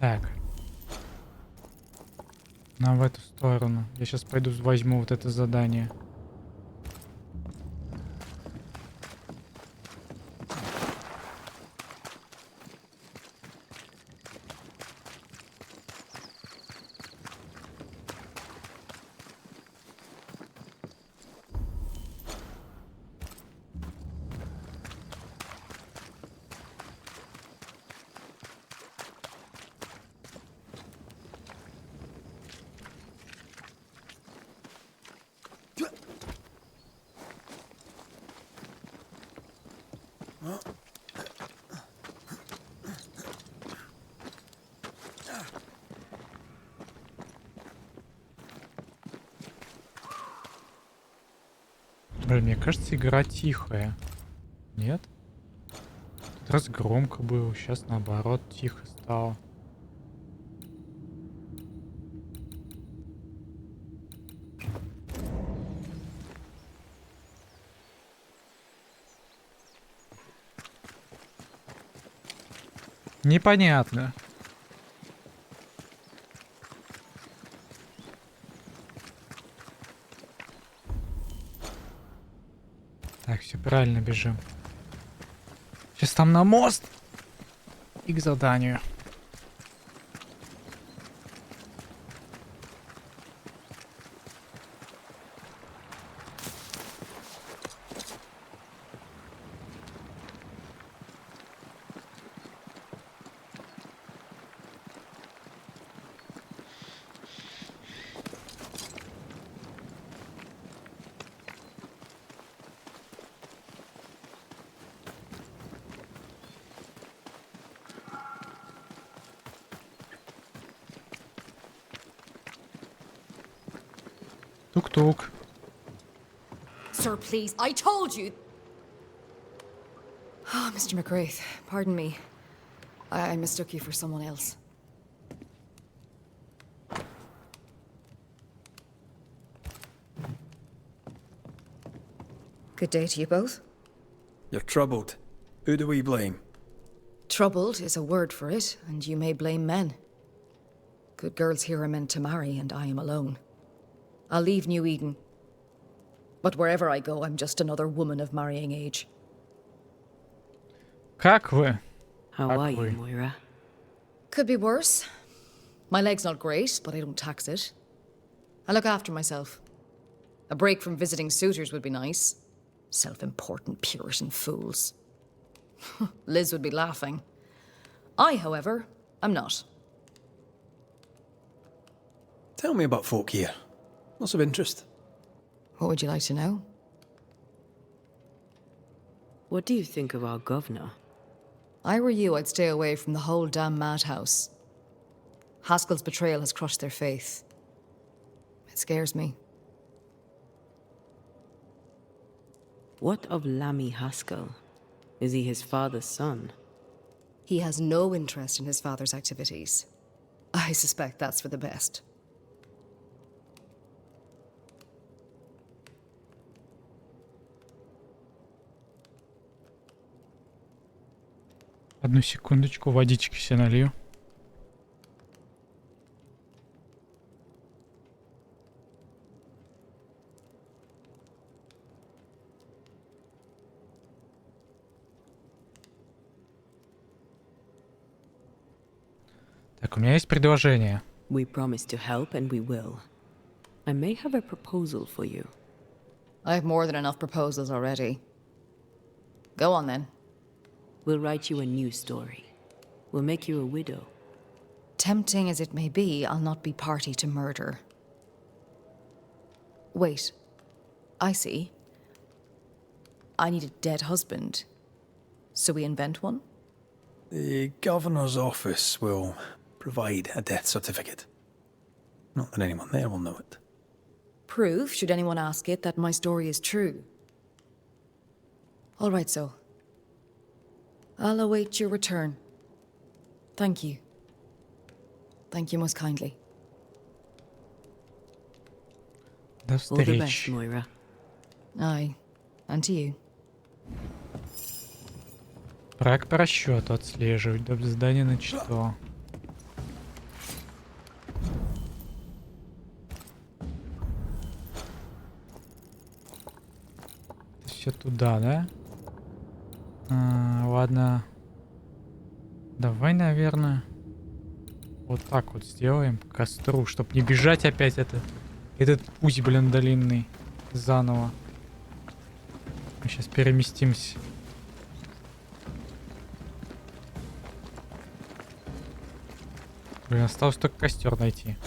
Так. Нам в эту сторону. Я сейчас пойду возьму вот это задание. Блин, мне кажется, игра тихая. Нет? Тут раз громко было, сейчас наоборот тихо стало. Непонятно. Так, все правильно бежим. Сейчас там на мост и к заданию. Тук-тук. Sir, please, I told you. Oh, Mr. McGrath, pardon me. I mistook you for someone else. Good day to you both. You're troubled. Who do we blame? Troubled is a word for it, and you may blame men. Good girls here are meant to marry, and I am alone. I'll leave New Eden. But wherever I go, I'm just another woman of marrying age. Как вы? How Как are you, вы? Moira? Could be worse. My leg's not great, but I don't tax it. I look after myself. A break from visiting suitors would be nice. Self-important Puritan fools. Liz would be laughing. I, however, am not. Tell me about folk here. Lots of interest. What would you like to know? What do you think of our governor? I were you, I'd stay away from the whole damn madhouse. Haskell's betrayal has crushed their faith. It scares me. What of Lammy Haskell? Is he his father's son? He has no interest in his father's activities. I suspect that's for the best. Одну секундочку, водички себе налью. Так, у меня есть предложение. We promise to help and we will. I may have a proposal for you. I have more than enough proposals already. Go on then. We'll write you a new story. We'll make you a widow. Tempting as it may be, I'll not be party to murder. Wait. I see. I need a dead husband. So we invent one? The governor's office will provide a death certificate. Not that anyone there will know it. Proof, should anyone ask it, that my story is true. All right, so. I'll await your return. Thank you. Thank you most kindly. До All the best, встречи. Moira. Aye. And to you. Трек по расчету отслеживать. До задания начато. туда, да? Ладно. Давай, наверное, вот так вот сделаем к костру, чтобы не бежать опять этот путь, блин, длинный заново. Мы сейчас переместимся. Блин, осталось только костер найти.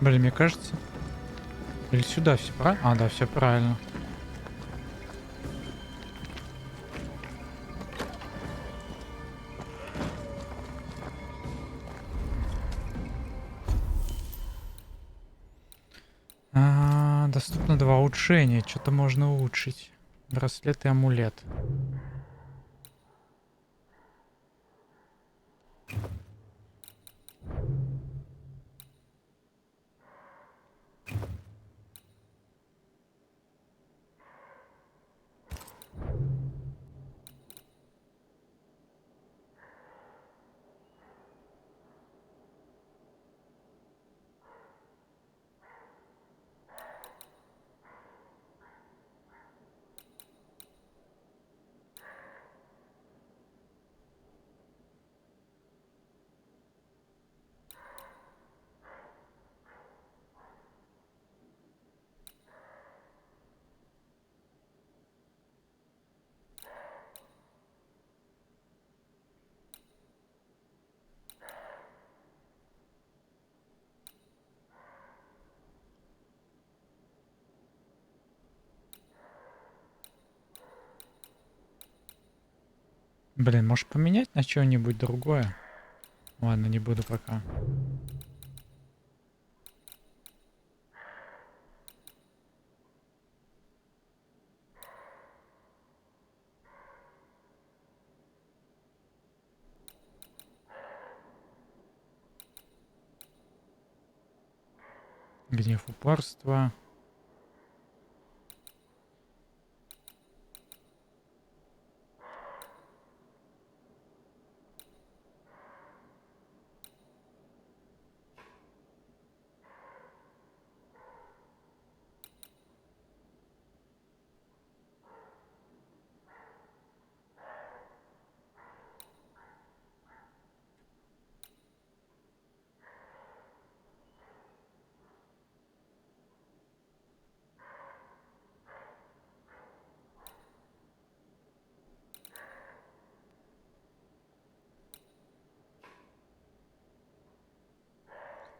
Блин, мне кажется... Или сюда все правильно? А, да, все правильно. Доступно 2 улучшения. Что-то можно улучшить. Браслет и амулет. Блин, может поменять на что-нибудь другое? Ладно, не буду пока. Гнев, упорство.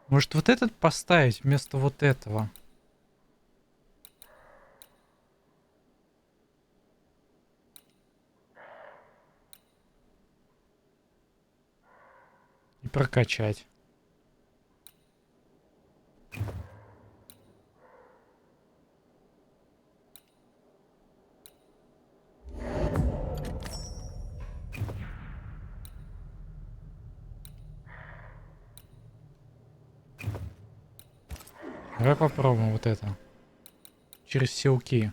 Может, вот этот поставить вместо вот этого? И прокачать. Давай попробуем вот это. Через силки.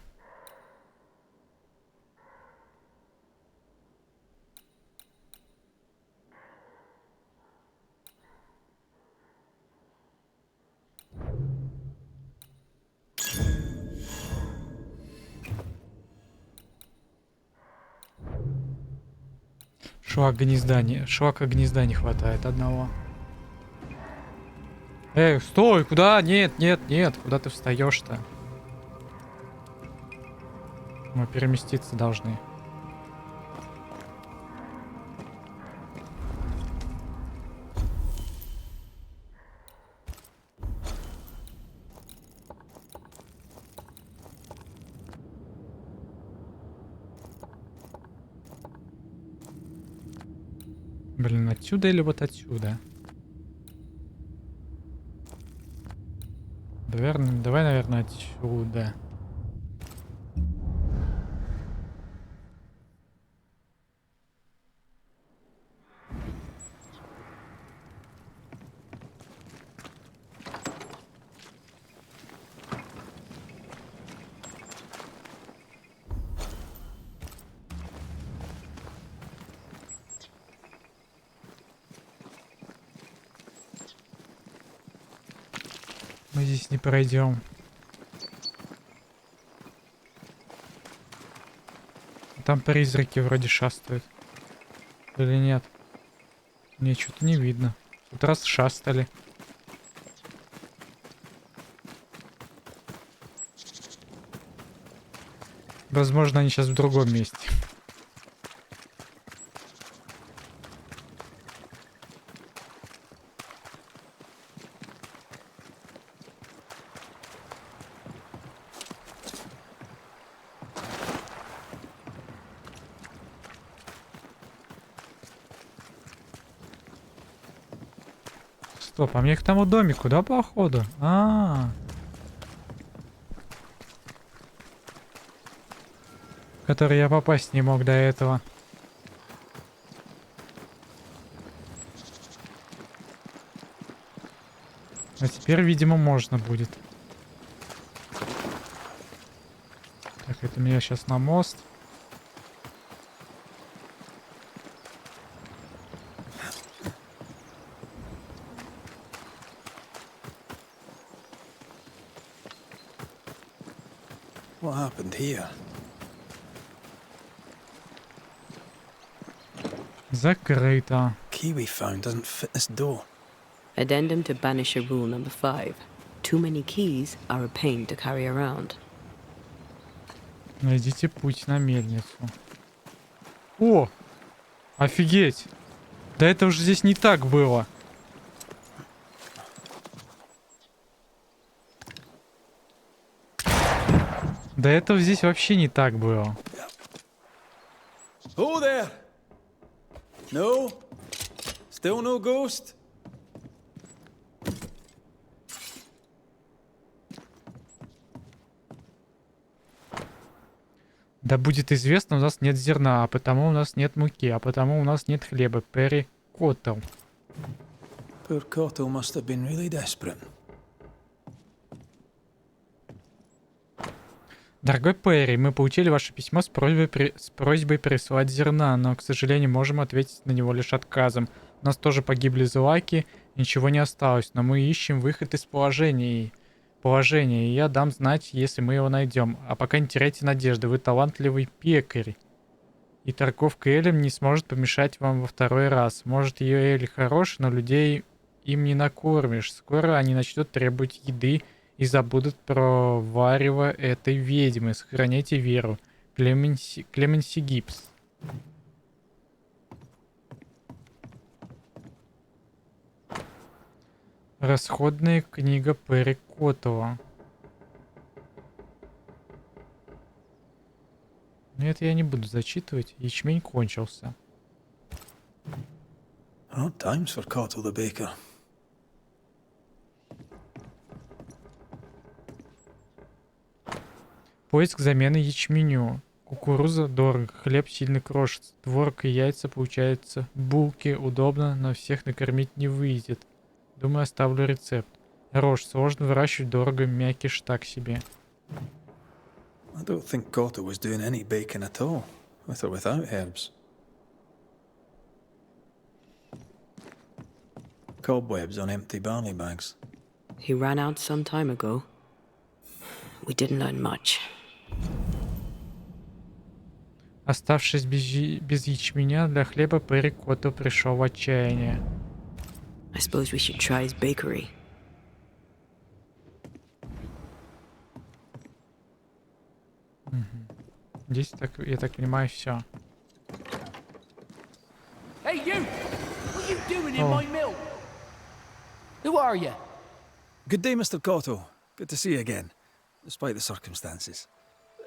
Шлака гнезда не хватает одного. Эй, стой, куда? Нет, нет, нет, куда ты встаешь-то? Мы переместиться должны. Блин, отсюда или вот отсюда? Давай, наверное, отсюда. Мы здесь не пройдем. Там призраки вроде шастают. Или нет? Мне что-то не видно. Тут раз шастали. Возможно, они сейчас в другом месте. Стоп, а мне к тому домику, да, походу? В который я попасть не мог до этого. А теперь, видимо, можно будет. Так, это меня сейчас на мост. What happened here? Закрыто. Key we found doesn't fit this door. Addendum to Banisher Rule number 5. Too many keys are a pain to carry around. Найдите путь на мельницу. О! Офигеть! Да это уже здесь не так было. До этого здесь вообще не так было. Oh there! No? Still no ghost? Да будет известно, у нас нет зерна, а потому у нас нет муки, а потому у нас нет хлеба. Перри Коттл. Poor Cottle must have been really desperate. Дорогой Перри, мы получили ваше письмо с просьбой прислать зерна, но, к сожалению, можем ответить на него лишь отказом. У нас тоже погибли злаки, ничего не осталось, но мы ищем выход из положения, и я дам знать, если мы его найдем. А пока не теряйте надежды, вы талантливый пекарь. И торговка Элем не сможет помешать вам во второй раз. Может, ее Эль хорош, но людей им не накормишь. Скоро они начнут требовать еды и забудут про варево этой ведьмы. Сохраняйте веру. Клеменси Гибс. Расходная книга Перри Коттла. Нет, я не буду зачитывать. Ячмень кончился. Odd times for Cottle the baker. Поиск замены ячменю. Кукуруза дорого, хлеб сильно крошится. Творог и яйца получается. Булки удобно, но всех накормить не выйдет. Думаю, оставлю рецепт. Рожь сложно выращивать, дорого, мякиш так себе. I don't think Cottle was doing any baking at all, with or without herbs. Cobwebs on empty barley bags. He ran out some time ago. We didn't learn much. Оставшись без ячменя для хлеба, Перри Коттл пришел в отчаяние. I suppose we should try his bakery. Здесь, я так понимаю, все. Hey, you! What are you doing in my mill? Who are you? Good day, Mr. Cottle. Good to see you again, despite the circumstances.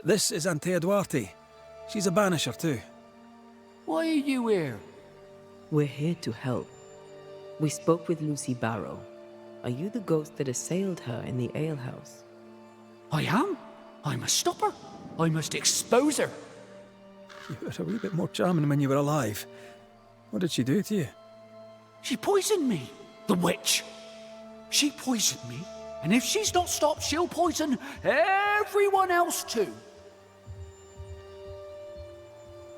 This is Antea Duarte. She's a banisher too. Why are you here? We're here to help. We spoke with Lucy Barrow. Are you the ghost that assailed her in the alehouse? I am. I must stop her. I must expose her. You were a wee bit more charming when you were alive. What did she do to you? She poisoned me. The witch. She poisoned me. And if she's not stopped, she'll poison everyone else too.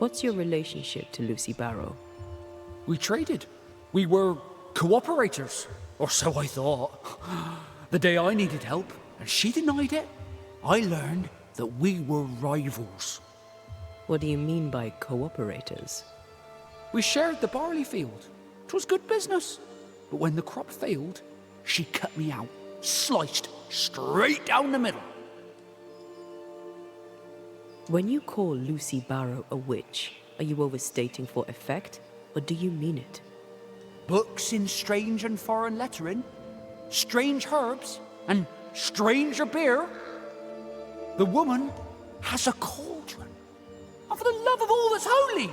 What's your relationship to Lucy Barrow? We traded. We were cooperators. Or so I thought. The day I needed help and she denied it, I learned that we were rivals. What do you mean by cooperators? We shared the barley field. 'Twas good business. But when the crop failed, she cut me out, sliced straight down the middle. When you call Lucy Barrow a witch, are you overstating for effect, or do you mean it? Books in strange and foreign lettering, strange herbs, and stranger beer. The woman has a cauldron. And for the love of all that's holy,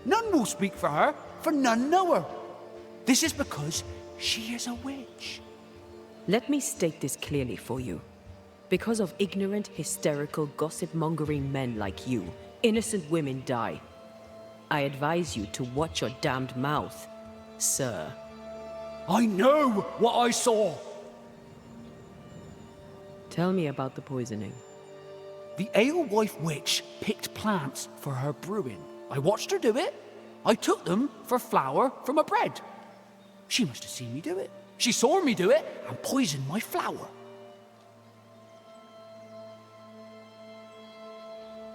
none will speak for her, for none know her. This is because she is a witch. Let me state this clearly for you. Because of ignorant, hysterical, gossip-mongering men like you, innocent women die. I advise you to watch your damned mouth, sir. I know what I saw. Tell me about the poisoning. The alewife witch picked plants for her brewing. I watched her do it. I took them for flour from her bread. She must have seen me do it. She saw me do it and poisoned my flour.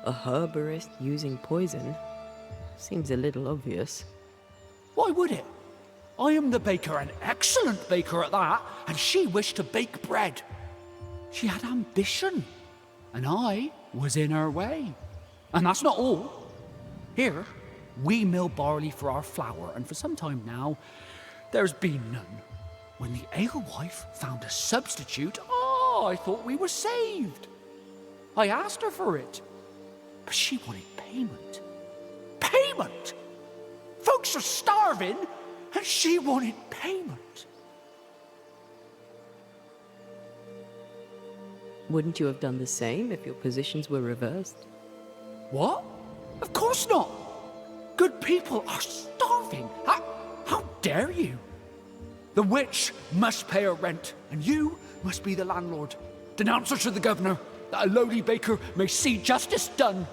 A herborist using poison? Seems a little obvious. Why would it? I am the baker, an excellent baker at that, and she wished to bake bread. She had ambition, and I was in her way. And that's not all. Here, we mill barley for our flour, and for some time now, there's been none. When the alewife found a substitute, I thought we were saved. I asked her for it, but she wanted payment. Payment! Folks are starving, and she wanted payment. Wouldn't you have done the same if your positions were reversed? What? Of course not. Good people are starving. How dare you? The witch must pay her rent, and you must be the landlord. Denounce her to the governor, that a lowly baker may see justice done.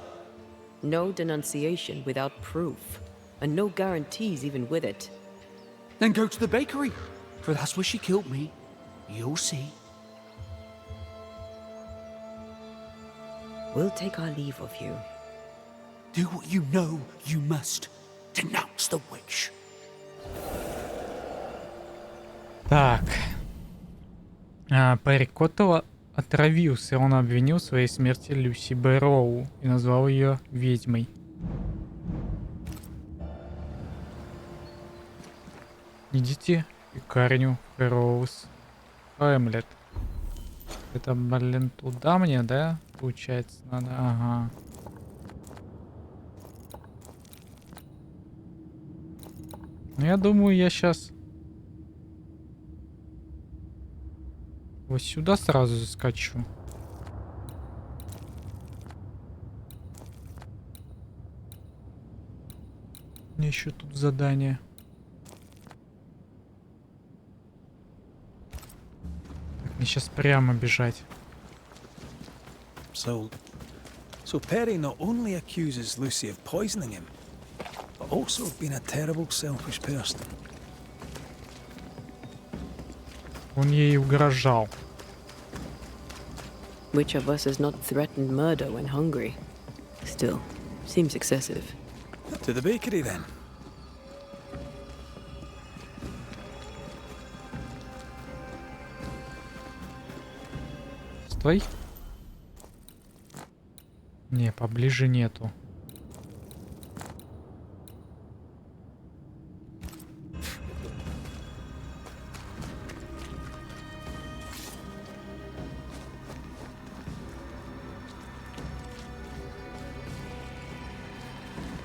No denunciation without proof, and no guarantees even with it. Then go to the bakery, for that's where she killed me. You'll see. We'll take our leave of you. Do what you know you must. Denounce the witch. Так. Перри Коттелл отравился. Он обвинил в своей смерти Люси Бэрроу и назвал ее ведьмой. Идите к пекарню Роуз Хэмлет. Это, блин, туда мне, да? Получается, надо... Ага. Ну, я думаю, я сейчас... Вот сюда сразу заскочу. У меня еще тут задание. Так, мне сейчас прямо бежать. So Perry not only accuses Lucy of poisoning him, but also of being a terrible, selfish person. Он ей угрожал. Which of us has not threatened murder when hungry? Still, seems excessive. To the bakery, then. Стой. Не, поближе нету.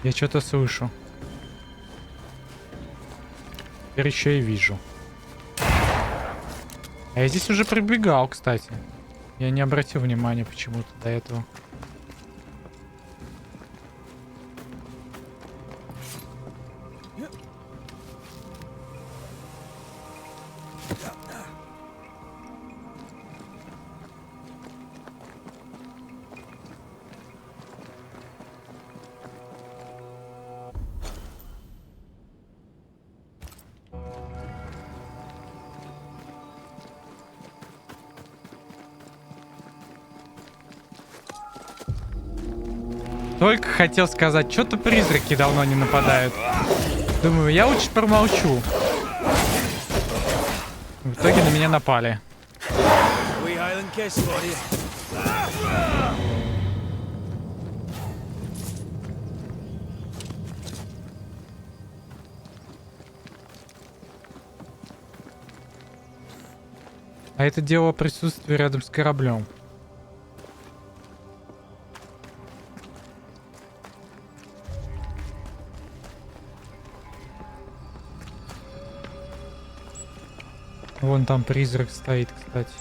Я что-то слышу. Теперь еще и вижу. А я здесь уже прибегал, кстати. Я не обратил внимания почему-то до этого. Только хотел сказать, что-то призраки давно не нападают. Думаю, я лучше промолчу. В итоге на меня напали. А это дело присутствия рядом с кораблем. Вон там призрак стоит, кстати.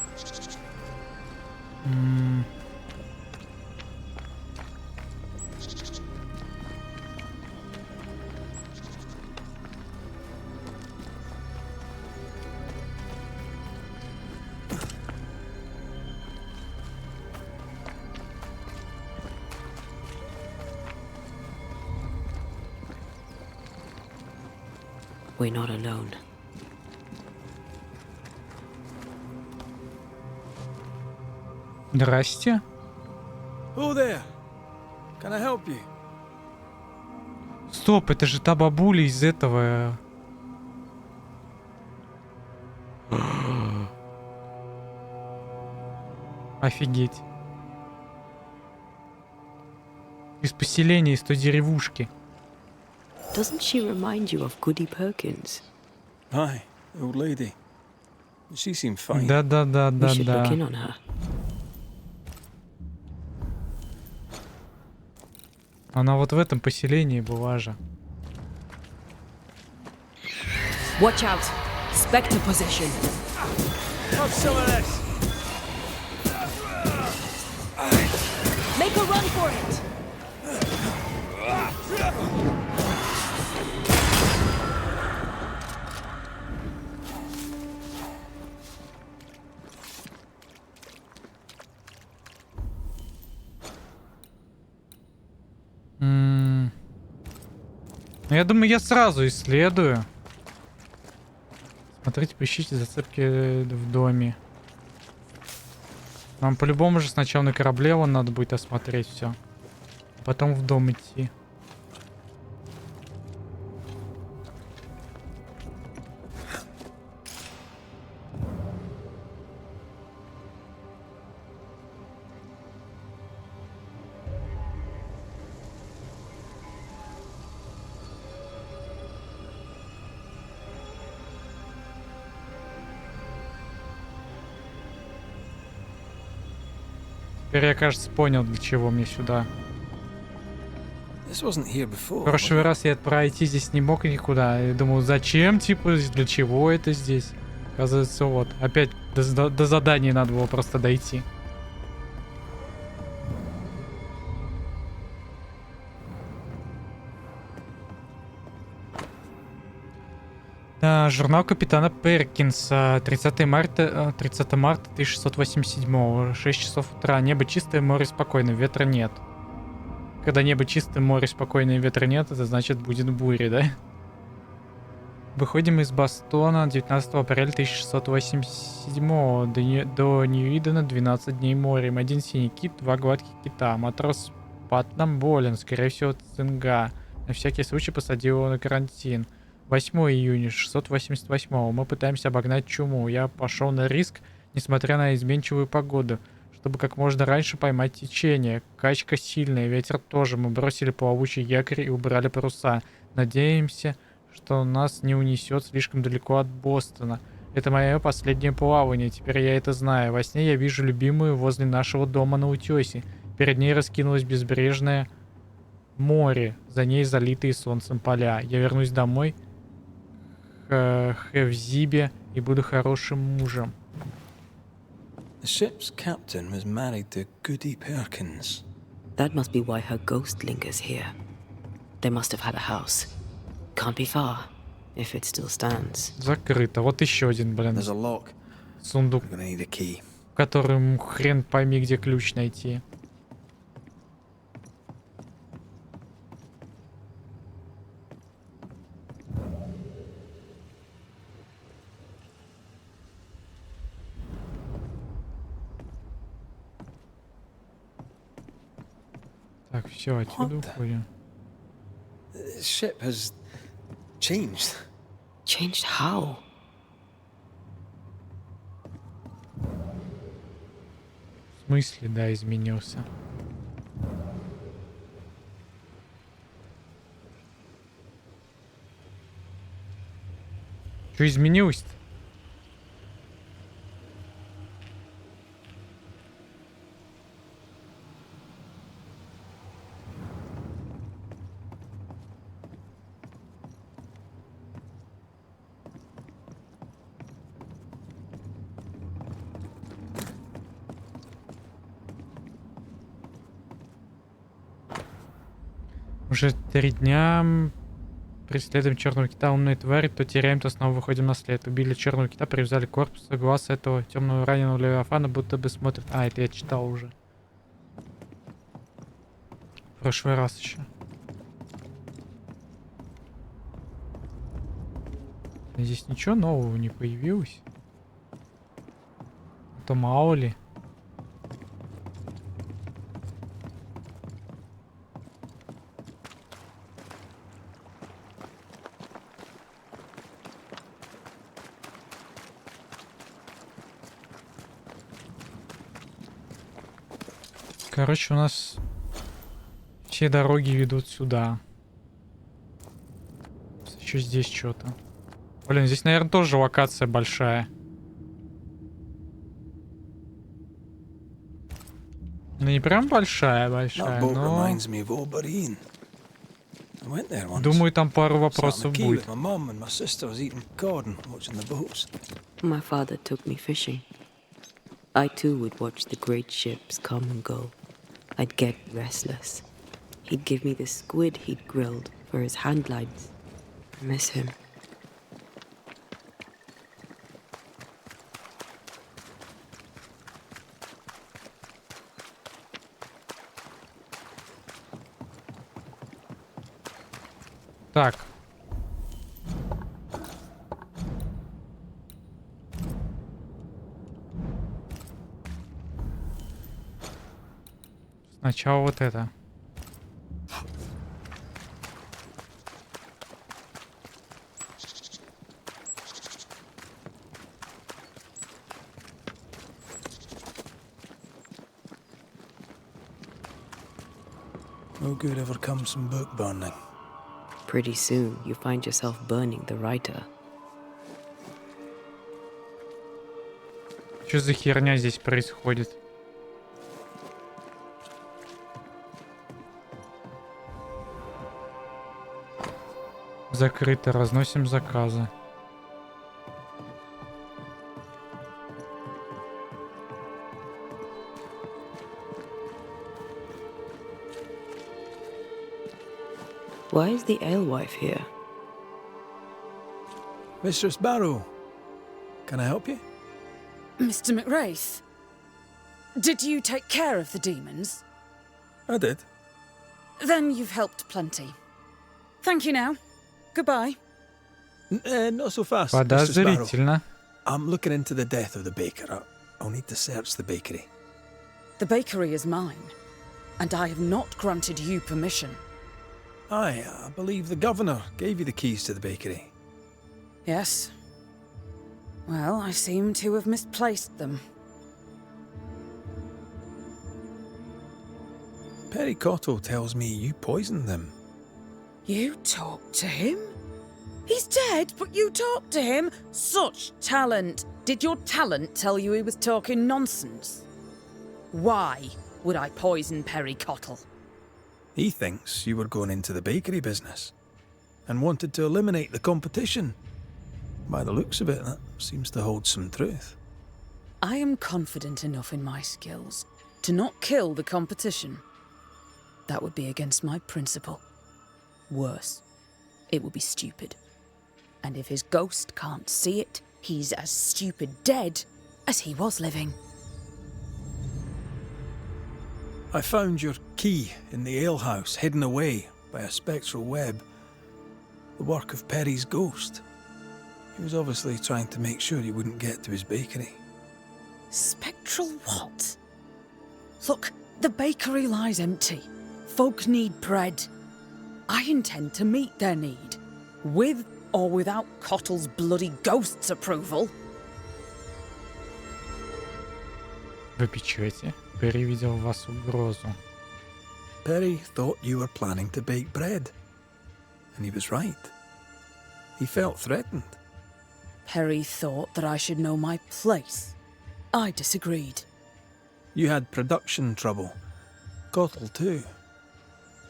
We're not alone. Здрасте. Oh there. Can I help you? Стоп, это же та бабуля из этого. Офигеть. Из поселения, из той деревушки. Doesn't she remind you of Goody Perkins? Aye, the old lady. She seemed fine. We should look Да-да-да-да-да. in on her. Она вот в этом поселении была же. Watch out! Spectre possession. Have some of this. Make a run for it! Ну, я думаю, я сразу исследую. Смотрите, поищите зацепки в доме. Нам по-любому же сначала на корабле вон надо будет осмотреть все. Потом в дом идти. Теперь я, кажется, понял, для чего мне сюда. This wasn't here before. В прошлый раз я пройти здесь не мог никуда. Я думал, зачем, типа, для чего это здесь? Оказывается, вот. Опять до задания надо было просто дойти. Да, журнал капитана Перкинса. 30 марта 1687. 6 часов утра. Небо чистое, море спокойное, ветра нет. Когда небо чистое, море спокойное, ветра нет, это значит будет буря, да? Выходим из Бостона 19 апреля 1687. До Ньюидена 12 дней морем. 1 синий кит, 2 гладких кита. Матрос Патнам болен, скорее всего, цинга. На всякий случай посадил его на карантин. 8 июня 688. Мы пытаемся обогнать чуму. Я пошел на риск, несмотря на изменчивую погоду, чтобы как можно раньше поймать течение. Качка сильная, ветер тоже. Мы бросили плавучий якорь и убрали паруса. Надеемся, что нас не унесет слишком далеко от Бостона. Это мое последнее плавание, теперь я это знаю. Во сне я вижу любимую возле нашего дома на утесе. Перед ней раскинулось безбрежное море, за ней залитые солнцем поля. Я вернусь домой к Хевзибе и буду хорошим мужем. The ship's captain was married to Goody Perkins. That must be why her ghost lingers here. They must have had a house. Can't be far, if it still stands. Закрыто. Вот еще один, блин, There's a lock. сундук, We're gonna need a key. в котором хрен пойми, где ключ найти. Так, все, отсюда What the- уходим. The ship has changed. Changed how? В смысле, да, изменился. Что изменилось-то? Уже 3 дня преследуем черного кита, умные твари, то теряем, то снова выходим на след. Убили черного кита, привязали корпус, глаз этого темного раненого левиафана, будто бы смотрит. А, это я читал уже. В прошлый раз еще. Здесь ничего нового не появилось. А то мало ли. Короче, у нас все дороги ведут сюда. Еще здесь что-то. Блин, здесь, наверное, тоже локация большая. Ну, не прям большая, That boat но... reminds me of Oberyn. I went there once. Думаю, там пару Sat on вопросов the quay будет. with my mum and my sister was eating cod and watching the boats. My father took me fishing. I too would watch the great ships come and go. I'd get restless. He'd give me the squid he'd grilled for his hand lines. I miss him. Так. Сначала вот это. No good ever comes from book burning. Pretty soon, you find yourself burning the writer. Что за херня здесь происходит? Закрыто. Разносим заказы. Why is the alewife here? Mistress Barrow, can I help you? Mr. McWraith, did you take care of the demons? I did. Then you've helped plenty. Thank you now. Goodbye. Not so fast, Mistress Barrow. Подозрительно. I'm looking into the death of the baker. I'll need to search the bakery. The bakery is mine, and I have not granted you permission. Aye, I believe the governor gave you the keys to the bakery. Yes. Well, I seem to have misplaced them. Perry Cotto tells me you poisoned them. You talked to him? He's dead, but you talked to him? Such talent! Did your talent tell you he was talking nonsense? Why would I poison Perry Cottle? He thinks you were going into the bakery business and wanted to eliminate the competition. By the looks of it, that seems to hold some truth. I am confident enough in my skills to not kill the competition. That would be against my principle. Worse, it would be stupid. And if his ghost can't see it, he's as stupid dead as he was living. I found your key in the alehouse, hidden away by a spectral web. The work of Perry's ghost. He was obviously trying to make sure you wouldn't get to his bakery. Spectral what? Look, the bakery lies empty. folk need bread. I intend to meet their need, with or without Cottle's bloody ghost's approval. Вы печете. Перри видел в вас угрозу. Perry thought you were planning to bake bread. And he was right. He felt threatened. Perry thought that I should know my place. I disagreed. You had production trouble. Cottle too.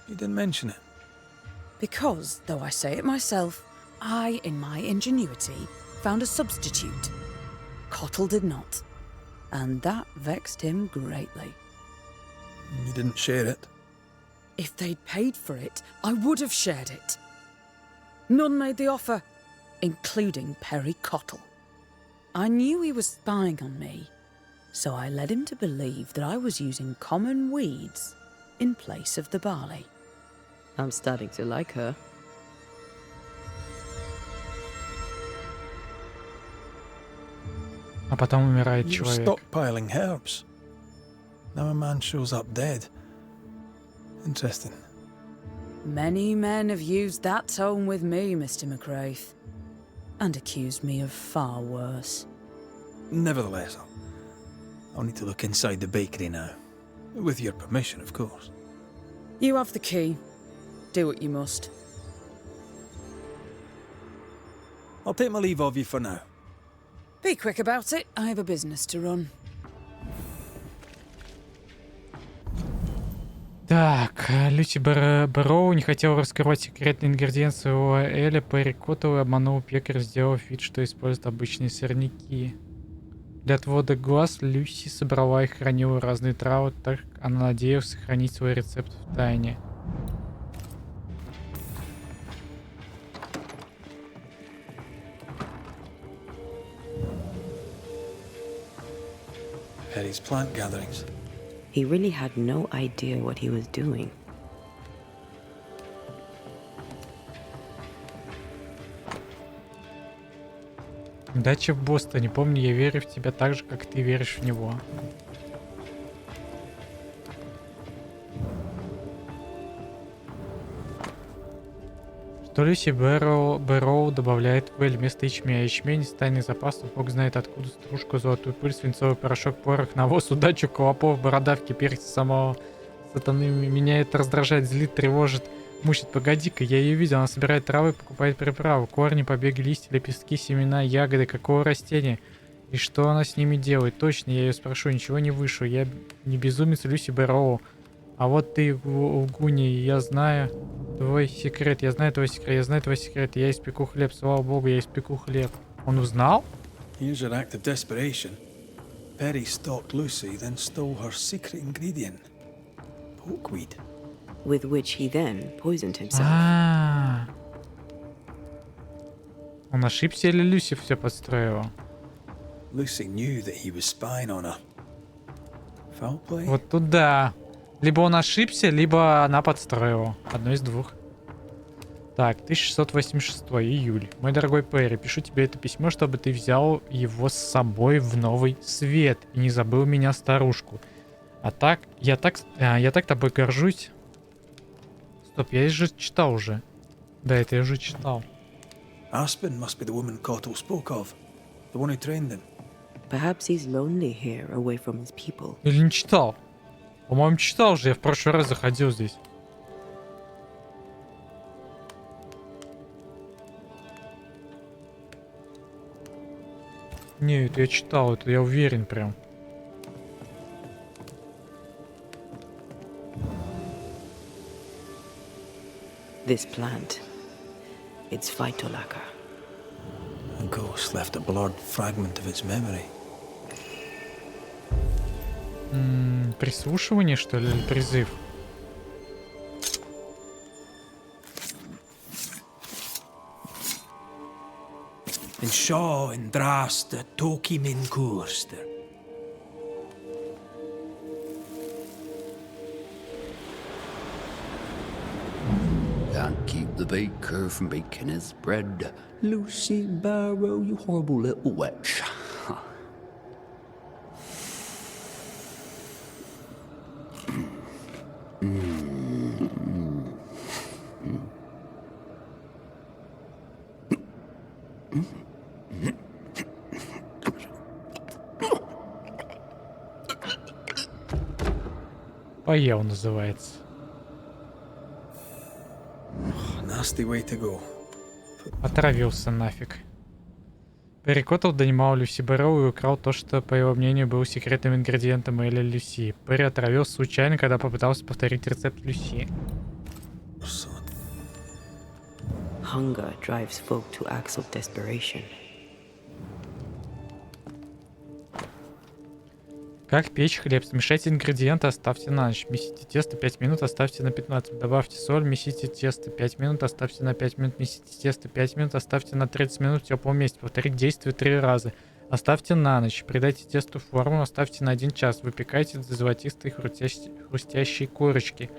You didn't mention it. Because, though I say it myself, I, in my ingenuity, found a substitute. Cottle did not. And that vexed him greatly. You didn't share it. If they'd paid for it, I would have shared it. None made the offer, including Perry Cottle. I knew he was spying on me, so I led him to believe that I was using common weeds in place of the barley. I'm starting to like her. А потом умирает You were человек. stockpiling herbs. Now a man shows up dead. Interesting. Many men have used that tone with me, Mr. McCraith, and accused me of far worse. Nevertheless, I'll need to look inside the bakery now. With your permission, of course. You have the key. Do what you must. I'll take my leave of you for now. Be quick about it. I have a business to run. Так, Люси Бэрроу не хотел раскрывать секретный ингредиент своего Эля, Перри Коттл и обманул пекаря, сделав вид, что использует обычные сорняки. Для отвода глаз Люси собрала и хранила разные травы, так как она надеялась сохранить свой рецепт в тайне. Perry's plant gatherings. He really had no idea what he was doing. Дача в Бостоне. Помню, я верю в тебя так же, как ты веришь в него. Что Люси Бэрроу добавляет в Эль вместо ячменя? Ячмень из тайных запасов, бог знает откуда, стружку, золотую пыль, свинцовый порошок, порох, навоз, удачу, клопов, бородавки, перец самого сатаны. Меня это раздражает, злит, тревожит, мучит. Погоди-ка, я ее видел, она собирает травы, покупает приправы, корни, побеги, листья, лепестки, семена, ягоды, какого растения. И что она с ними делает? Точно, я ее спрошу, ничего не вышло. Я не безумец Люси Бэрроу. А вот ты, Лгуни, я знаю твой секрет, я знаю твой секрет, я испеку хлеб, слава богу, я испеку хлеб. Он узнал? Here's your act of desperation. Perry stalked Lucy, then stole her secret ingredient. Pokeweed. With which he then poisoned himself. Он ошибся или Люси все подстроила? Lucy knew that he was spying on her. Foul play? Вот туда. Либо он ошибся, либо она подстроила. Одно из двух. Так, 1686 июль. Мой дорогой Перри, пишу тебе это письмо, чтобы ты взял его с собой в новый свет и не забыл меня, старушку. А так, я так тобой горжусь. Стоп, я же читал уже. Да, это я уже читал. Aspen must be the woman Cottle spoke of. The one who trained them. Perhaps he's lonely here, away from his people. Или не читал? По-моему, читал же, я в прошлый раз заходил здесь. Не, это я читал, это я уверен прям. This plant, it's phytolacca. A ghost left a blurred fragment of its memory. Прислушивание, что ли, или призыв? In Shaw and Drast, the Toki Min Kurster. Can't keep the baker from baking his bread. Lucy Barrow, you horrible little witch. Поел называется. Nasty way to go. Отравился нафиг. Перри донимал Люси Бэрроу и украл то, что, по его мнению, было секретным ингредиентом Эля Люси. Перри отравился случайно, когда попытался повторить рецепт Люси. Hunger drives folk to acts of desperation. Как печь хлеб? Смешайте ингредиенты, оставьте на ночь. Месите тесто 5 минут, оставьте на 15. Добавьте соль, месите тесто 5 минут, оставьте на 5 минут. Месите тесто 5 минут, оставьте на 30 минут в теплом месте. Повторить действие 3 раза. Оставьте на ночь. Придайте тесту форму, оставьте на 1 час. Выпекайте до золотистой хрустящей корочки.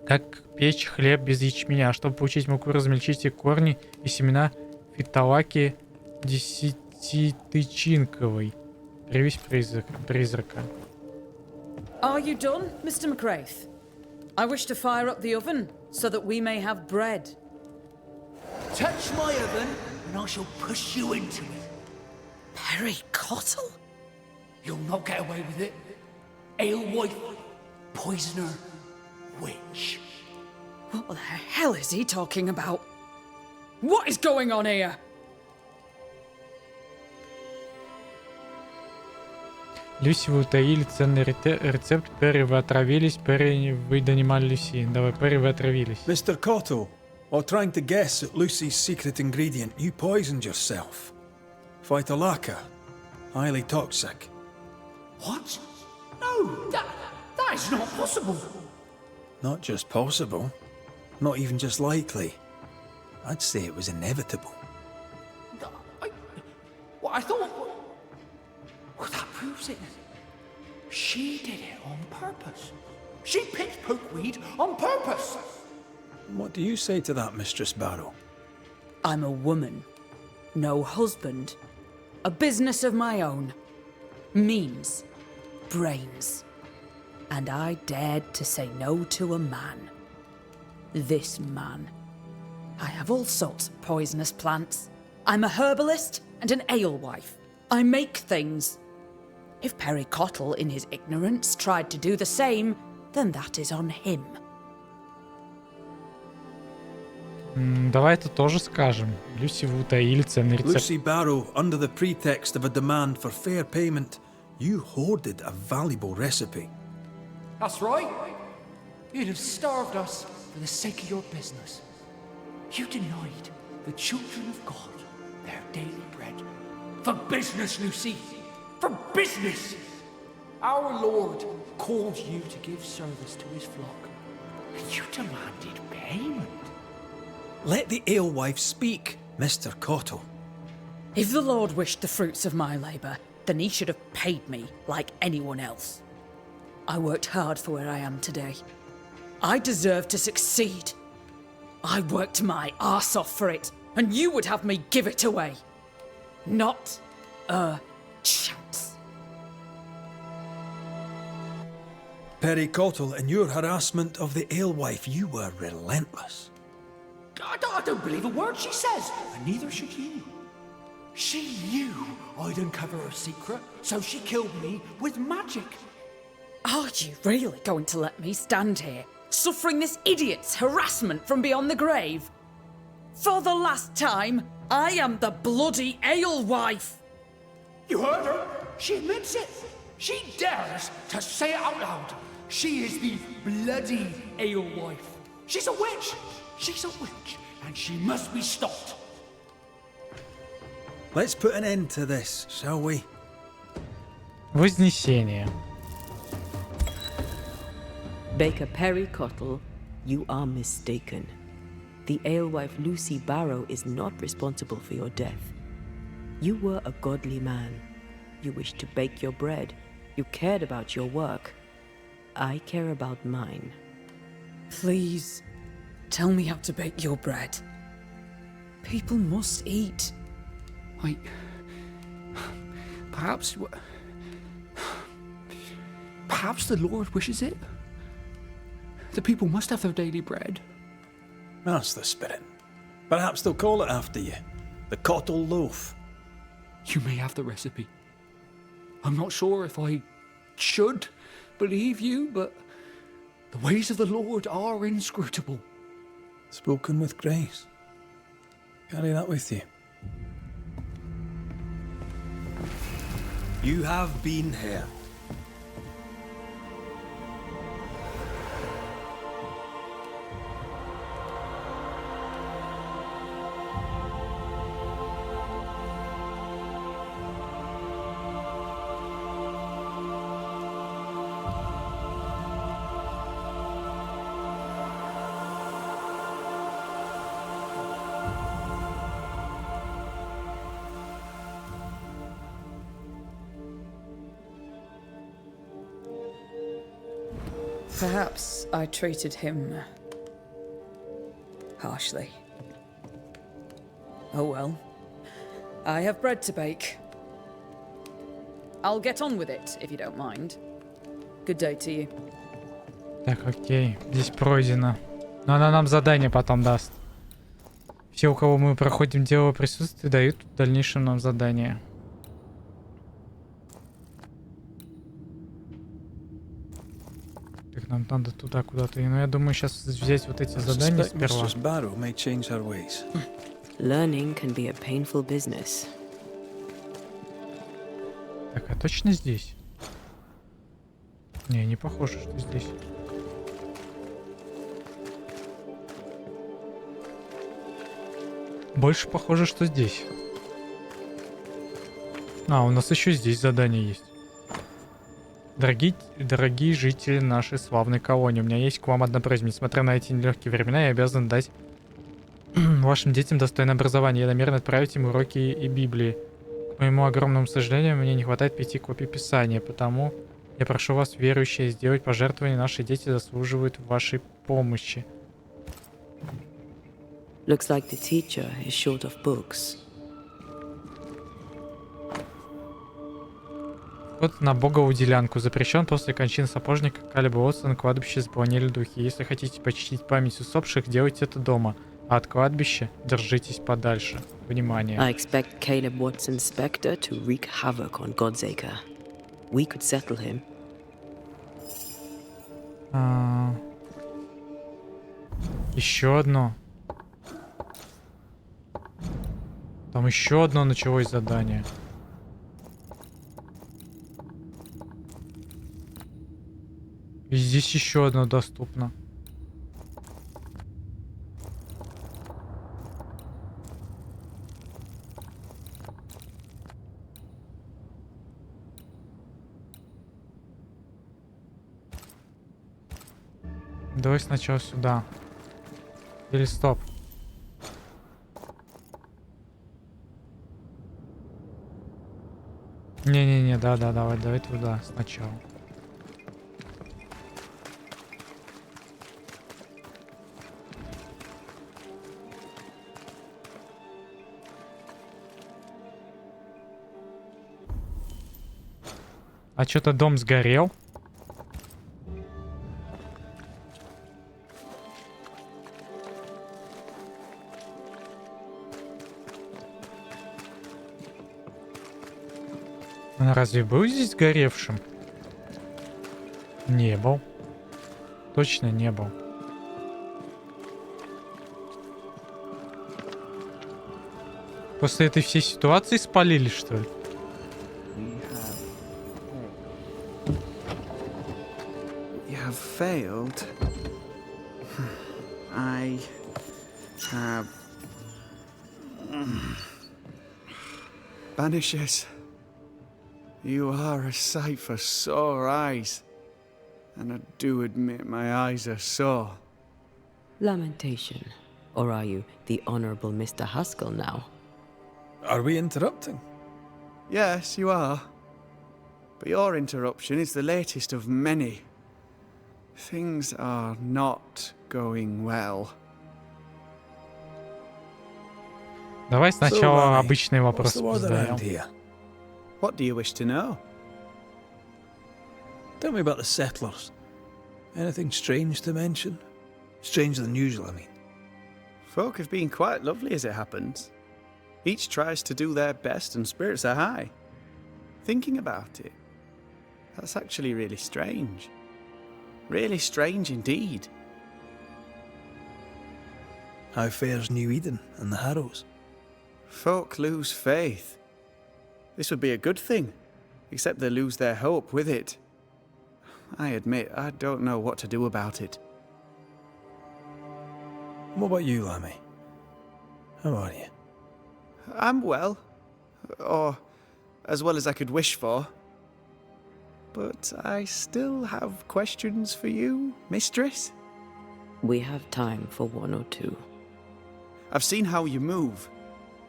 Как печь хлеб без ячменя? Чтобы получить муку, размельчите корни и семена фиталаки десятитычинковой. Привязь призрака. Are you done, Mr. McCraith? I wish to fire up the oven so that we may have bread. Touch my oven, and I shall push you into it. Perry Cottle? You'll not get away with it. Alewife, poisoner, witch. What the hell is he talking about? What is going on here? Люси, вы утаили ценный рецепт. Перри, вы отравились. Перри, вы донимали Люси. Давай, Перри, вы отравились. Mr. Cottle, while trying to guess at Lucy's secret ingredient, you poisoned yourself. Phytolacca, highly toxic. What? No, that is not possible. Not just possible, not even just likely. I'd say it was inevitable. I thought... Well, that proves it. She did it on purpose. She picked pokeweed on purpose. What do you say to that, Mistress Barrow? I'm a woman. No husband. A business of my own. Means. Brains. And I dared to say no to a man. This man. I have all sorts of poisonous plants. I'm a herbalist and an alewife. I make things. If Perry Cottle, in his ignorance, tried to do the same, then that is on him. Давай это тоже скажем. Люси, вы утаили ценный рецепт. Lucy Barrow, under the pretext of a demand for fair payment, you hoarded a valuable recipe. That's right. You'd have starved us for the sake of your business. You denied the children of God their daily bread. For business, Lucy. For business. Our Lord called you to give service to his flock, and you demanded payment. Let the alewife speak, Mr. Cottle. If the Lord wished the fruits of my labour, then he should have paid me like anyone else. I worked hard for where I am today. I deserve to succeed. I worked my arse off for it, and you would have me give it away. Not a chance. Perry Cottle, in your harassment of the alewife, you were relentless. I don't believe a word she says, and neither should you. She knew I'd uncover her secret, so she killed me with magic. Are you really going to let me stand here, suffering this idiot's harassment from beyond the grave? For the last time, I am the bloody alewife! You heard her? She admits it. She dares to say it out loud. She is the bloody alewife. She's a witch. She's a witch, and she must be stopped. Let's put an end to this, shall we? Вознесение. Baker Perry Cottle, you are mistaken. The alewife Lucy Barrow is not responsible for your death. You were a godly man. You wished to bake your bread. You cared about your work. I care about mine. Please, tell me how to bake your bread. People must eat. Perhaps the Lord wishes it. The people must have their daily bread. That's the spirit. Perhaps they'll call it after you. The cottle loaf. You may have the recipe. I'm not sure if I should believe you, but the ways of the Lord are inscrutable. Spoken with grace. Carry that with you. You have been here. Perhaps I treated him harshly. Oh well. I have bread to bake. I'll get on with it, if you don't mind. Good day to you. Так, окей. Здесь пройдено. Но она нам задание потом даст. Все, у кого мы проходим дело присутствия, дают в дальнейшем нам задание. Так, нам надо туда куда-то. Но я думаю, сейчас взять вот эти задания сперва. Learning can be a painful business. Так, а точно здесь? Не, не похоже, что здесь. Больше похоже, что здесь. А, у нас еще здесь задание есть. Дорогие жители нашей славной колонии, у меня есть к вам одна просьба. Несмотря на эти нелегкие времена, я обязан дать вашим детям достойное образование. Я намерен отправить им уроки и Библии. К моему огромному сожалению, мне не хватает 5 копий Писания, потому я прошу вас, верующие, сделать пожертвование. Наши дети заслуживают вашей помощи. Looks like the teacher is short of books. Вход на богову делянку запрещен после кончины сапожника Калиба Уотса на кладбище склонили духи. Если хотите почтить память усопших, делайте это дома. А от кладбища держитесь подальше. Внимание. I expect Caleb Watson's spectre to wreak havoc on Godzacre. We could settle him. Еще одно. Там еще одно началось задание. И здесь еще одно доступно. Давай сначала сюда. Или стоп. Не-не-не, да-да, давай туда сначала. А что-то дом сгорел. Он разве был здесь сгоревшим? Не был. Точно не был. После этой всей ситуации спалили, что ли? Failed. I have Banishers. You are a sight for sore eyes, and I do admit my eyes are sore. Lamentation. Or are you the Honourable Mr. Haskell now? Are we interrupting? Yes, you are. But your interruption is the latest of many. Things are not going well. Давай сначала обычные вопросы задаем. What do you wish to know? Tell me about the settlers. Anything strange to mention? Stranger than usual, I mean. Folk have been quite lovely as it happens. Each tries to do their best and spirits are high. Thinking about it, that's actually really strange. Really strange indeed. How fares New Eden and the Harrows? Folk lose faith. This would be a good thing, except they lose their hope with it. I admit, I don't know what to do about it. What about you, Lammy? How are you? I'm well. Or as well as I could wish for. But I still have questions for you, mistress. We have time for one or two. I've seen how you move.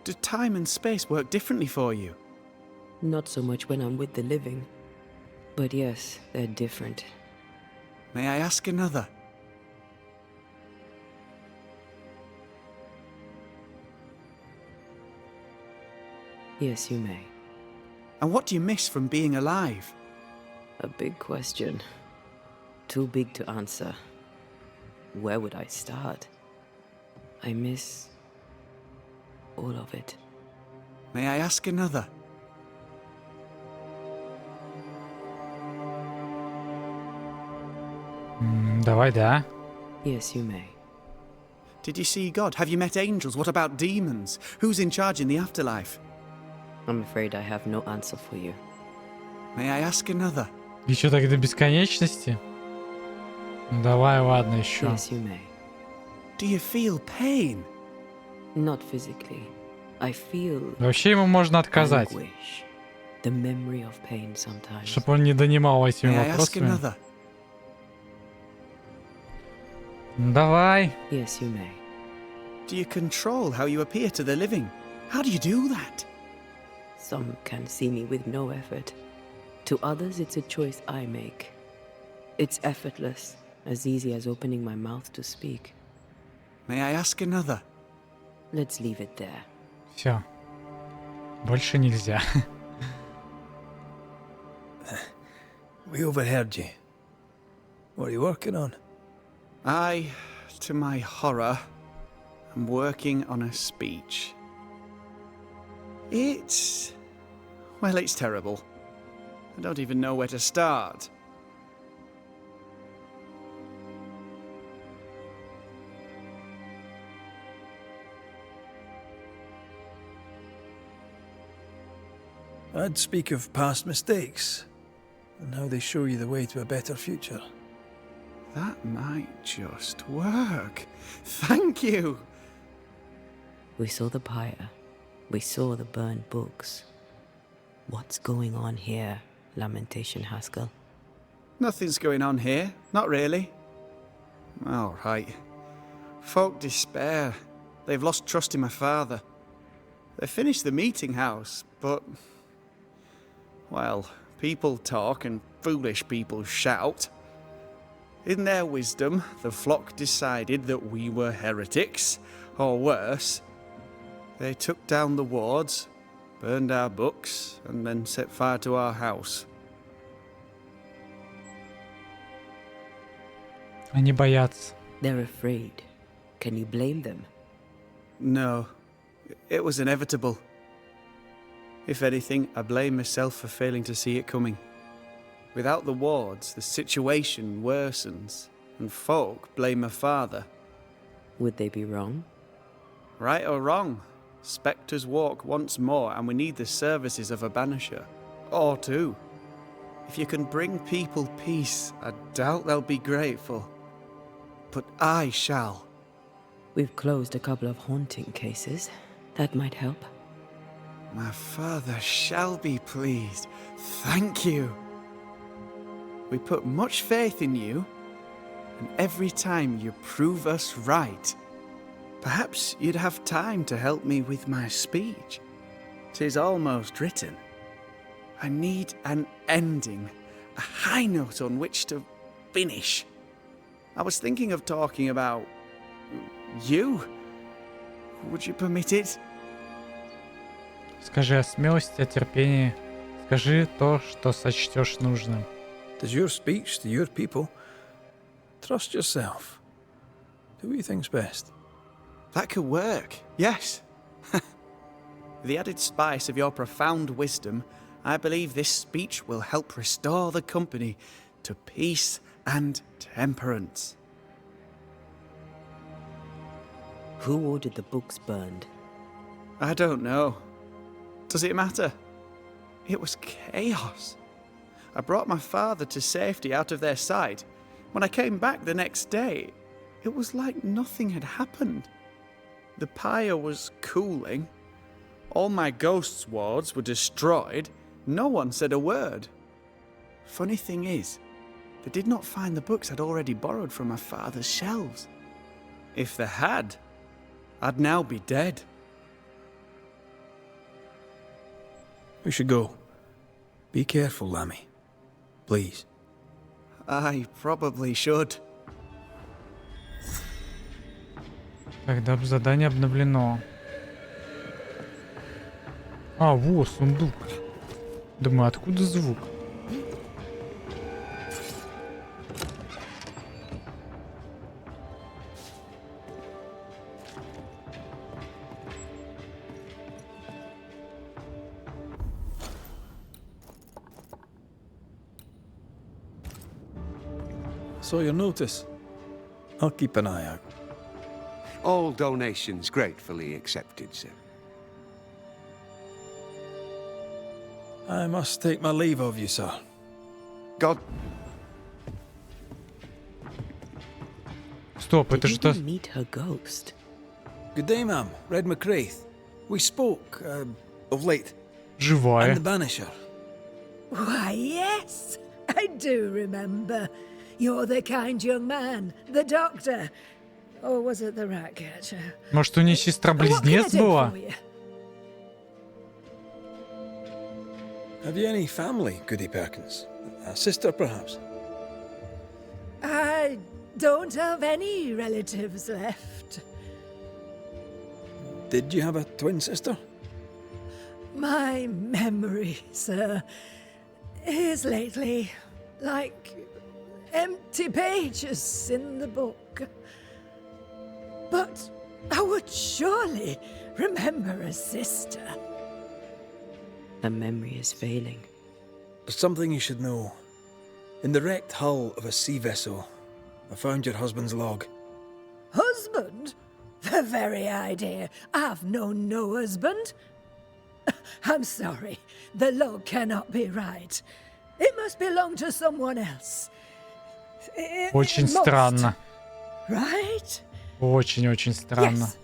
Do time and space work differently for you? Not so much when I'm with the living. But yes, they're different. May I ask another? Yes, you may. And what do you miss from being alive? A big question. Too big to answer. Where would I start? I miss all of it. May I ask another? Давай, да. Yes, you may. Did you see God? Have you met angels? What about demons? Who's in charge in the afterlife? I'm afraid I have no answer for you. May I ask another? Еще так до бесконечности? Давай, ладно, еще. Yes, you may. Do you feel pain? Not physically. I feel Вообще ему можно отказать, anguish. The memory of pain sometimes. чтобы он не донимал этими May I ask вопросами. another? Давай. Yes, you may. Do you control how you appear to the living? How do you do that? Some can see me with no effort. To others, it's a choice I make. It's effortless, as easy as opening my mouth to speak. May I ask another? Let's leave it there. Все. Больше нельзя. We overheard you. What are you working on? I, to my horror, am working on a speech. It's terrible. I don't even know where to start. I'd speak of past mistakes and how they show you the way to a better future. That might just work. Thank you. We saw the pyre. We saw the burned books. What's going on here, Lamentation Haskell? Nothing's going on here. Not really. All right. Folk despair. They've lost trust in my father. They finished the meeting house, but... well, people talk and foolish people shout. In their wisdom, the flock decided that we were heretics, or worse. They took down the wards, burned our books, and then set fire to our house. Они боятся. They're afraid. Can you blame them? No, it was inevitable. If anything, I blame myself for failing to see it coming. Without the wards, the situation worsens, and folk blame my father. Would they be wrong? Right or wrong, spectres walk once more, and we need the services of a banisher. Or two. If you can bring people peace, I doubt they'll be grateful. But I shall. We've closed a couple of haunting cases. That might help. My father shall be pleased. Thank you. We put much faith in you, and every time you prove us right. Perhaps you'd have time to help me with my speech. 'Tis almost written. I need an ending, a high note on which to finish. I was thinking of talking about you. Would you permit it? Скажи о смелости, о терпении. Скажи то, что сочтешь нужным. It is your speech to your people. Trust yourself. Do what you think's best. That could work, yes. the added spice of your profound wisdom, I believe this speech will help restore the company to peace and temperance. Who ordered the books burned? I don't know. Does it matter? It was chaos. I brought my father to safety out of their sight. When I came back the next day, it was like nothing had happened. The pyre was cooling. All my ghosts' wards were destroyed. No one said a word. Funny thing is, they did not find the books I'd already borrowed from my father's shelves. If they had, I'd now be dead. We should go. Be careful, Lammy. Please. I probably should. Когда задание обновлено. А, во, сундук. Думаю, откуда звук? Saw your notice. I'll keep an eye out. All donations gratefully accepted, sir. I must take my leave of you, sir. God. Стоп, это Did что? you meet her ghost? Good day, ma'am. Red McCraith. We spoke, of late. Живая. And the Banisher. Why, yes, I do remember. You're the kind young man, the doctor. Or was it the rat catcher? Может, у нее сестра-близнец была? Have you any family, Goody Perkins? A sister, perhaps? I don't have any relatives left. Did you have a twin sister? My memory, sir, is lately like empty pages in the book. But I would surely remember a sister. Her memory is failing. There's something you should know. In the wrecked hull of a sea vessel, I found your husband's log. Husband? The very idea. I've known no husband. I'm sorry. The log cannot be right. It must belong to someone else. Очень странно. Right? Очень-очень странно. Yes,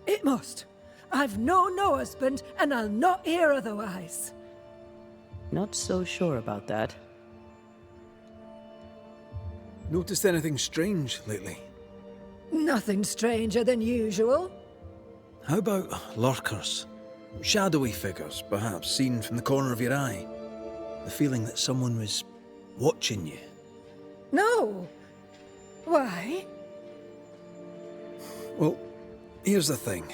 it must. I've known no husband, and I'll not hear otherwise. Not so sure about that. Noticed anything strange lately? Nothing stranger than usual. How about lurkers? Shadowy figures, perhaps, seen from the corner of your eye. The feeling that someone was watching you. No. Why? Well, here's the thing.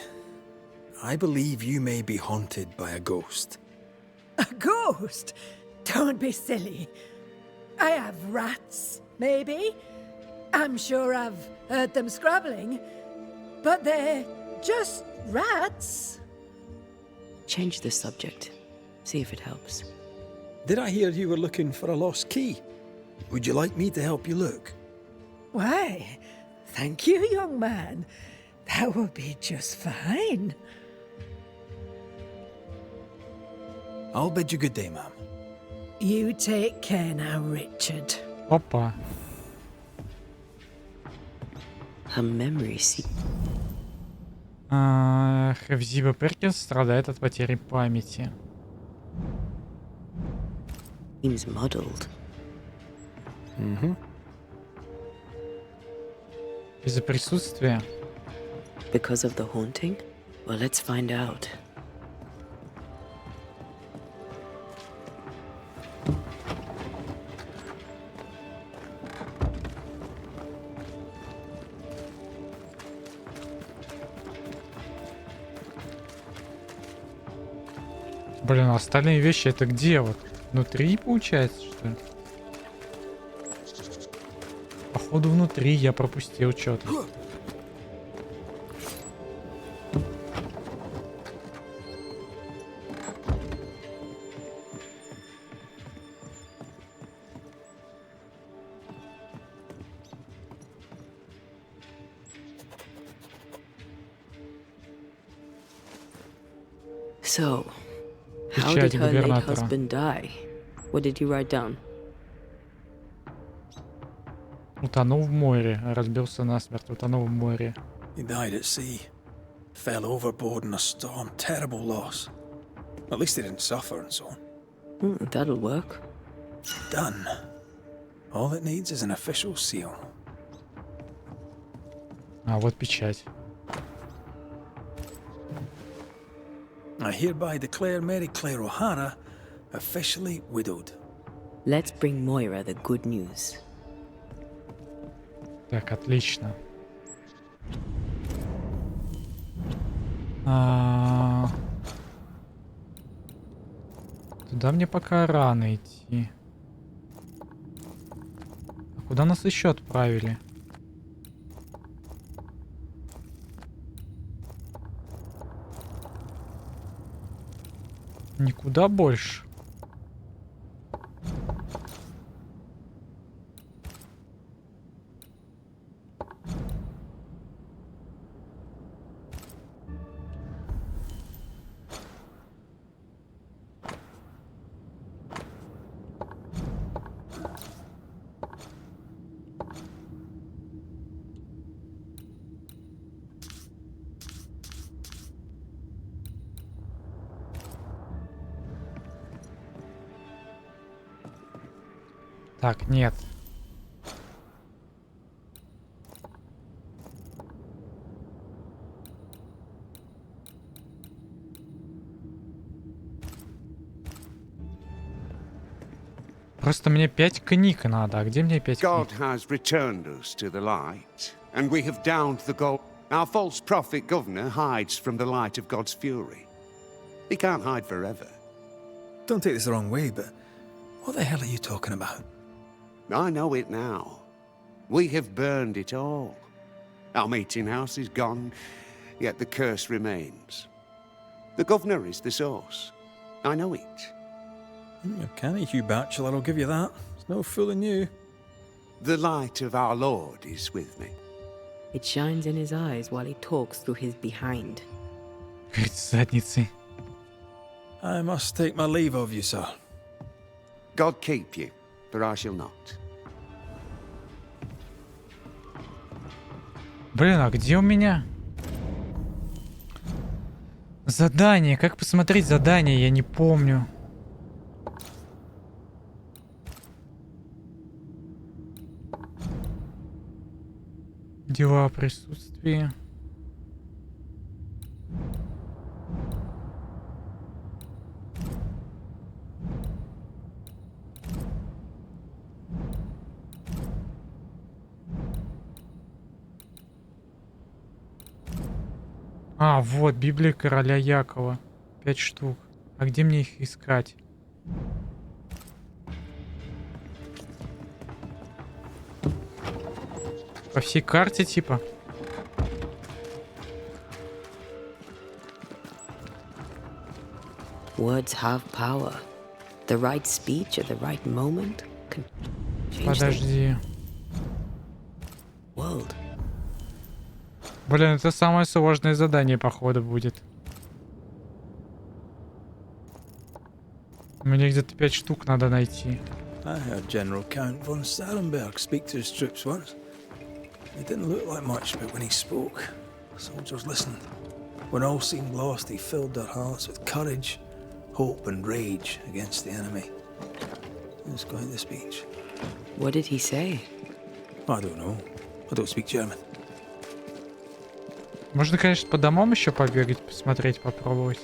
I believe you may be haunted by a ghost. A ghost? Don't be silly. I have rats, maybe. I'm sure I've heard them scrabbling. But they're just rats. Change the subject. See if it helps. Did I hear you were looking for a lost key? Would you like me to help you look? Why, thank you, young man. That would be just fine. I'll bid you good day, ma'am. You take care now, Richard. Опа. Her memory Хевзиба Перкинс страдает от потери памяти. seems muddled. Из-за присутствия. Because of the haunting? Well, let's find out. Блин, остальные вещи это где? Вот внутри, получается, что ли? Походу внутри я пропустил что-то. So, how Защищать did her late губернатора. husband die? What did you write down? Утонул в море, разбился насмерть, утонул в море. He died at sea. Fell overboard in a storm. Terrible loss. At least he didn't suffer and so on. That'll work. Done. All it needs is an official seal. А вот печать. I hereby declare Mary Claire O'Hara officially widowed. Let's bring Moira the good news. Так, отлично. Туда мне пока рано идти. А куда нас еще отправили? Никуда больше. Так, нет. Просто мне 5 книг надо. А где мне 5 God книг? has returned us to the light, and we have downed the gold. Our false prophet governor hides from the light of God's fury. He can't hide forever. Don't take this the wrong way, but what the hell are you talking about? I know it now. We have burned it all. Our meeting house is gone, yet the curse remains. The governor is the source. I know it. You're canny, Hugh Bachelor, I'll give you that. There's no fooling you. The light of our Lord is with me. It shines in his eyes while he talks through his behind. Говорит, с задницей. I must take my leave of you, sir. God keep you, for I shall not. Блин, а где у меня? Задание. Как посмотреть задание? Я не помню. Дела присутствия. А, вот, Библия короля Якова. 5 штук. А где мне их искать? По всей карте, типа? Words have power. The right speech at the right moment can change the Подожди. world. Блин, это самое сложное задание, походу, будет. Мне где-то 5 штук надо найти. I heard General Count von Sarenberg speak to his troops once. He didn't look like much, but when he spoke, soldiers listened. When all seemed lost, he filled their hearts with courage, hope, and rage against the enemy. Let's go into the speech. What did he say? I don't know. I don't speak German. Можно, конечно, по домам еще побегать, посмотреть, попробовать.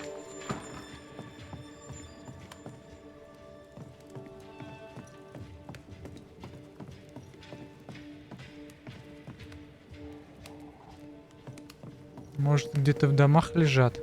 Может, где-то в домах лежат.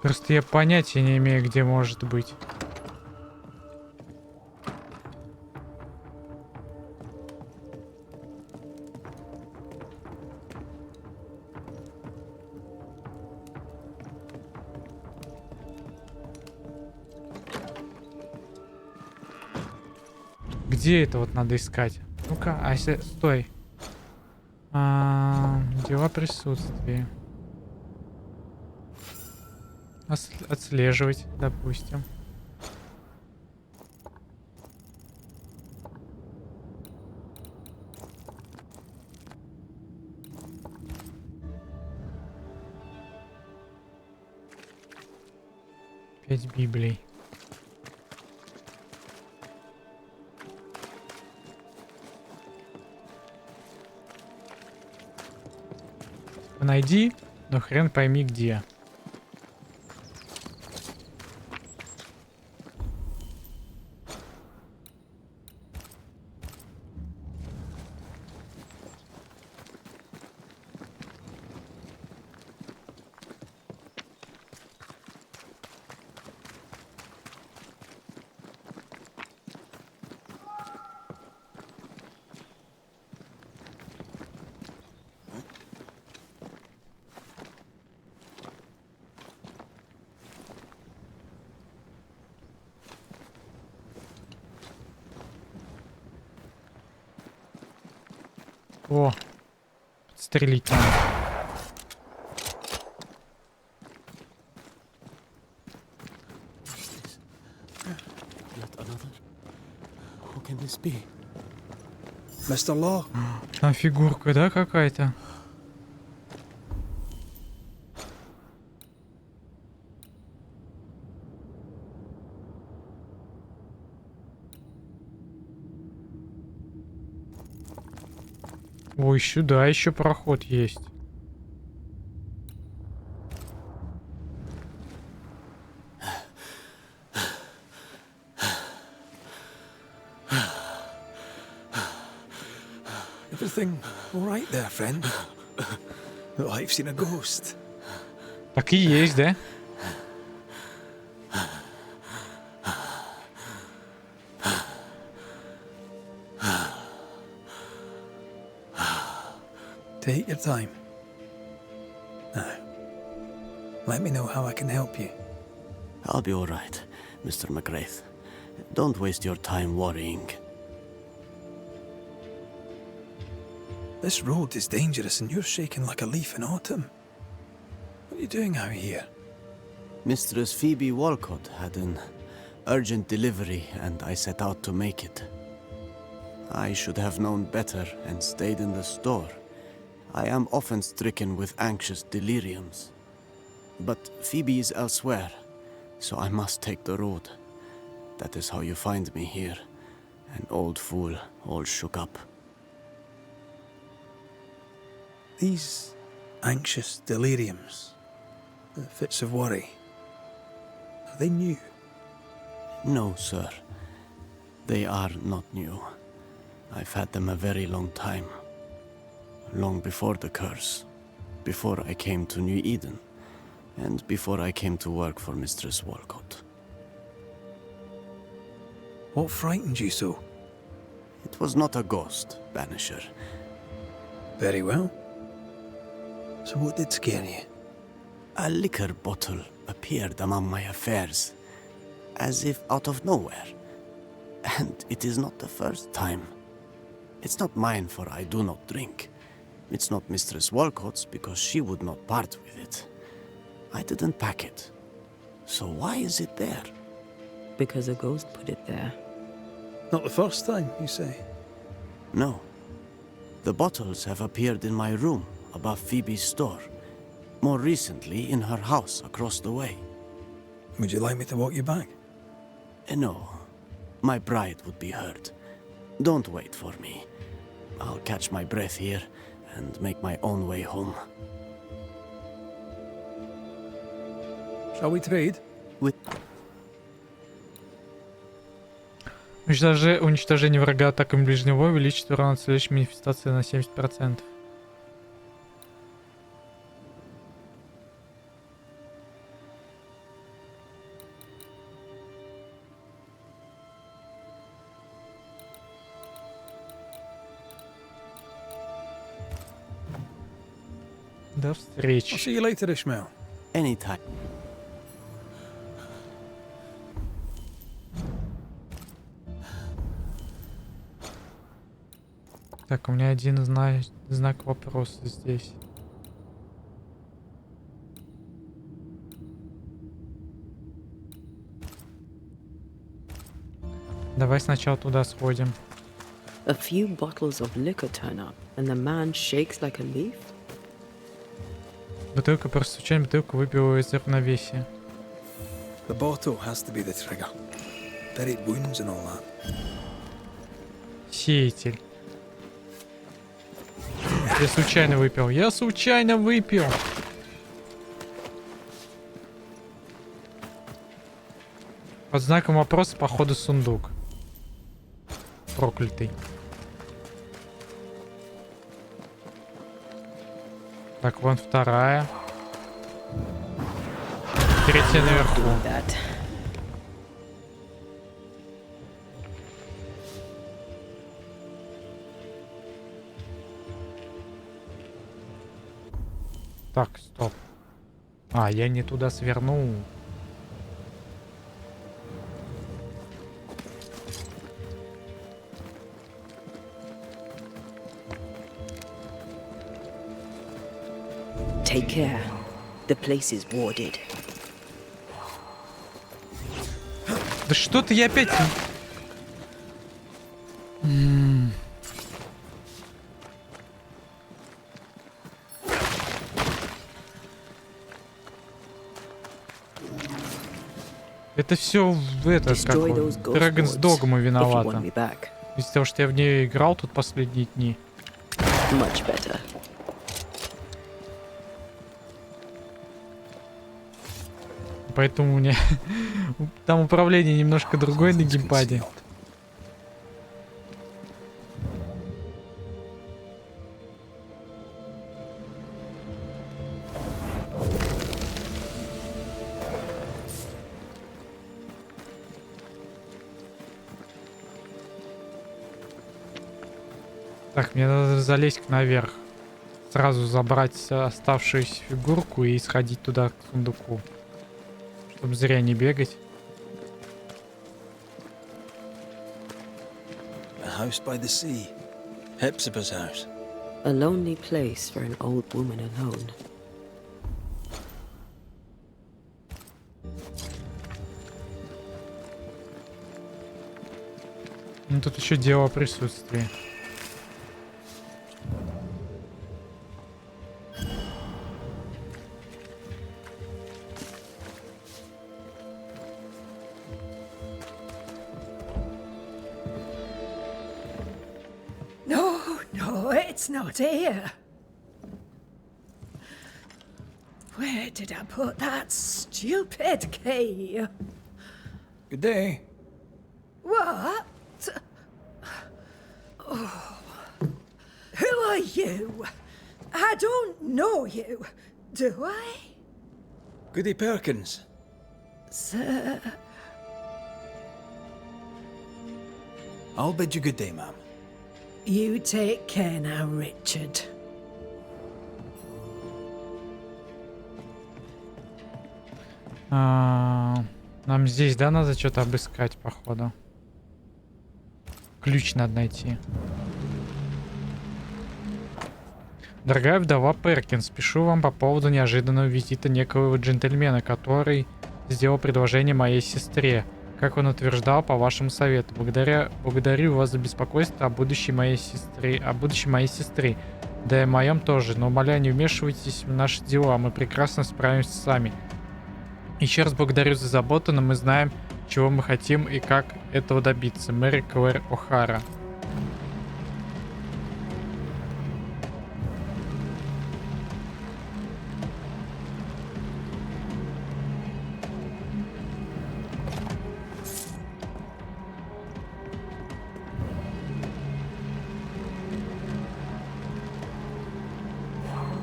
Просто я понятия не имею, где может быть. где это вот надо искать? Ну-ка, а если... Стой. Дела присутствия. Отслеживать, допустим. Пять Библий. Найди, но хрен пойми где. О, подстрелить надо. Mr. Law? Там фигурка, да, какая-то? Ой, сюда еще проход есть. Everything all right there, friend? Look like you've seen a ghost. Так и есть, да? Take your time. Now, let me know how I can help you. I'll be all right, Mr. McGrath. Don't waste your time worrying. This road is dangerous and you're shaking like a leaf in autumn. What are you doing out here? Mistress Phoebe Walcott had an urgent delivery and I set out to make it. I should have known better and stayed in the store. I am often stricken with anxious deliriums. But Phoebe is elsewhere, so I must take the road. That is how you find me here, an old fool, all shook up. These anxious deliriums, the fits of worry, are they new? No, sir. They are not new. I've had them a very long time. Long before the curse, before I came to New Eden, and before I came to work for Mistress Walcott. What frightened you so? It was not a ghost, Banisher. Very well. So what did scare you? A liquor bottle appeared among my affairs, as if out of nowhere. And it is not the first time. It's not mine, for I do not drink. It's not Mistress Walcott's, because she would not part with it. I didn't pack it. So why is it there? Because a ghost put it there. Not the first time, you say? No. The bottles have appeared in my room, above Phoebe's store. More recently, in her house across the way. Would you like me to walk you back? No. My bride would be hurt. Don't wait for me. I'll catch my breath here and make my own way home. Shall we trade? With... Уничтожение врага атаками ближнего боя увеличит урон от следующей манифестации на 70%. До встречи. I'll see you later, Ishmael. Anytime. Так, у меня один знак вопроса здесь. Давай сначала туда сходим. A few bottles of liquor turn up, and the man shakes like a leaf. Бутылка, просто случайно бутылку выбила из равновесия. The bottle has to be the trigger. Buried wounds and all that. Сеятель. Я случайно выпил. Я случайно выпил. Под знаком вопроса, походу, сундук. Проклятый. Так, вон вторая. Третья наверху. Так, стоп. А, я не туда свернул. Take care. The place is warded. Да что-то я опять... Это все в этот, как Dragon's Dogma виновата. Из-за того, что я в нее играл тут последние дни. Поэтому у меня там управление немножко другое на геймпаде. Так, мне надо залезть наверх. Сразу забрать оставшуюся фигурку и сходить туда к сундуку. Чтобы зря не бегать. A house by the sea. Hepzibah's house. A lonely place for an old woman alone. Ну тут еще дело о присутствии. It's not here. Where did I put that stupid key? Good day. What? Oh. Who are you? I don't know you, do I? Goody Perkins. Sir. I'll bid you good day, ma'am. You take care now, Richard. Нам здесь, да, надо что-то обыскать, походу. Ключ надо найти. Дорогая вдова Перкинс, пишу вам по поводу неожиданного визита некого джентльмена, который сделал предложение моей сестре. Как он утверждал, по вашему совету. Благодарю вас за беспокойство о будущей моей сестры. Да и о моем тоже. Но умоляю, не вмешивайтесь в наши дела. Мы прекрасно справимся сами. Еще раз благодарю за заботу, но мы знаем, чего мы хотим и как этого добиться. Мэри Клэр О'Хара.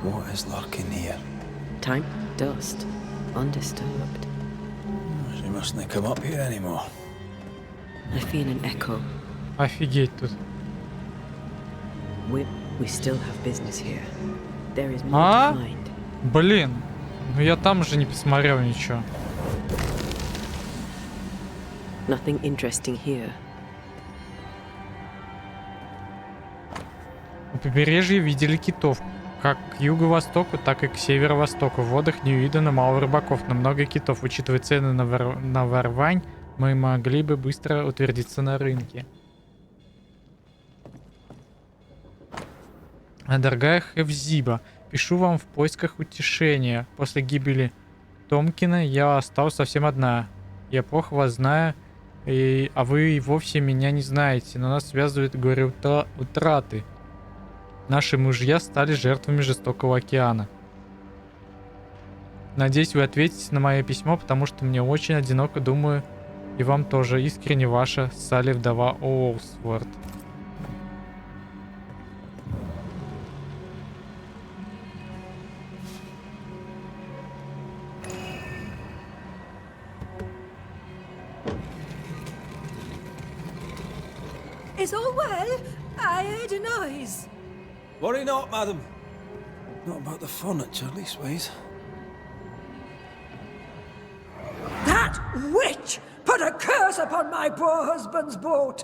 What is lurking here? Time, dust, undisturbed. She mustn't come up here anymore. I feel an echo. Офигеть тут. We still have business here. There is more to find. Блин, ну я там уже не посмотрел ничего. Nothing interesting here. побережье видели китов. Как к юго-востоку, так и к северо-востоку. В водах не видано мало рыбаков, но много китов. Учитывая цены на варвань, мы могли бы быстро утвердиться на рынке. Дорогая Хевзиба, пишу вам в поисках утешения. После гибели Томкина я осталась совсем одна. Я плохо вас знаю, а вы и вовсе меня не знаете, но нас связывает горе утраты. Наши мужья стали жертвами жестокого океана. Надеюсь, вы ответите на мое письмо, потому что мне очень одиноко, думаю, и вам тоже. Искренне ваша Салли, вдова Оуэлсворт. Is all well? I heard a noise. Worry not, madam. Not about the furniture, leastways. That witch put a curse upon my poor husband's boat.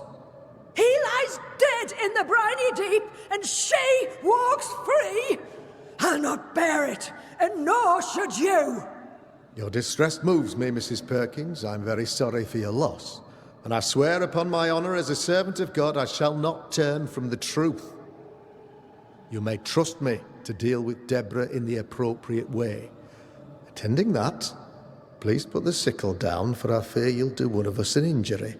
He lies dead in the briny deep, and she walks free. I'll not bear it, and nor should you. Your distress moves me, Mrs. Perkins. I'm very sorry for your loss. And I swear upon my honour as a servant of God, I shall not turn from the truth. You may trust me to deal with Deborah in the appropriate way. Attending that, please put the sickle down, for I fear you'll do one of us an injury.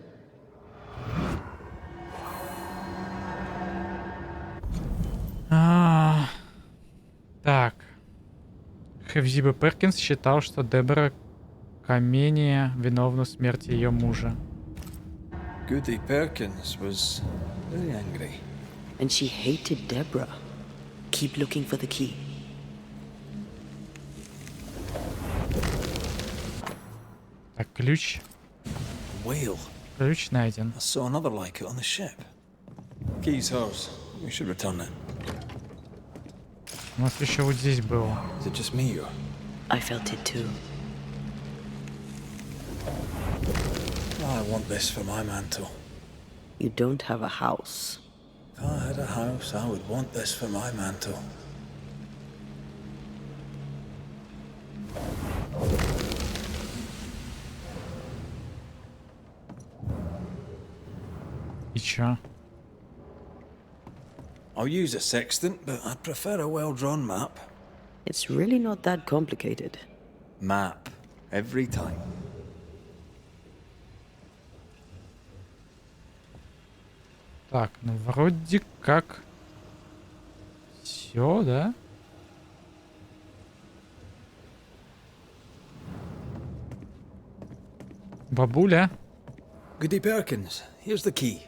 Так. Хевзиба Перкинс считал, что Дебора Камения виновна в смерти ее мужа. Goody Perkins was very angry. And she hated Deborah. Keep looking for the key. Так, ключ. Whale. Ключ найден. I saw another like it on the ship. Key's hers. We should return it. У нас еще вот здесь было. Is it just me or? I felt it too. I want this for my mantle. You don't have a house. If I had a house, I would want this for my mantle. И чё? I'll use a sextant, but I'd prefer a well-drawn map. It's really not that complicated. Map. Every time. Так, ну вроде как все, да? Бабуля. Goody Perkins, here's the key.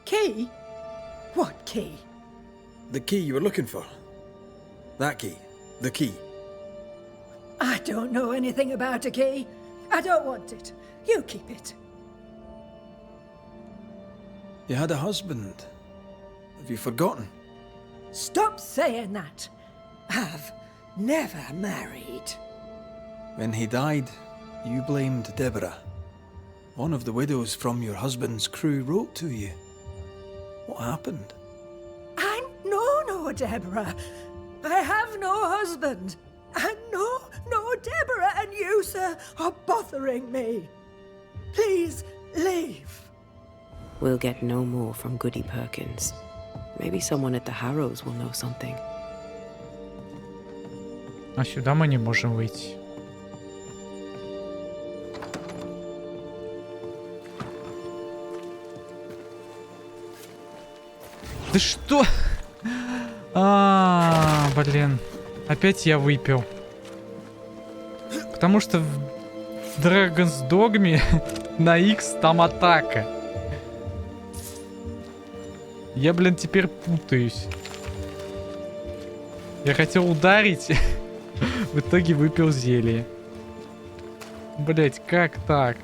Key? What key? The key you were looking for. That key. The key. I don't know anything about a key. I don't want it. You keep it. You had a husband. Have you forgotten? Stop saying that. I've never married. When he died, you blamed Deborah. One of the widows from your husband's crew wrote to you. What happened? I know no Deborah. I have no husband. I know no Deborah, and you, sir, are bothering me. Please leave. We'll get no more from Goody Perkins. Maybe someone at the Harrows will know something. А сюда мы не можем выйти. Да что? Блин. Опять я выпил. Потому что в Dragon's Dogme на X там атака. Я, блин, теперь путаюсь. Я хотел ударить, в итоге выпил зелье. Блять, как так?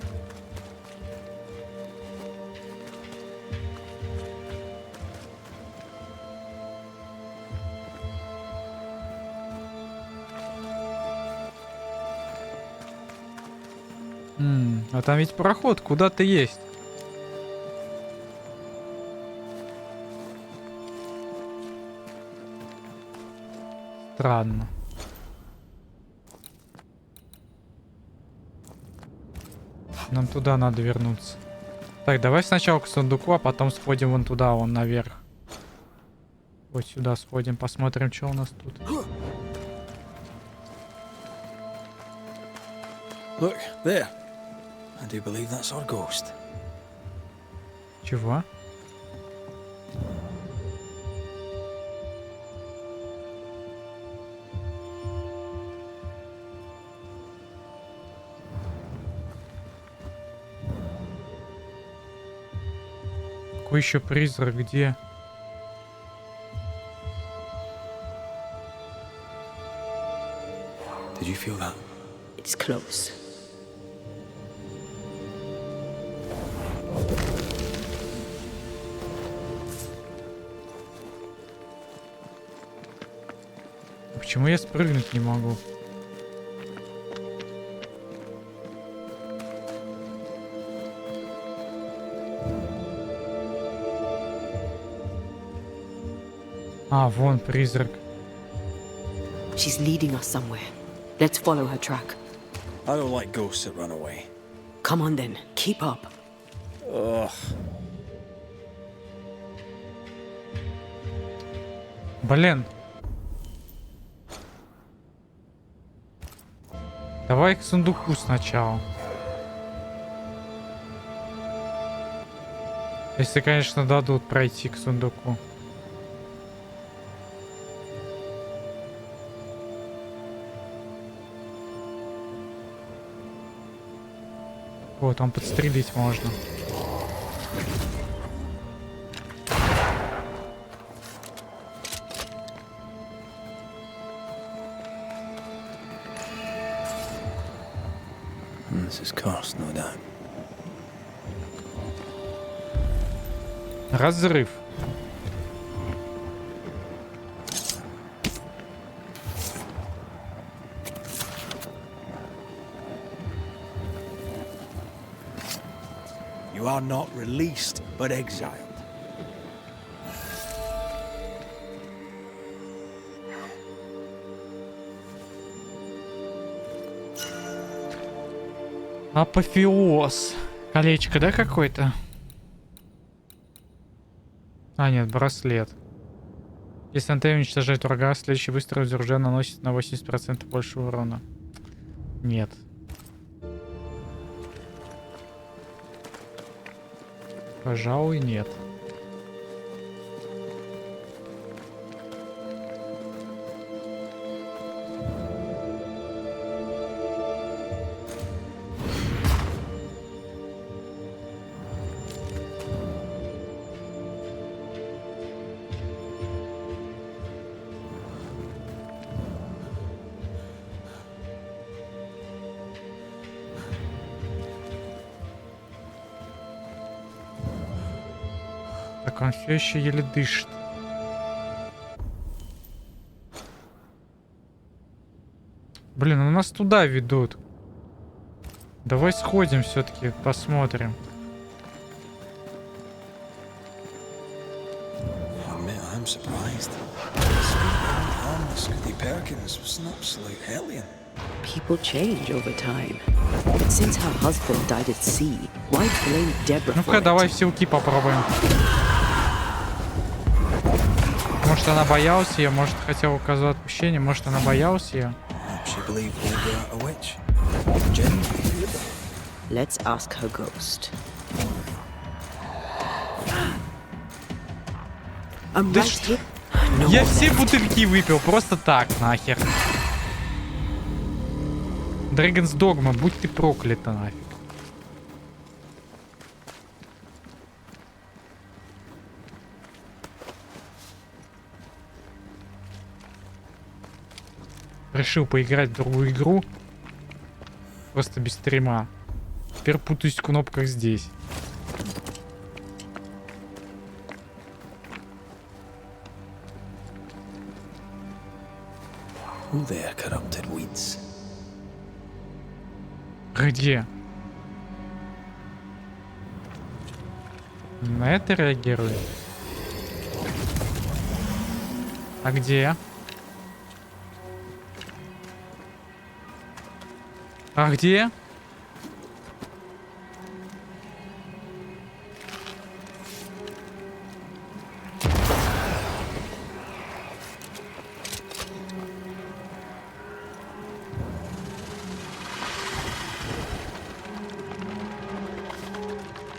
А там ведь проход куда-то есть. Странно. Нам туда надо вернуться. Так, давай сначала к сундуку, а потом сходим вон туда, вон наверх. Вот сюда сходим, посмотрим, что у нас тут. Look, there. I do believe that's our ghost. Чего? Какой еще призрак? Где? Did you feel that? It's close. Почему я спрыгнуть не могу? А, вон призрак. She's leading us somewhere. Let's follow her track. I don't like ghosts that run away. Come on then, keep up. Ugh. Блин. Давай к сундуку сначала. Если, конечно, дадут пройти к сундуку. Вот, там подстрелить можно. This is cursed, no doubt. Разрыв. You are not released, but exiled. Апофеоз. Колечко, да, какой-то? А, нет, браслет. Если НТ уничтожает врага, следующий выстрел из оружия наносит на 80% больше урона. Нет. Пожалуй, нет. Так, он все еще еле дышит. Блин, у нас туда ведут. Давай сходим все-таки, посмотрим. I'm surprised. Perkins was an absolute hellion. People change over time. But since her husband died at sea, why blame Deborah for Ну-ка, it? давай в силки попробуем. Может, она боялась ее, может, хотела указать отпущение, может, она боялась ее. She believed Deborah a witch. Genuinely. Let's ask her ghost. I'm Да right что? here. No Я more все left. бутыльки выпил, просто так, нахер. Dragon's Dogma, будь ты проклята, нафиг. Решил поиграть в другую игру. Просто без стрима. Теперь путаюсь в кнопках здесь. Oh, there, corrupted weeds. Где? На это реагирует. А где? А где?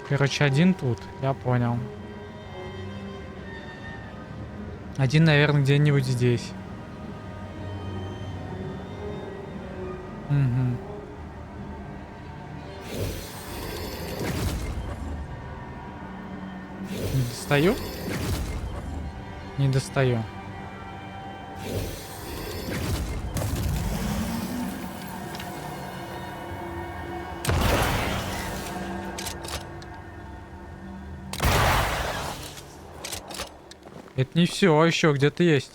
Короче, один тут, я понял. Один, наверное, где-нибудь здесь. Угу. Не достаю? Не достаю. Это не все, еще где-то есть.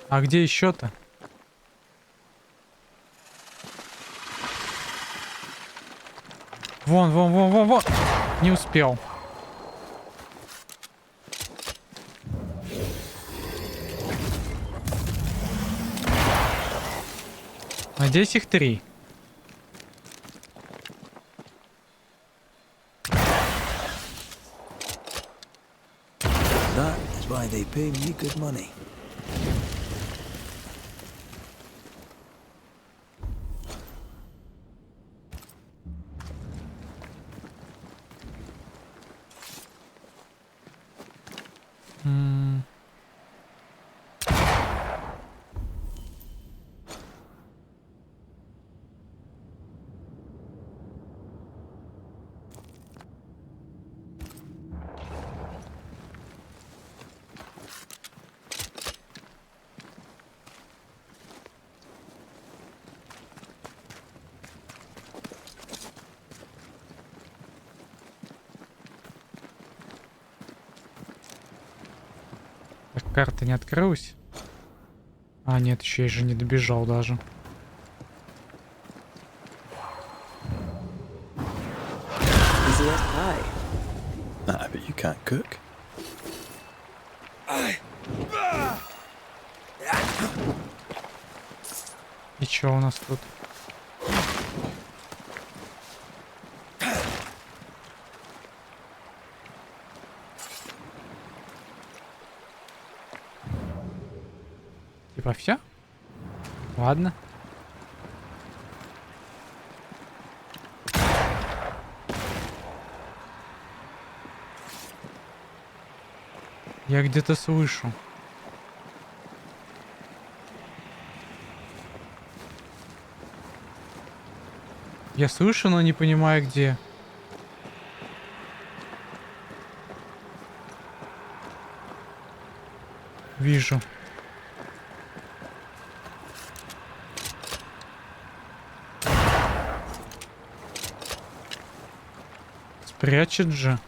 А где еще-то? Вон, вон, вон, вон, вон. Не успел. Надеюсь, их 3. That is why they pay me good money. Карта не открылась. А, нет, еще я же не добежал даже. I bet you can't cook. И что у нас тут? Типа все? Ладно. Я где-то слышу. Я слышу, но не понимаю где. Вижу. Спрячет же.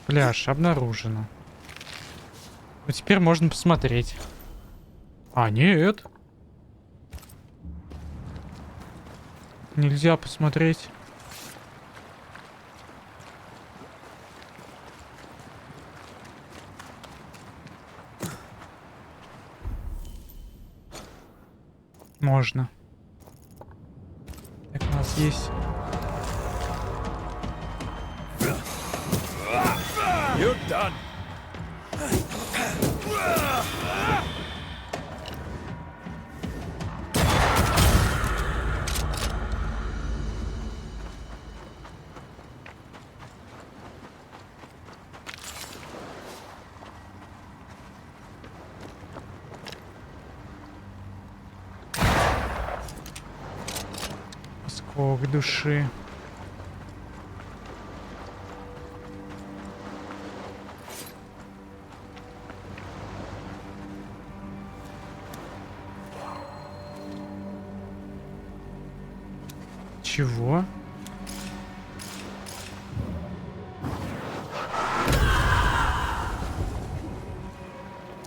Пляж обнаружено. Вот теперь можно посмотреть. А, нет. Нельзя посмотреть. Можно. Так, у нас есть... You're done. Осколок души. Чего?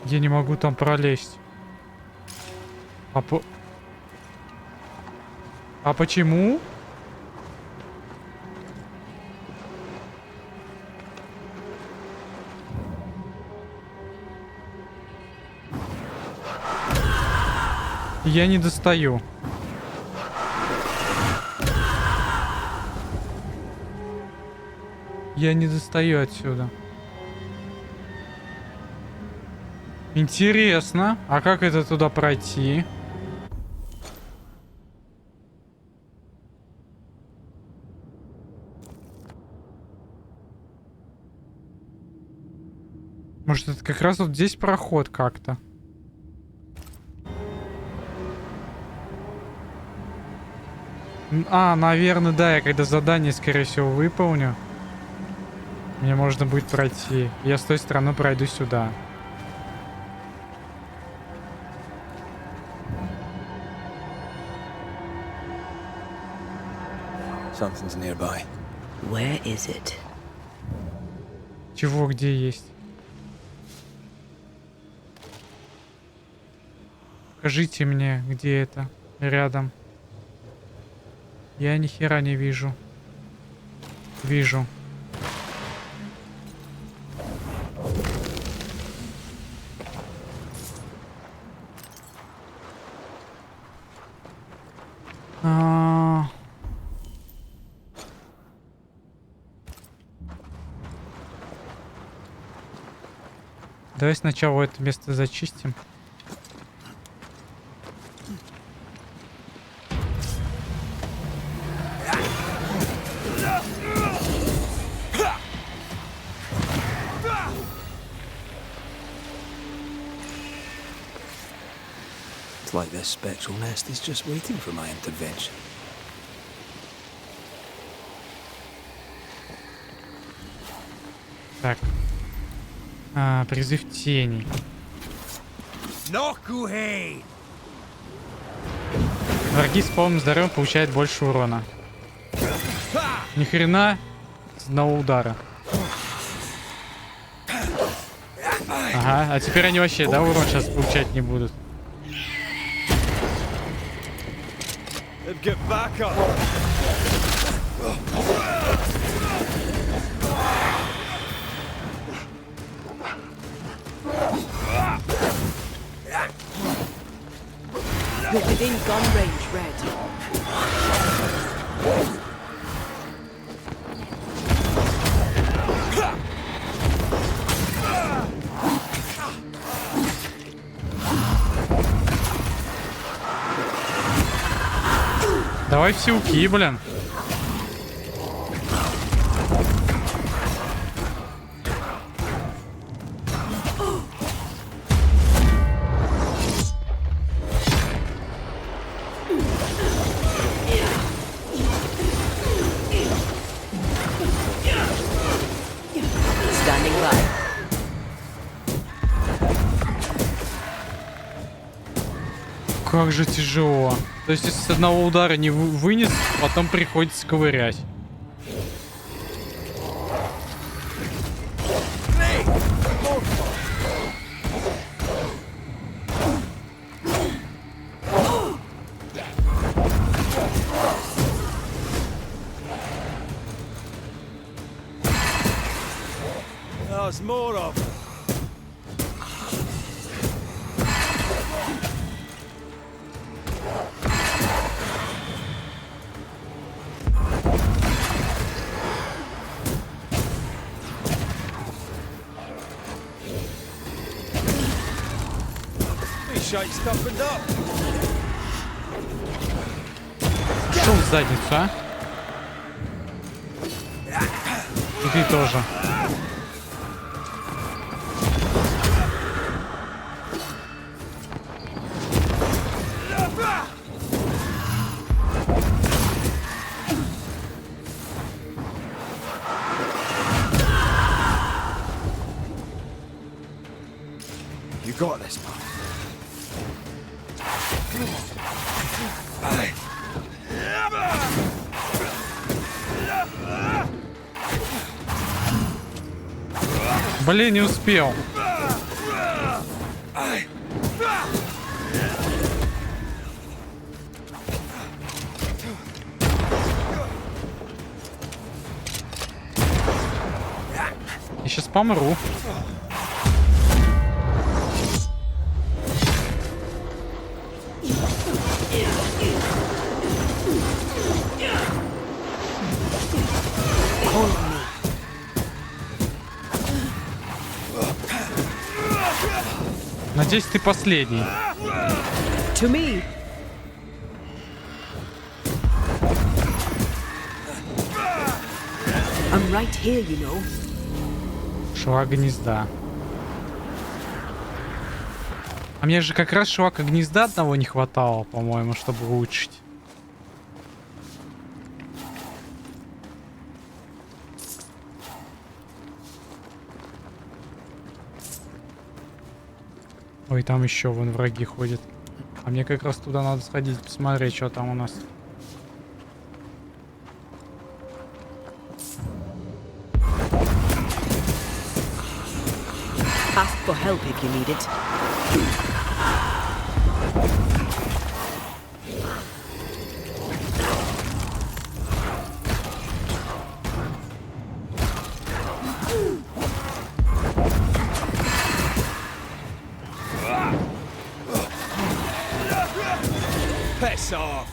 Я не могу там пролезть. А почему? Я не достаю. Я не достаю отсюда. Интересно. А как это туда пройти? Может, это как раз вот здесь проход как-то? А, наверное, да. Я когда задание, скорее всего, выполню, мне можно будет пройти. Я с той стороны пройду сюда. Something's nearby. Where is it? Чего, где есть? Покажите мне, где это. Рядом. Я ни хера не вижу. Вижу. Давай сначала это место зачистим. It's like this spectral nest is just waiting for my intervention. Так. Призыв тени. Враги с полным здоровьем получают больше урона. Ни хрена с одного удара. Ага, а теперь они вообще, да, урон сейчас получать не будут. You're within gun range, Red. Давай все уки, блин. Как же тяжело. То есть, если с одного удара не вынес, потом приходится ковырять. Шел в задницу, а? И ты тоже. You got this, man. Блин, не успел. Я сейчас помру. Надеюсь, ты последний. To me. I'm right here, you know. Шелак гнезда. А мне же как раз шелака гнезда одного не хватало, по-моему, чтобы улучшить. Ой, там еще вон враги ходят. А мне как раз туда надо сходить, посмотреть, что там у нас. Ask for help if you need it. Piss off!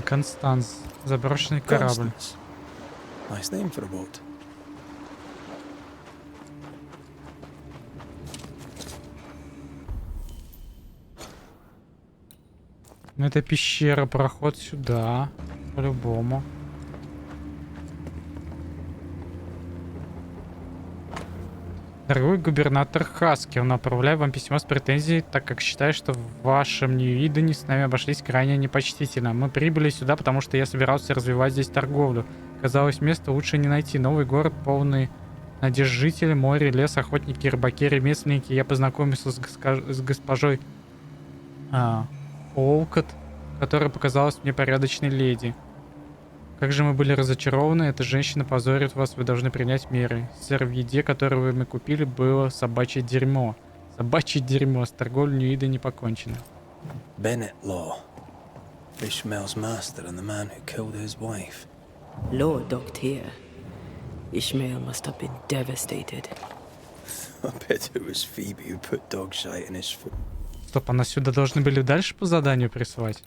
Констанс. Заброшенный корабль. Constance. Nice name for a boat. Ну, это пещера, проход сюда. По-любому. Дорогой губернатор Хаскел, направляю вам письмо с претензией, так как считаю, что в вашем Нью-Идене с нами обошлись крайне непочтительно. Мы прибыли сюда, потому что я собирался развивать здесь торговлю. Казалось, места лучше не найти. Новый город, полный надежд жителей, море, лес, охотники, рыбаки, ремесленники. Я познакомился с госпожой Олкот, которая показалась мне порядочной леди. Как же мы были разочарованы, эта женщина позорит вас, вы должны принять меры. Сэр, в еде, которую мы купили, было собачье дерьмо. Собачье дерьмо, с торговлей Нью-Ида не покончено. Bennett Law. Ishmael's master and the man who killed his wife. Lord docked here. Ishmael must have been devastated. I bet it was Phoebe who put dog shite in his foot. Стоп, а нас сюда должны были дальше по заданию присылать?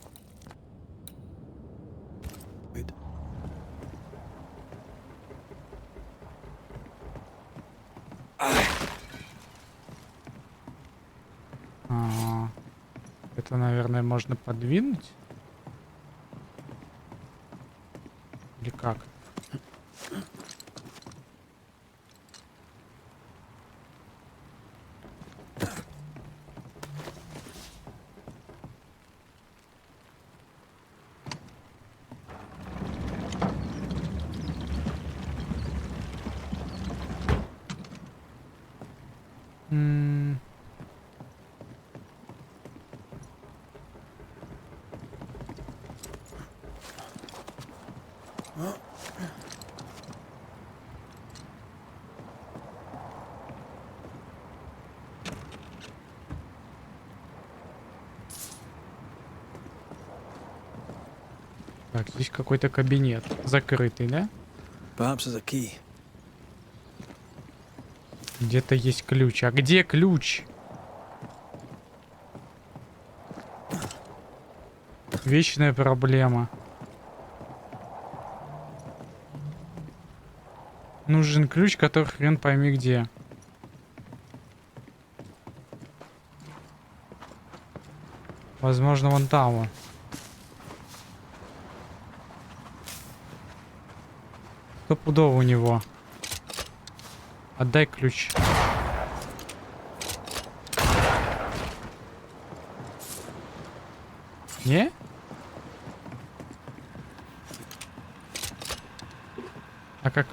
Это, наверное, можно подвинуть? Или как? Так, здесь какой-то кабинет. Закрытый, да? Perhaps there's a key. Где-то есть ключ. А где ключ? Вечная проблема. Нужен ключ, который хрен пойми где. Возможно, вон там он. Стопудово у него. Отдай ключ. Не? А как?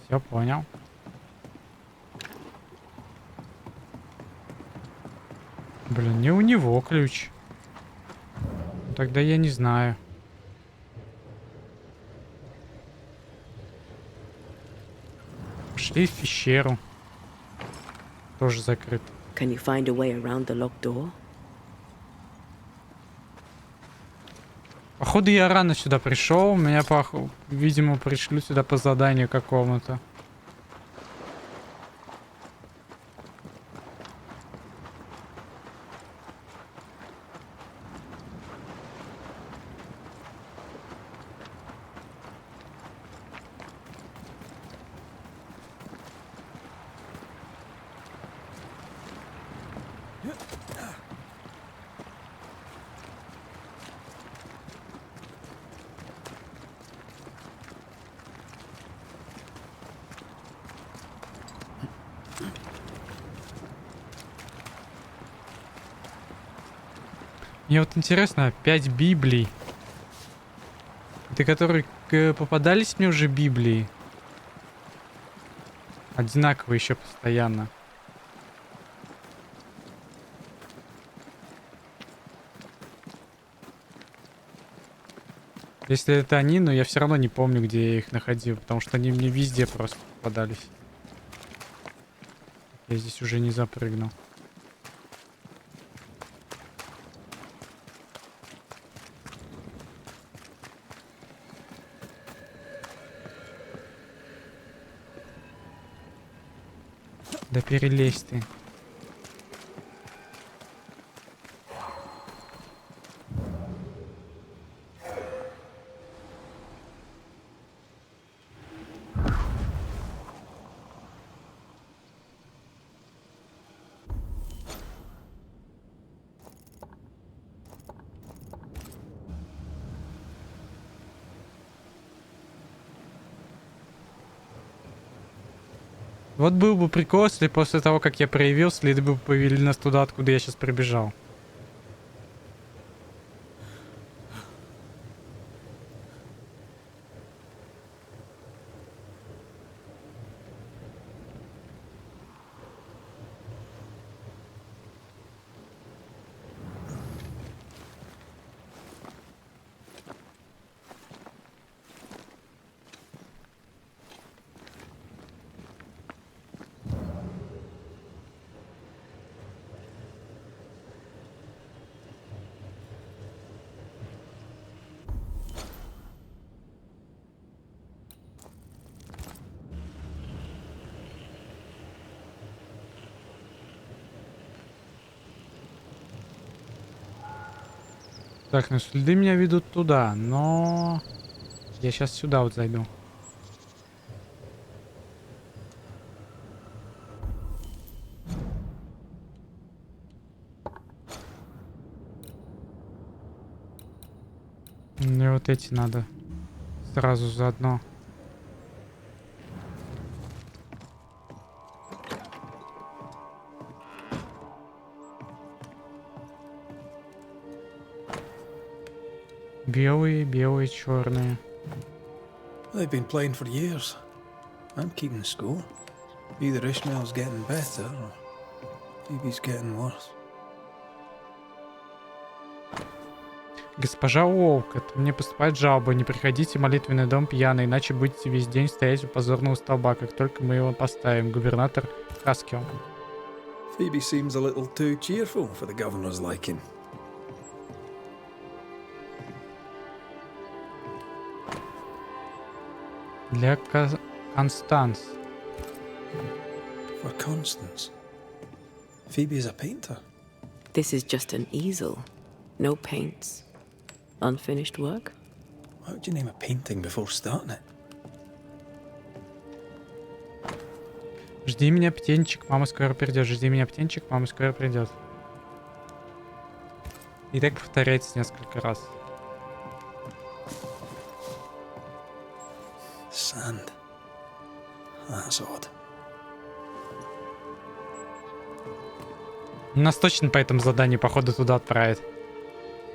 Все, понял. Блин, не у него ключ. Тогда я не знаю. Пошли в пещеру. Тоже закрыт. Can you find a way around the locked door? Походу я рано сюда пришел. Меня, видимо, пришлют сюда по заданию какому-то. Мне вот интересно, 5 Библий. Это которые попадались мне уже Библии? Одинаковые еще постоянно. Если это они, но я все равно не помню, где я их находил, потому что они мне везде просто попадались. Я здесь уже не запрыгнул. Да перелезь ты. Вот был бы прикол, если после того, как я проявил, следы бы повели нас туда, откуда я сейчас прибежал. Так, ну следы меня ведут туда, но я сейчас сюда вот зайду. Мне вот эти надо сразу заодно. Белые, белые, черные. They've been playing for years. I'm keeping score. Either Ishmael's getting better or Phoebe's getting worse. Госпожа Уолкотт, мне поступает жалоба. Не приходите в молитвенный дом пьяный, иначе будете весь день стоять у позорного столба, как только мы его поставим. Губернатор Хаскел. Phoebe seems a little too cheerful for the governor's liking. Для Констанс. For Constance. Phoebe is a painter. This is just an easel. No paints. Unfinished work? Why would you name a painting before starting it? Жди меня, птенчик, мама скоро придет. Жди меня, птенчик, мама скоро придет. И так повторяется несколько раз. Sand. That's odd. Нас точно по этому заданию, походу, туда отправят.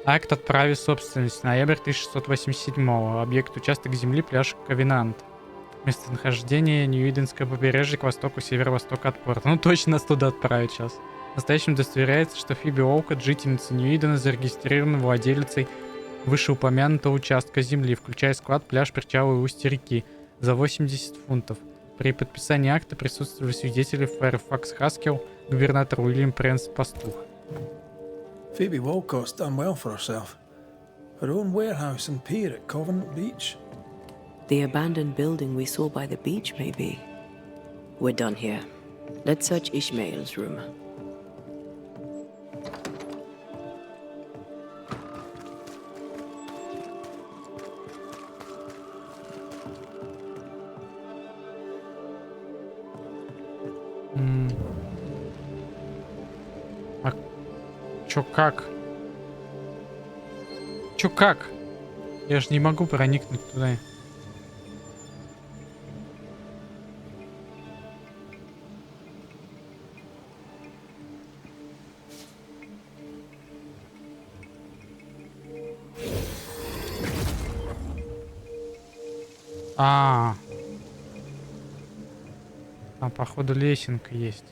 Акт отправи собственность. Ноябрь 1687. Объект участок земли, пляж Ковенант. Местонахождение Нью-Иденское побережье к востоку, северо-востоку от порта. Ну точно нас туда отправят сейчас. настоящем удостоверяется, что Фиби Уолкотт, жительница Ньюидена, зарегистрирована владелицей вышеупомянутого участка земли, включая склад, пляж, причалы и устье реки, за 80 фунтов. При подписании акта присутствовали свидетели Фэрфакс Хаскел, губернатор Уильям Пренс, пастух. Phoebe Walcott's done well for herself. Her own warehouse and pier at Covenant Beach. The abandoned building we saw by the beach, maybe. We're done here. Let's search Ishmael's room. А чё как? Чё как? Я же не могу проникнуть туда. Там, походу, лесенка есть.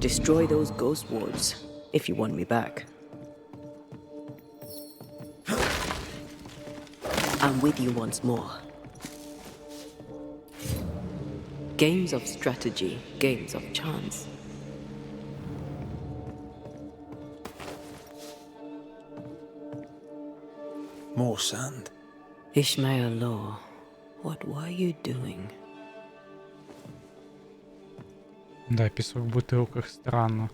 Destroy those ghost wards, if you want me back. I'm with you once more. Games of strategy, games of chance. More sand. Ishmael Law, what were you doing? Да, песок в бутылках, странно.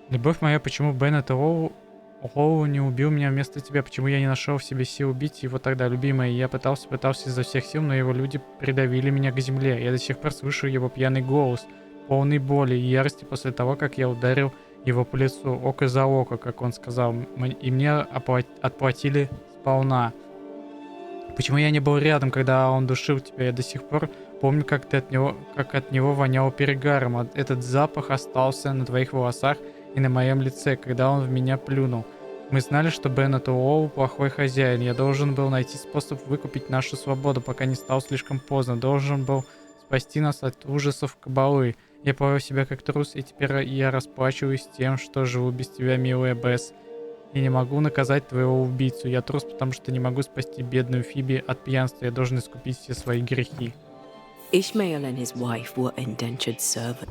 Любовь моя, почему Беннет Лоу не убил меня вместо тебя? Почему я не нашел в себе сил убить его тогда, любимая? Я пытался изо всех сил, но его люди придавили меня к земле. Я до сих пор слышу его пьяный голос, полный боли и ярости после того, как я ударил его по лицу, око за око, как он сказал, и мне отплатили сполна. Почему я не был рядом, когда он душил тебя? Я до сих пор помню, как от него воняло перегаром. Этот запах остался на твоих волосах и на моем лице, когда он в меня плюнул. Мы знали, что Беннет Уолл плохой хозяин. Я должен был найти способ выкупить нашу свободу, пока не стало слишком поздно. Должен был спасти нас от ужасов кабалы. Я повел себя как трус, и теперь я расплачиваюсь тем, что живу без тебя, милая Бесс. Я не могу наказать твоего убийцу. Я трус, потому что не могу спасти бедную Фиби от пьянства. Я должен искупить все свои грехи. Ishmael and his wife were indentured servants.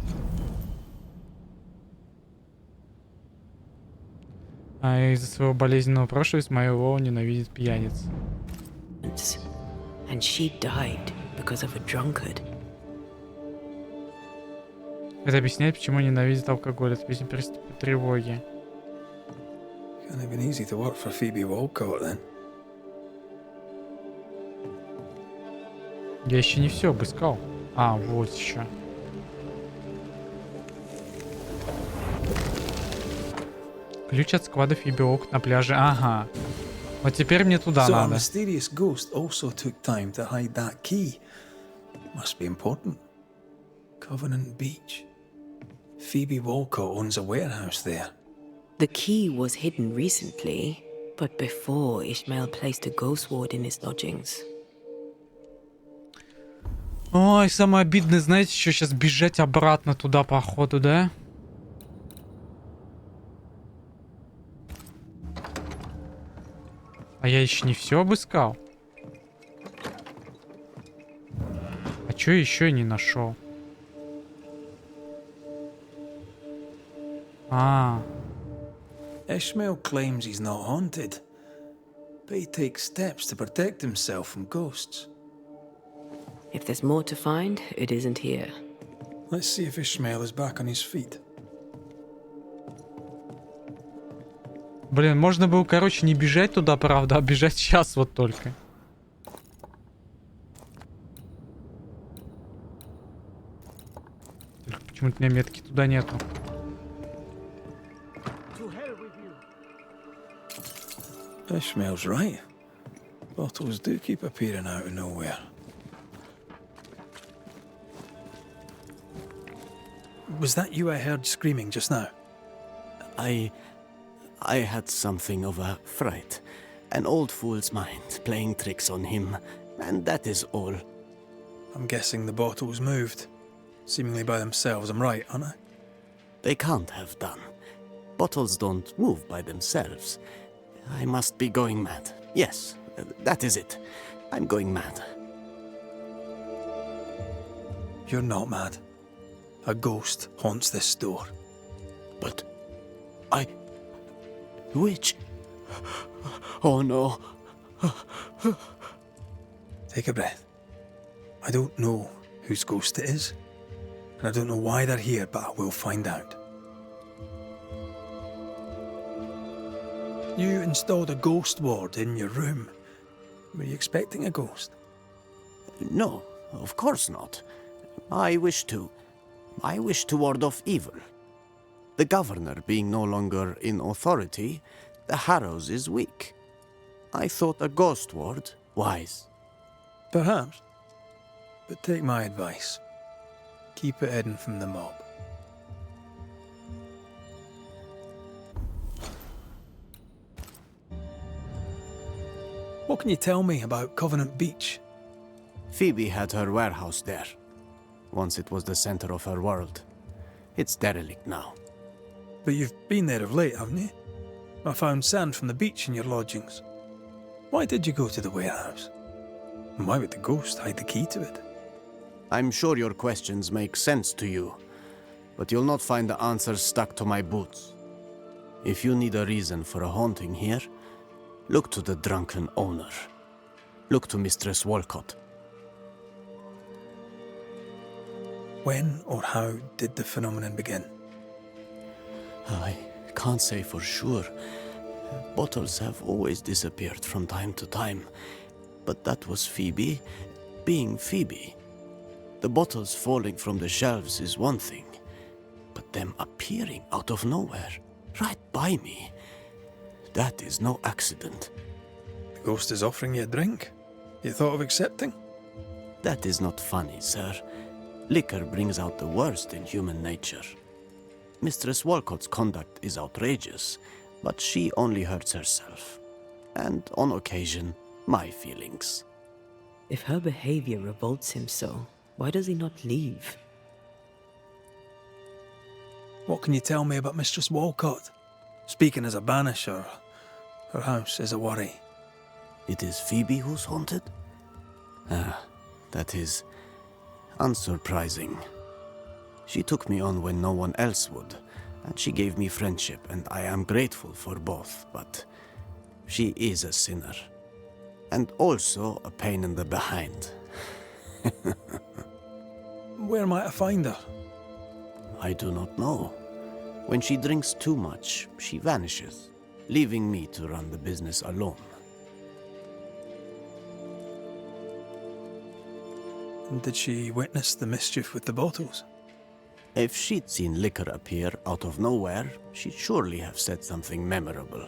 А из-за своего болезненного прошлого Исмаил Лоу ненавидит пьяниц. And she died because of a drunkard. Это объясняет, почему ненавидит алкоголь. Это песня приступа тревоги. Can't have been easy to work for Phoebe Walcott, then. Я еще не все обыскал. А, вот еще. Ключ от склада Фиби Уолкотт на пляже. Ага. Вот теперь мне туда So a надо. mysterious ghost also took time to hide that key. Must be important. Covenant Beach. Phoebe Walcott owns a warehouse there. The key was hidden recently, but before Ishmael placed a ghost ward in his lodgings. Ой, самое обидное, знаете, что сейчас бежать обратно туда, походу, да? А я еще не все обыскал. А что еще не нашел? Ishmael claims he's not haunted, but he takes steps to protect himself from ghosts. If there's more to find, it isn't here. Let's see if Ishmael is back on his feet. Блин, можно было, короче, не бежать туда, правда, а бежать сейчас вот только. Только почему-то у меня метки туда нету. Ishmael's right. Bottles do keep appearing out of nowhere. Was that you I heard screaming just now? I I had something of a fright. An old fool's mind playing tricks on him, and that is all. I'm guessing the bottles moved, seemingly by themselves. I'm right, aren't I? They can't have done. Bottles don't move by themselves. I must be going mad. Yes, that is it. I'm going mad. You're not mad. A ghost haunts this store. But which? Oh no. Take a breath. I don't know whose ghost it is, and I don't know why they're here, but I will find out. You installed a ghost ward in your room. Were you expecting a ghost? No, of course not. I wish to ward off evil. The governor being no longer in authority, the Harrows is weak. I thought a ghost ward wise. Perhaps. But take my advice. Keep it hidden from the mob. What can you tell me about Covenant Beach? Phoebe had her warehouse there. Once it was the center of her world. It's derelict now. But you've been there of late, haven't you? I found sand from the beach in your lodgings. Why did you go to the warehouse? And why would the ghost hide the key to it? I'm sure your questions make sense to you, but you'll not find the answers stuck to my boots. If you need a reason for a haunting here, look to the drunken owner. Look to Mistress Walcott. When or how did the phenomenon begin? I can't say for sure. Bottles have always disappeared from time to time. But that was Phoebe being Phoebe. The bottles falling from the shelves is one thing, but them appearing out of nowhere, right by me, that is no accident. The ghost is offering you a drink? You thought of accepting? That is not funny, sir. Liquor brings out the worst in human nature. Mistress Walcott's conduct is outrageous, but she only hurts herself. And, on occasion, my feelings. If her behavior revolts him so, why does he not leave? What can you tell me about Mistress Walcott? Speaking as a banisher, her house is a worry. It is Phoebe who's haunted? That is unsurprising. She took me on when no one else would, and she gave me friendship, and I am grateful for both, but she is a sinner. And also a pain in the behind. Where might I find her? I do not know. When she drinks too much, she vanishes, leaving me to run the business alone. Did she witness the mischief with the bottles? If she'd seen liquor appear out of nowhere, she'd surely have said something memorable.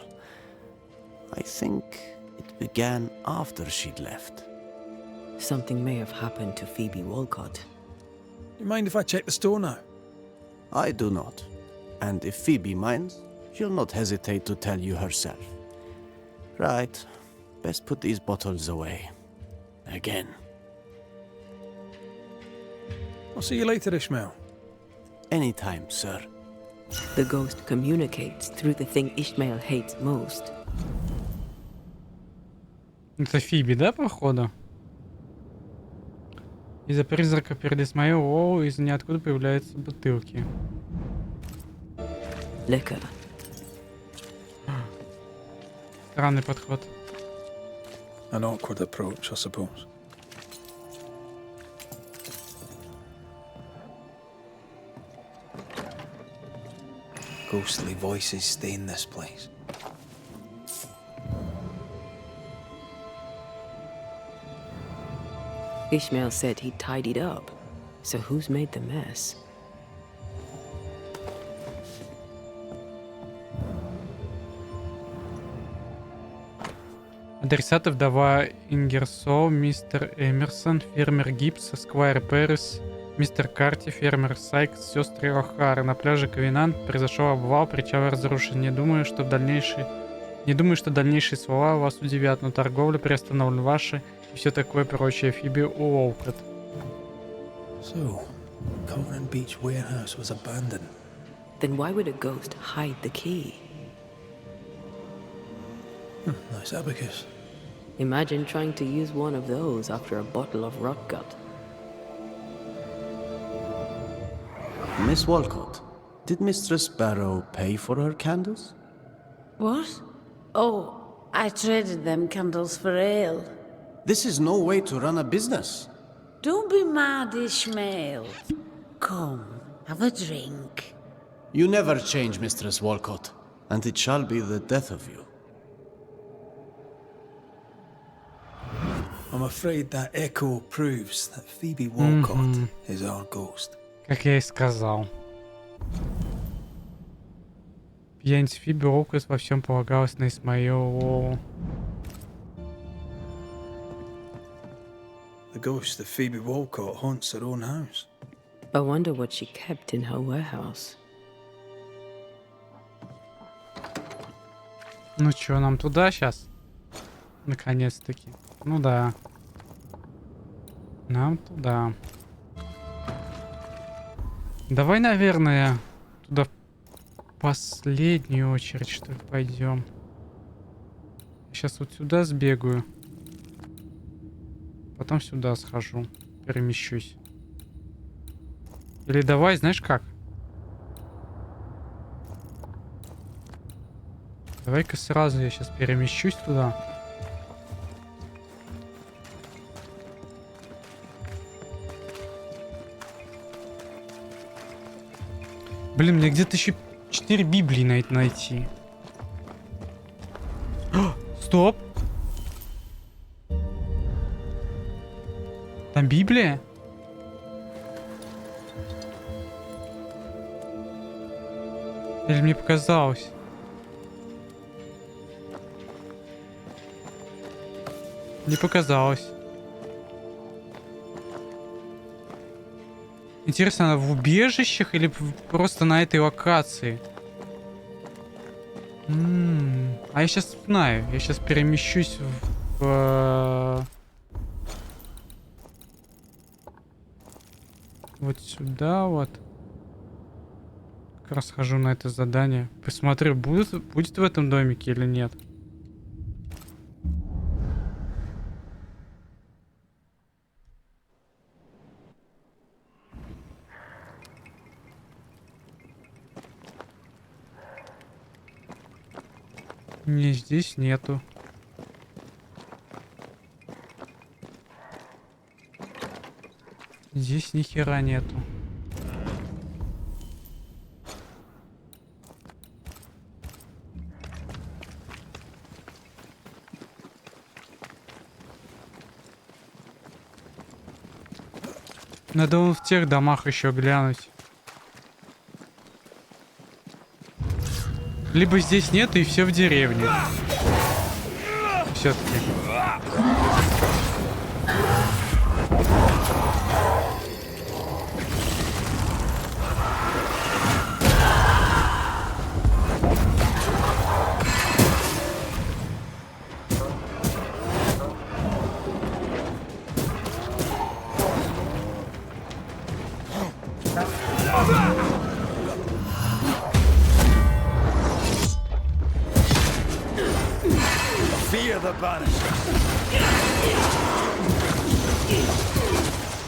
I think it began after she'd left. Something may have happened to Phoebe Walcott. Do you mind if I check the store now? I do not. And if Phoebe minds, she'll not hesitate to tell you herself. Right. Best put these bottles away. Again. I'll see you later, Ishmael. Anytime, sir. The ghost communicates through the thing Ishmael hates most. Это Фиби, да, походу? Из-за призрака перед Исмаил из ниоткуда появляются бутылки. Liquor. Странный подход. An awkward approach, I suppose. Ghostly voices stain this place. Ishmael said he'd tidied up. So who's made the mess? Адресаты: вдова Ингерсоу, мистер Эмерсон, фермер Гибс, Сквайр Перрис, Мистер Карти, фермер Сайкс, сестры О'Хары. На пляже Ковенант произошел обвал, причал разрушен. Не думаю, что дальнейшие слова вас удивят, но торговля приостановлена, ваши и все такое прочее. Фиби Уолкотт. So, Covenant Beach warehouse was abandoned. Then why would a ghost hide the key? Nice abacus. Imagine trying to use one of those after a bottle of rot gut. Miss Walcott, did Mistress Barrow pay for her candles? What? Oh, I traded them candles for ale. This is no way to run a business. Don't be mad, Ishmael. Come, have a drink. You never change, Mistress Walcott, and it shall be the death of you. I'm afraid that echo proves that Phoebe Walcott is our ghost. Как я и сказал. Пьяница Фиби Уолкотт во всем полагалась на Исмаилу. The ghost of Phoebe Walcott haunts her own house. I wonder what she kept in her warehouse. Ну чё, нам туда сейчас? Наконец-таки. Ну да. Нам туда. Давай, наверное, туда в последнюю очередь, что ли, пойдем. Сейчас вот сюда сбегаю. Потом сюда схожу. Перемещусь. Или давай, знаешь как? Давай-ка сразу я сейчас перемещусь туда. Блин, мне где-то еще 4 Библии найти. О, стоп! Там Библия? Или мне показалось? Не показалось. Интересно, она в убежищах или просто на этой локации? А я сейчас знаю. Я сейчас перемещусь в... Вот сюда вот. Как раз хожу на это задание. Посмотрю, будет в этом домике или нет. Не, здесь нету. Здесь ни хера нету. Надо вон в тех домах еще глянуть. Либо здесь нет и все в деревне. Все-таки.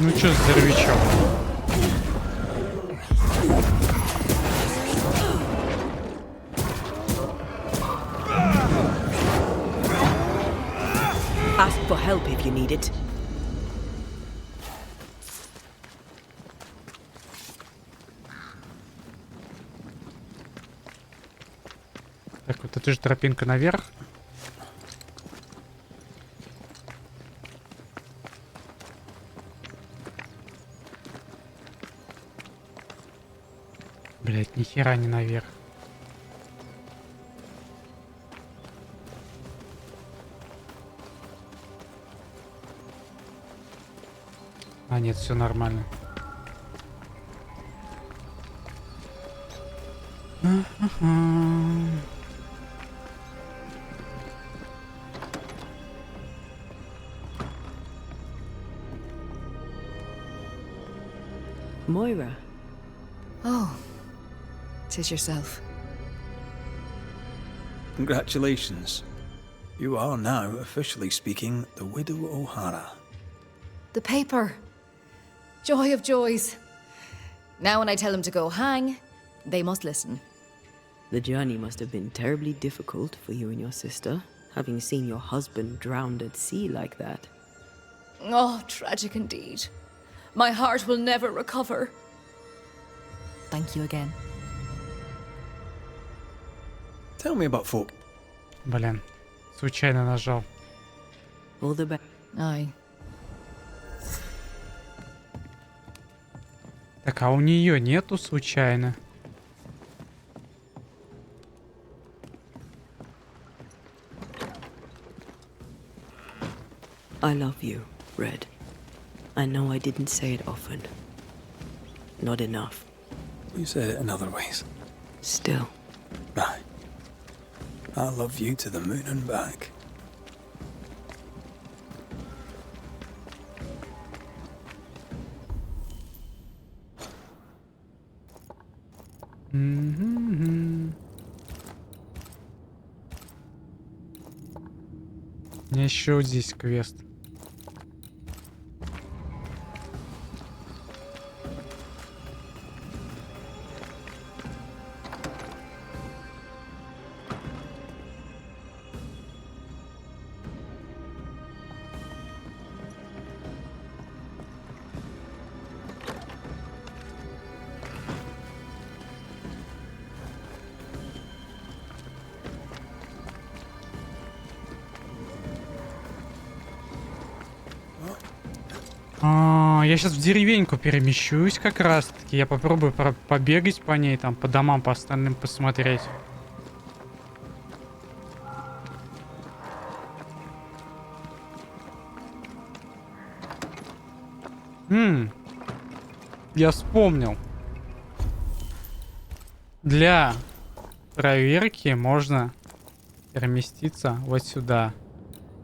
Ну чё, здоровячок? Ask for help if you need it. Так, вот это же тропинка наверх. Блять, ни хера не наверх. А, нет, все нормально. Moira. Oh, 'tis yourself. Congratulations. You are now officially speaking the Widow O'Hara. The paper. Joy of joys. Now when I tell them to go hang, they must listen. The journey must have been terribly difficult for you and your sister, having seen your husband drowned at sea like that. Oh, tragic indeed. My heart will never recover. Thank you again. Tell me about folk. Блин, случайно нажал. All the best. Aye. Так, а у нее нету случайно? I love you, Red. I know I didn't say it often. Not enough. You said it in other ways. Still. Right. I love you to the moon and back. У меня еще вот здесь квест. Я сейчас в деревеньку перемещусь как раз таки. Я попробую побегать по ней, там, по домам, по остальным посмотреть. Я вспомнил. Для проверки можно переместиться вот сюда.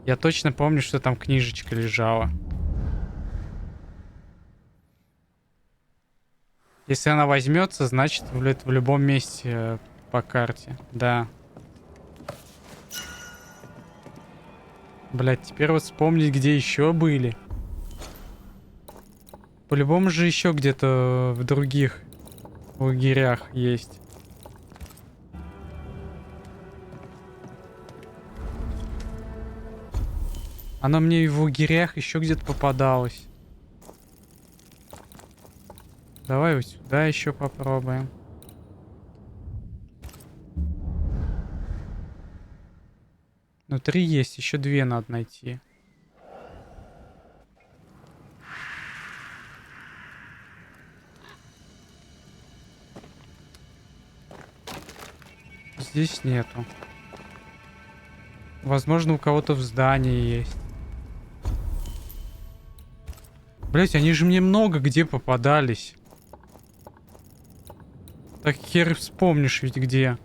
Я точно помню, что там книжечка лежала. Если она возьмется, значит в любом месте по карте. Да. Блять, теперь вот вспомнить, где еще были. По-любому же еще где-то в других лагерях есть. Оно мне и в лагерях еще где-то попадалось. Давай вот сюда еще попробуем. Ну, 3 есть, еще 2 надо найти. Здесь нету. Возможно, у кого-то в здании есть. Блять, они же мне много где попадались. Так хер вспомнишь ведь где.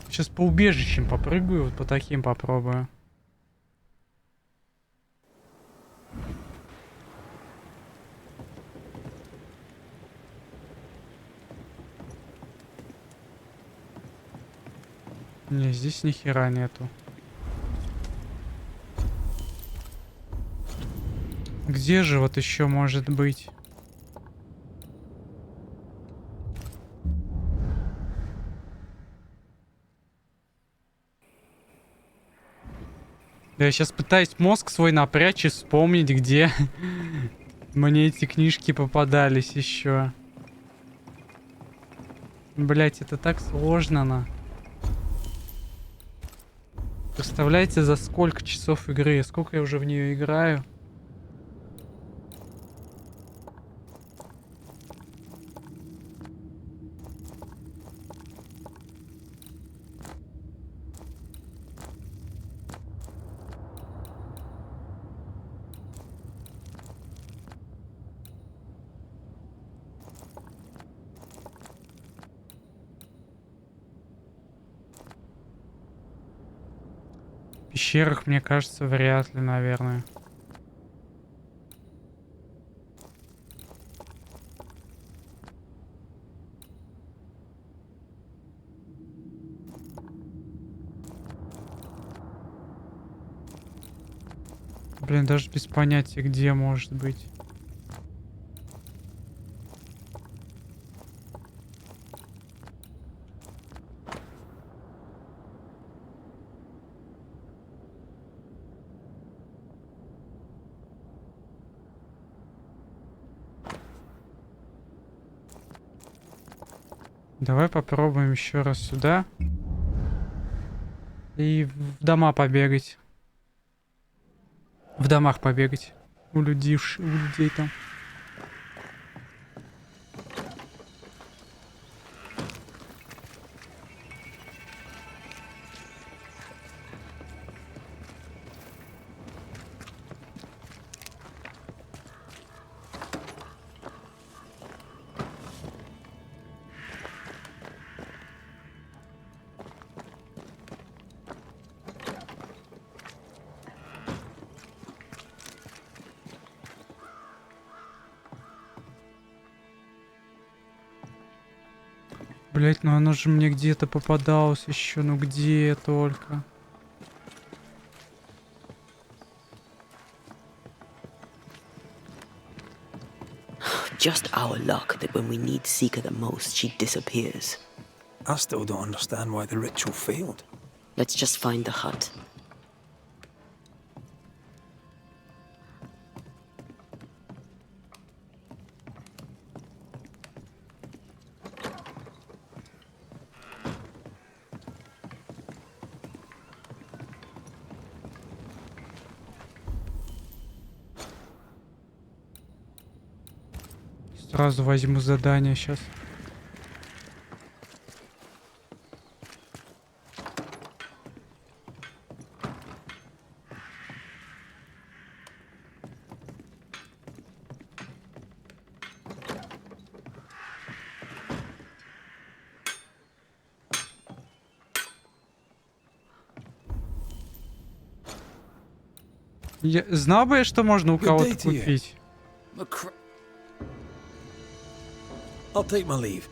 Сейчас по убежищам попрыгаю, вот по таким попробую. Не, здесь ни хера нету. Где же вот еще может быть? Да, я сейчас пытаюсь мозг свой напрячь и вспомнить, где мне эти книжки попадались еще. Блять, это так сложно. Представляете, за сколько часов игры? Сколько я уже в нее играю? пещерах, мне кажется, вряд ли, наверное. Блин, даже без понятия, где может быть. Давай попробуем еще раз сюда. И в дома побегать. В домах побегать. У людей там. Блять, ну оно же мне где-то попадалось еще, ну где только. Just our luck that when we need Seeker the most, she disappears. I still don't understand why the ritual failed. Let's just find the hut. Сразу возьму задание сейчас. Я знал бы, что можно у кого-то купить. I'll take my leave.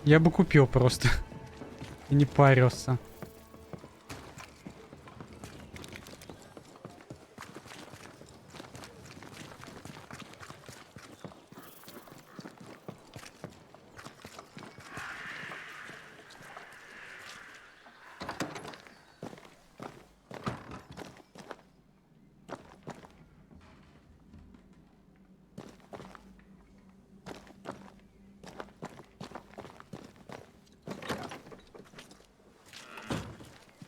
Я бы купил просто. И не парился.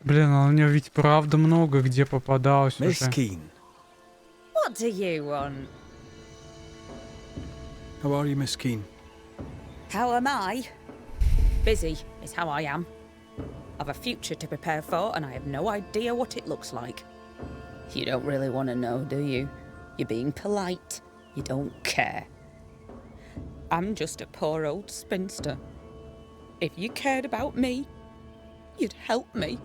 Блин, а у него ведь правда много где попадалось Miss уже. Keen, What do you want? how are you, Miss Keen? How am I? Busy is how I am. I've a future to prepare for, and I have no idea what it looks like. You don't really want to know, do you? You're being polite. You don't care. I'm just a poor old spinster. If you cared about me, you'd help me.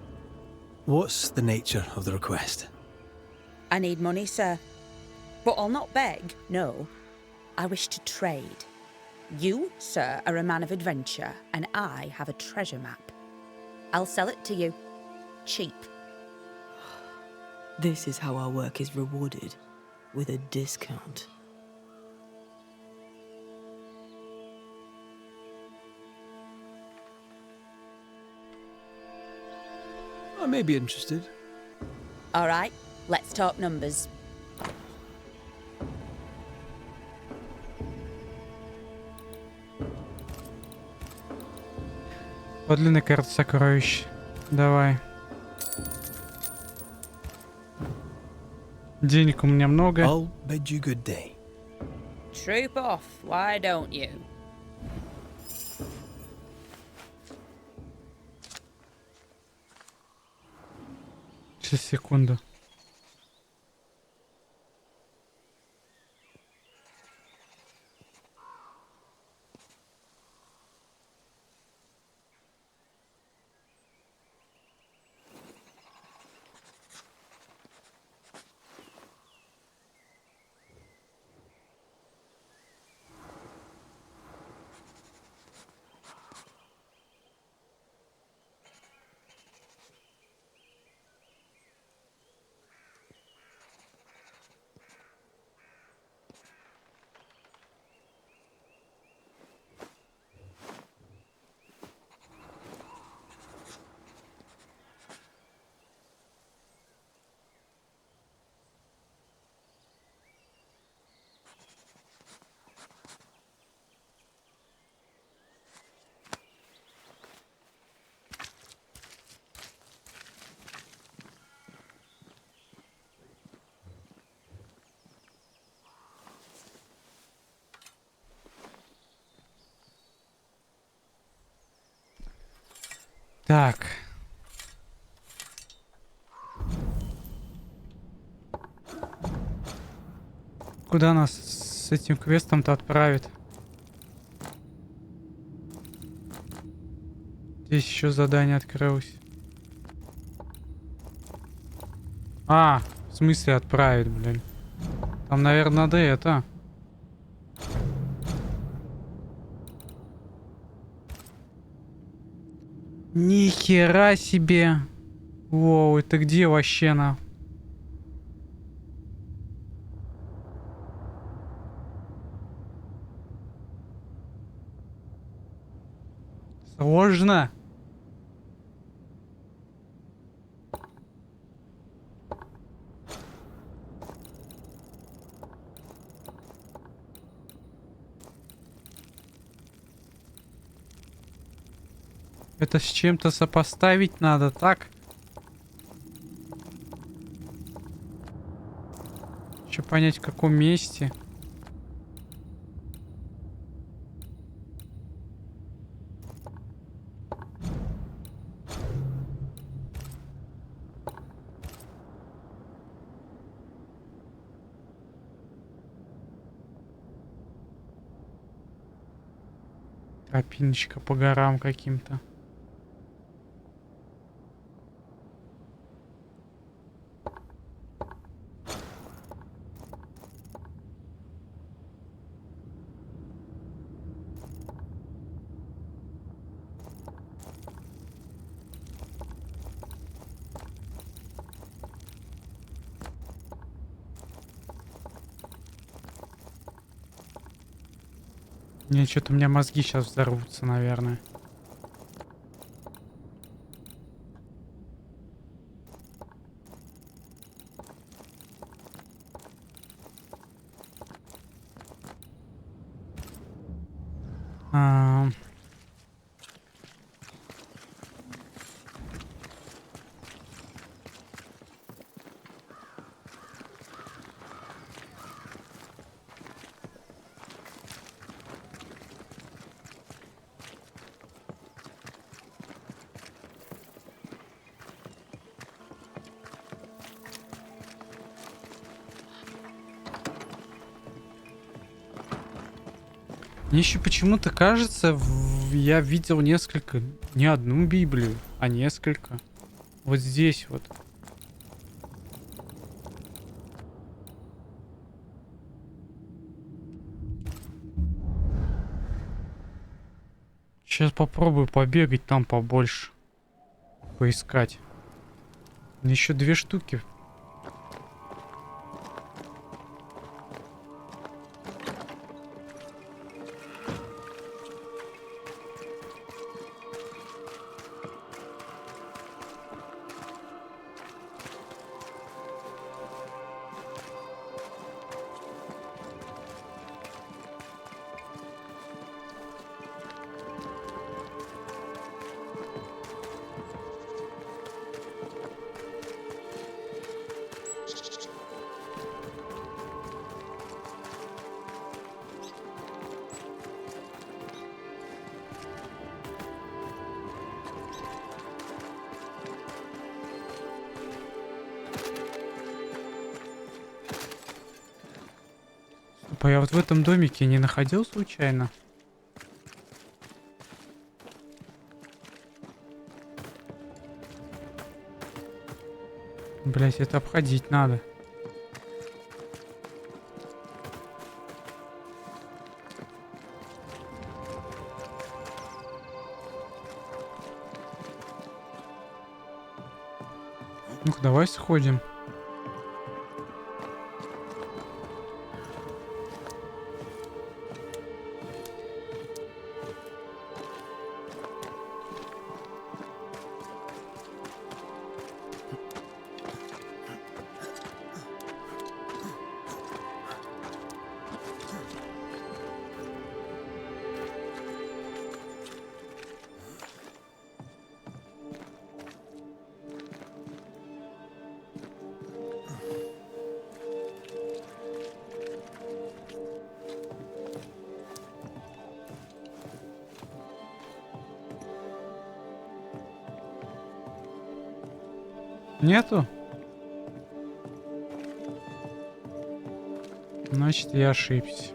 What's the nature of the request? I need money, sir. But I'll not beg, no. I wish to trade. You, sir, are a man of adventure, and I have a treasure map. I'll sell it to you. Cheap. This is how our work is rewarded, with a discount. I may be interested. All right, let's talk numbers. Подлинная карта сокровищ. Давай. Денег у меня много. I'll bid you good day. Troop off, why don't you? Сейчас, секунду. Так. Куда нас с этим квестом-то отправит? Здесь еще задание открылось. А, в смысле отправить, блин. Там, наверное, надо это. Ни хера себе. Воу, это где вообще на? Сложно. Это с чем-то сопоставить надо, так? Еще понять, в каком месте. Тропиночка по горам каким-то. Не, что-то у меня мозги сейчас взорвутся, наверное. Мне еще почему-то кажется, я видел несколько, не одну Библию, а несколько. Вот здесь вот. Сейчас попробую побегать там побольше. Поискать. Еще 2 штуки. Я вот в этом домике не находил случайно? Блять, это обходить надо. Ну-ка, давай сходим. Нету? Значит, я ошибся.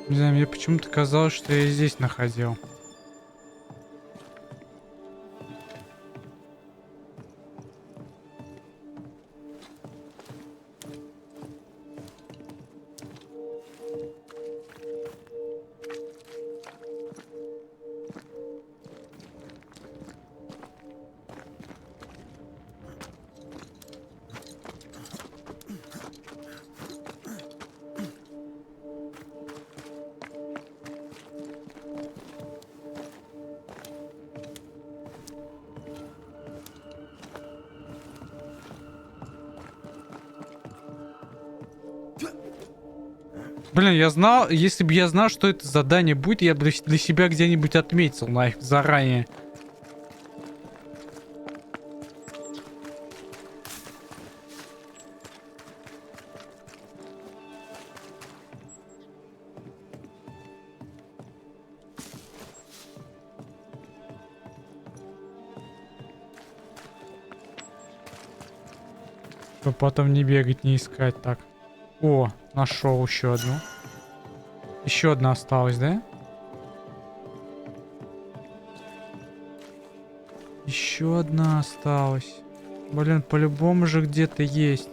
Не знаю, мне почему-то казалось, что я здесь находил. Блин, я знал, если бы я знал, что это задание будет, я бы для себя где-нибудь отметил нафиг заранее. Чтобы потом не бегать, не искать так. О, нашел еще одну. Еще одна осталась, да? Еще одна осталась. Блин, по-любому же где-то есть.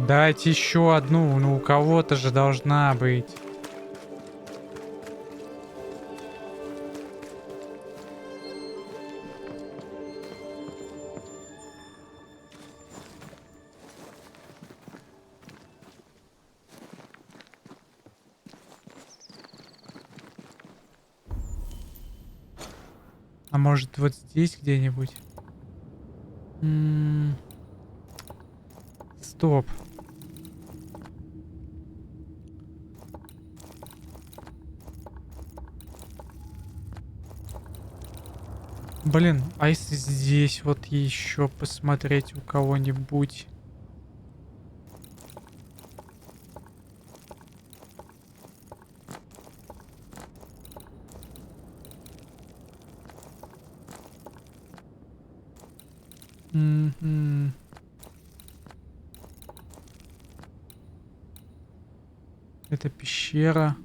Дайте еще одну, ну у кого-то же должна быть. А может вот здесь где-нибудь? Стоп. Блин, а если здесь вот еще посмотреть у кого-нибудь? Это пещера.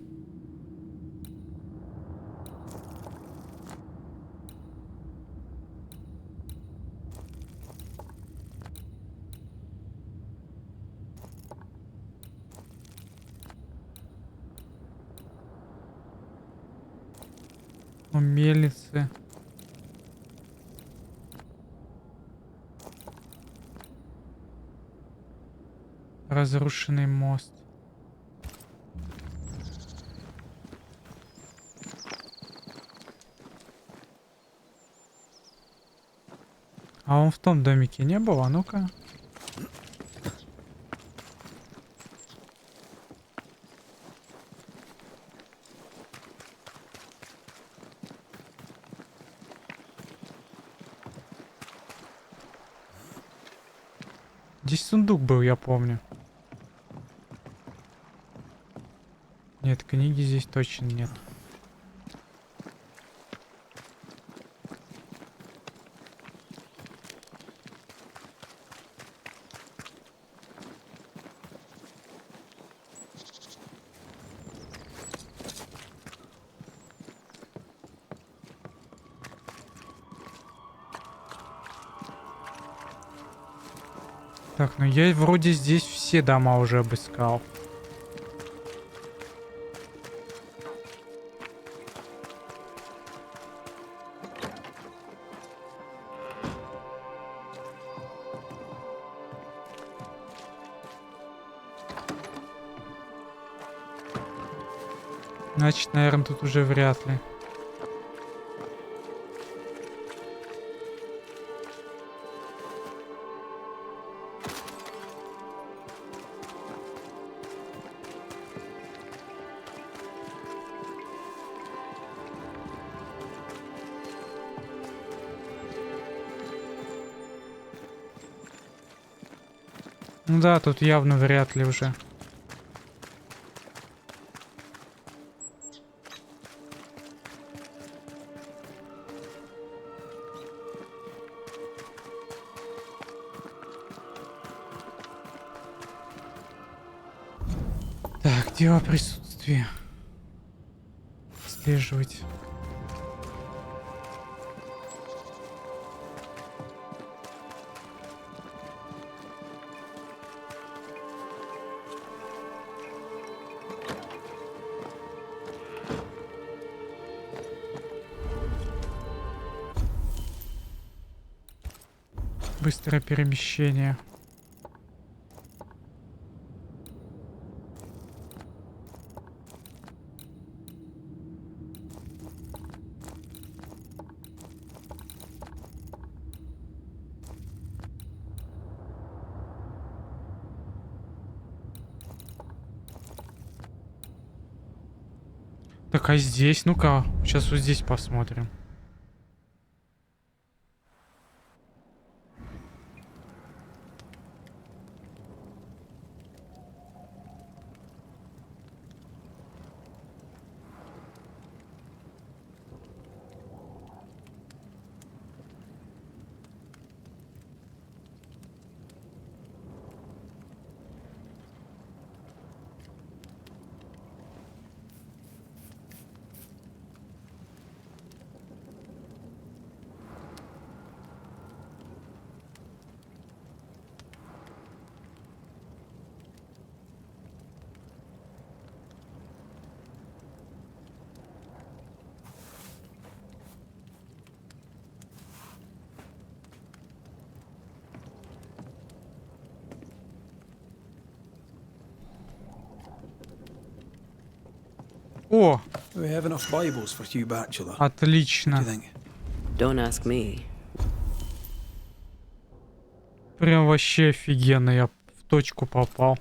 У мельницы. Разрушенный мост. А он в том домике не был? А ну-ка. Здесь сундук был, я помню. Нет, книги здесь точно нет. Так, ну я вроде здесь все дома уже обыскал. Значит, наверное, тут уже вряд ли. Ну да, тут явно вряд ли уже. Так, дело присутствия. Отслеживать. Быстрое перемещение. Так, а здесь? Ну-ка, сейчас вот здесь посмотрим. О! Do we have enough Bibles for Hugh Bachelor? Отлично. What do you think? Don't ask me. Прям вообще офигенно, я в точку попал.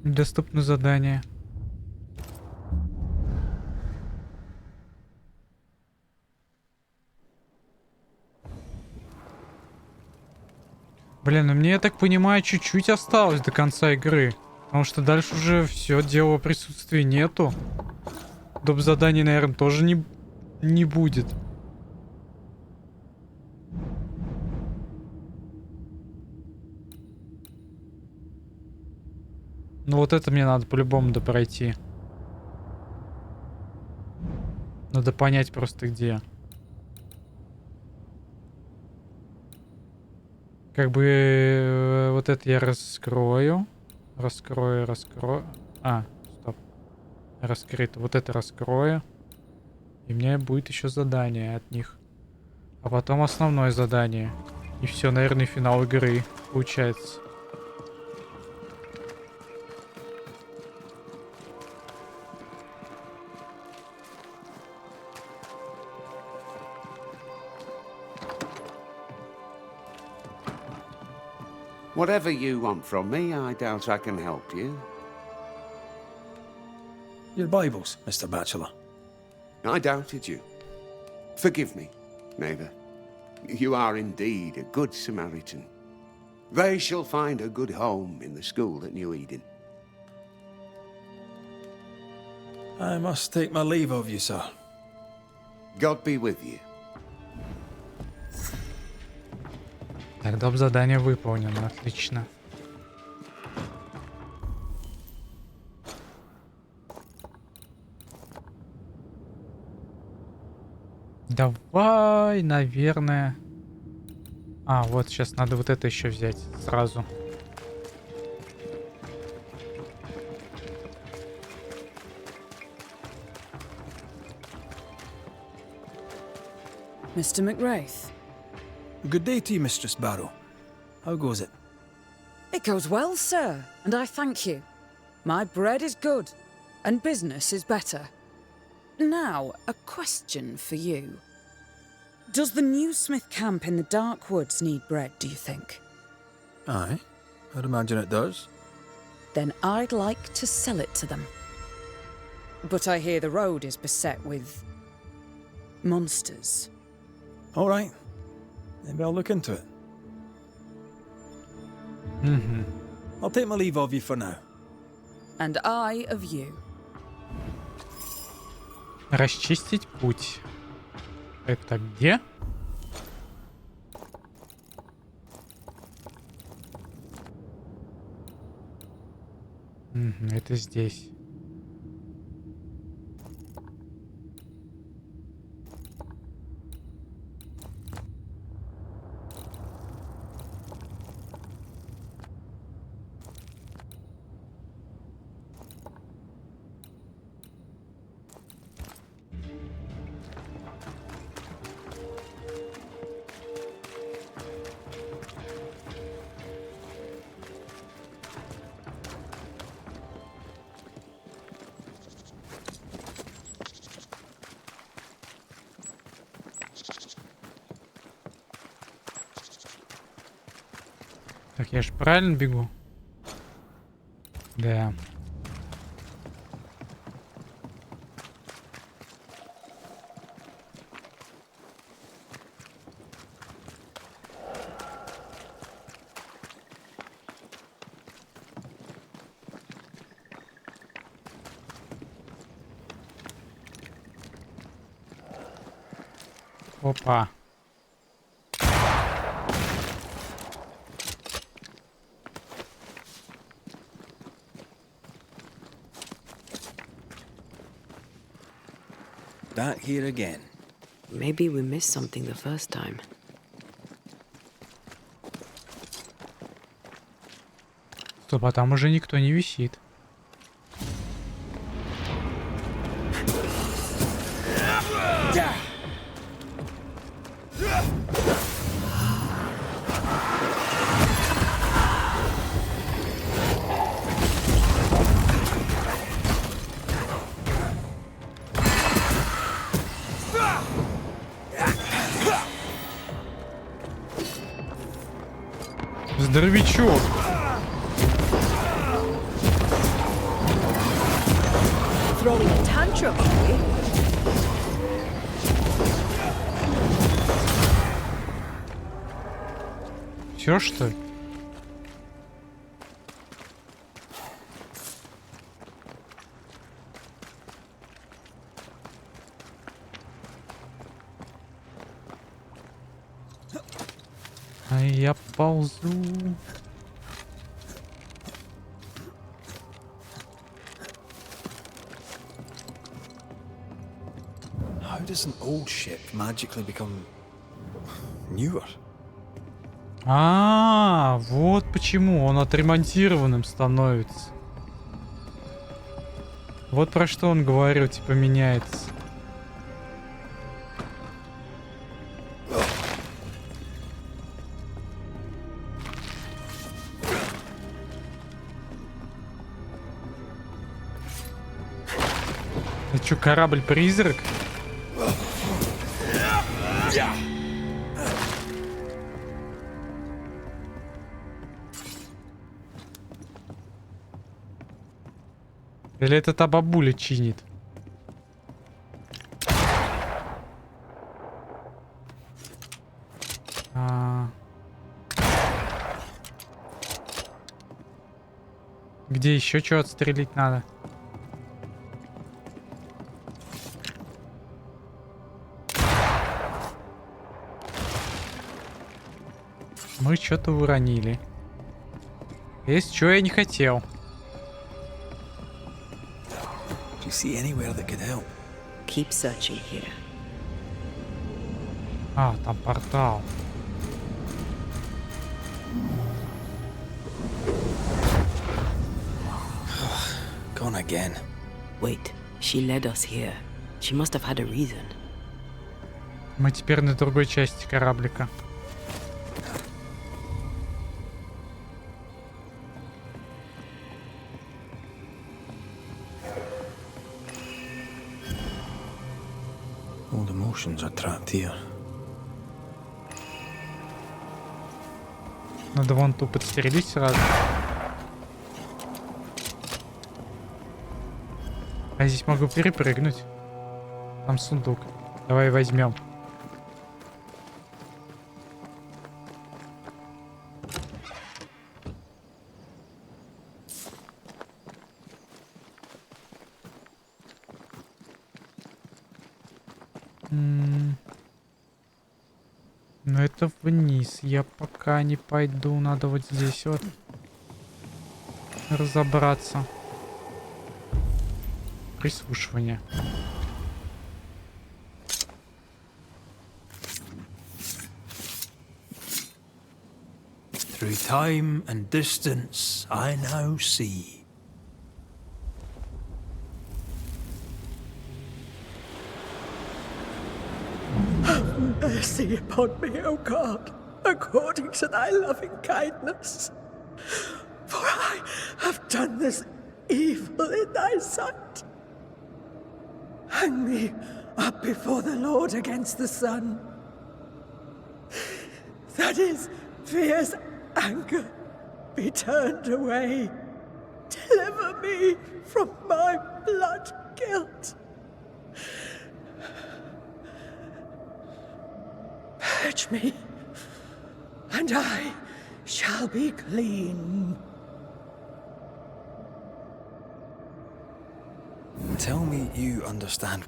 Доступно задание. Блин, ну мне, я так понимаю, чуть-чуть осталось до конца игры. Потому что дальше уже все, дела присутствия нету. Доп. Заданий, наверное, тоже не будет. Ну вот это мне надо по-любому допройти. Надо понять просто где. Как бы вот это я раскрою. Раскрою. А, стоп. Раскрыто. Вот это раскрою. И у меня будет еще задание от них. А потом основное задание. И все, наверное, финал игры получается. Whatever you want from me, I doubt I can help you. Your Bibles, Mr. Bachelor. I doubted you. Forgive me, neighbour. You are indeed a good Samaritan. They shall find a good home in the school at New Eden. I must take my leave of you, sir. God be with you. Так, доп. Задание выполнено, отлично. Давай, наверное. А, вот сейчас надо вот это еще взять сразу. Mr. McWraith. Good day to you, Mistress Barrow. How goes it? It goes well, sir, and I thank you. My bread is good, and business is better. Now, a question for you. Does the new Smith camp in the Dark Woods need bread, do you think? Aye, I'd imagine it does. Then I'd like to sell it to them. But I hear the road is beset with monsters. All right. Maybe I'll look into it. I'll take my leave of you for now. And I of you. Расчистить путь. Это где? Это здесь. Так, я же правильно бегу? Да. Опа. Back here again. Maybe we missed something the first time. Стоп, а там уже никто не висит. Здоровичок. Throwing a tantrum, are we? Все, что ли? А я ползу. How does an old ship magically become newer? А, вот почему он отремонтированным становится. Вот про что он говорил, типа меняется. Это что, корабль-призрак? Или это та бабуля чинит? Где еще что отстрелить надо? Мы что-то уронили. Есть что я не хотел. Do you see anywhere that could help? Keep searching here. А, там портал. Gone again. Wait, she led us here. She must have had a reason. Мы теперь на другой части кораблика. All emotions are trapped here. Надо вон ту подстерелить сразу. Я здесь могу перепрыгнуть. Там сундук. Давай возьмем. Но это вниз. Я пока не пойду. Надо вот здесь вот разобраться. Прислушивание. Through time and distance, I now see. Have mercy upon me, O God, according to thy loving kindness. For I have done this evil in thy sight. Hang me up before the Lord against the sun. That is, fierce anger be turned away. Deliver me from my blood guilt. Purge me, and I shall be clean. Tell me you understand.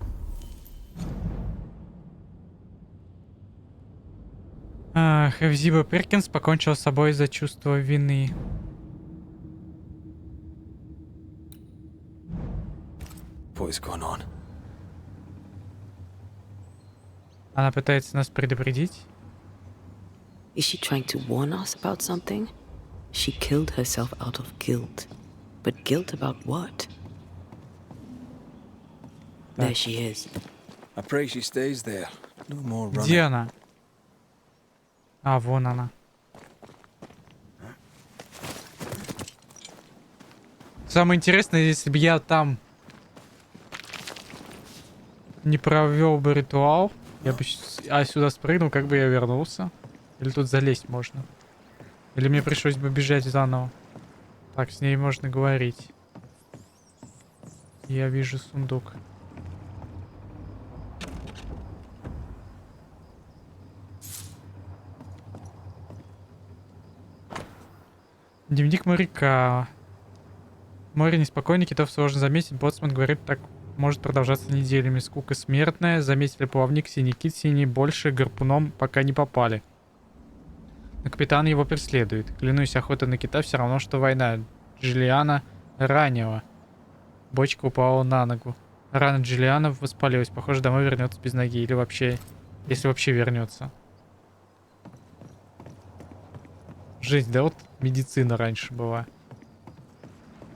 Хевзиба Перкинс покончил с собой из-за чувства вины. What is going on? Она пытается нас предупредить. Is she trying to warn us about something? She killed herself out of guilt. But guilt about what? There she is. I pray she stays there. No more running. Где она? А, вон она. Самое интересное, если бы я там не провел бы ритуал, я бы сюда спрыгнул, как бы я вернулся. Или тут залезть можно. Или мне пришлось бы бежать заново. Так, с ней можно говорить. Я вижу сундук. Дневник моряка. Море неспокойно, китов сложно заметить. Боцман говорит, так может продолжаться неделями. Скука смертная. Заметили плавник, синий кит, синий больше, гарпуном пока не попали. Но капитан его преследует. Клянусь, охота на кита все равно, что война. Джиллиана ранила. Бочка упала на ногу. Рана Джиллиана воспалилась. Похоже, домой вернется без ноги. Или вообще... Если вообще вернется. Жесть, да вот медицина раньше была.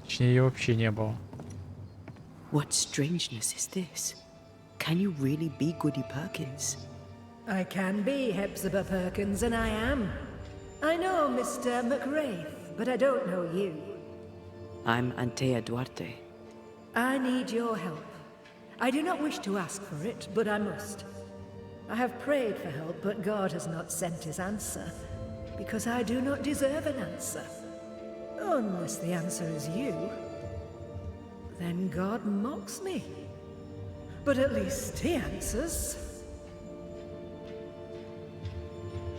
Точнее, ее вообще не было. What strangeness is this? Can you really be Goody Perkins? I can be Hepzibah Perkins, and I am. I know Mr. McWraith, but I don't know you. I'm Antea Duarte. I need your help. I do not wish to ask for it, but I must. I have prayed for help, but God has not sent his answer, because I do not deserve an answer. Unless the answer is you, then God mocks me. But at least he answers.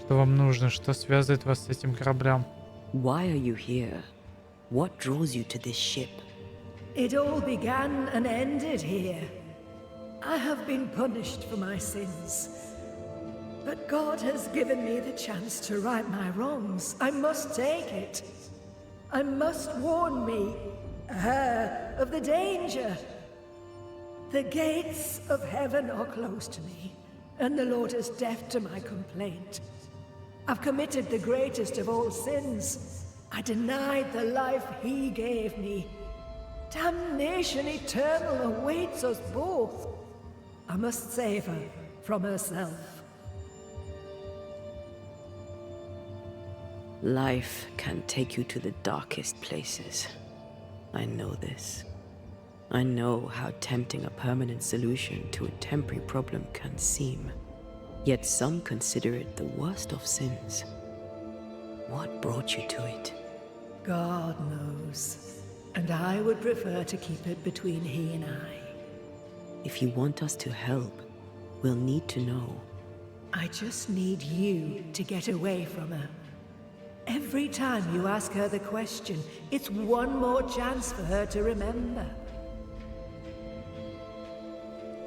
Что вам нужно? Что связывает вас с этим кораблем? Why are you here? What draws you to this ship? It all began and ended here. I have been punished for my sins. But God has given me the chance to right my wrongs. I must take it. I must warn me, her, of the danger. The gates of heaven are close to me. and the Lord is deaf to my complaint. I've committed the greatest of all sins. I denied the life he gave me. Damnation eternal awaits us both. I must save her from herself. Life can take you to the darkest places. I know this. I know how tempting a permanent solution to a temporary problem can seem. Yet some consider it the worst of sins. What brought you to it? God knows. And I would prefer to keep it between he and I. If you want us to help, we'll need to know. I just need you to get away from her. Every time you ask her the question, it's one more chance for her to remember.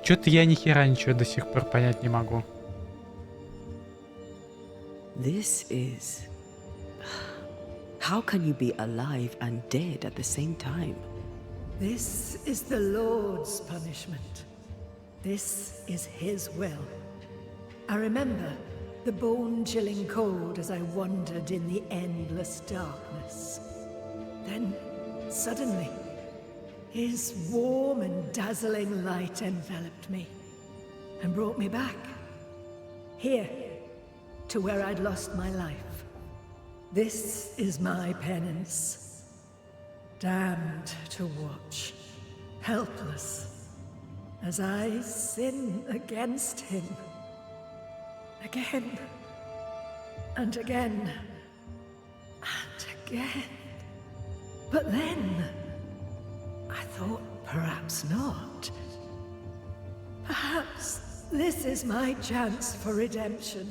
Чё-то я ни хера ничего до сих пор понять не могу. This is... How can you be alive and dead at the same time? This is the Lord's punishment. This is his will. I remember the bone-chilling cold as I wandered in the endless darkness. Then, suddenly, his warm and dazzling light enveloped me and brought me back. Here, to where I'd lost my life. This is my penance. Damned to watch, helpless, as I sin against him. Again, and again, and again. But then, I thought perhaps not. Perhaps this is my chance for redemption.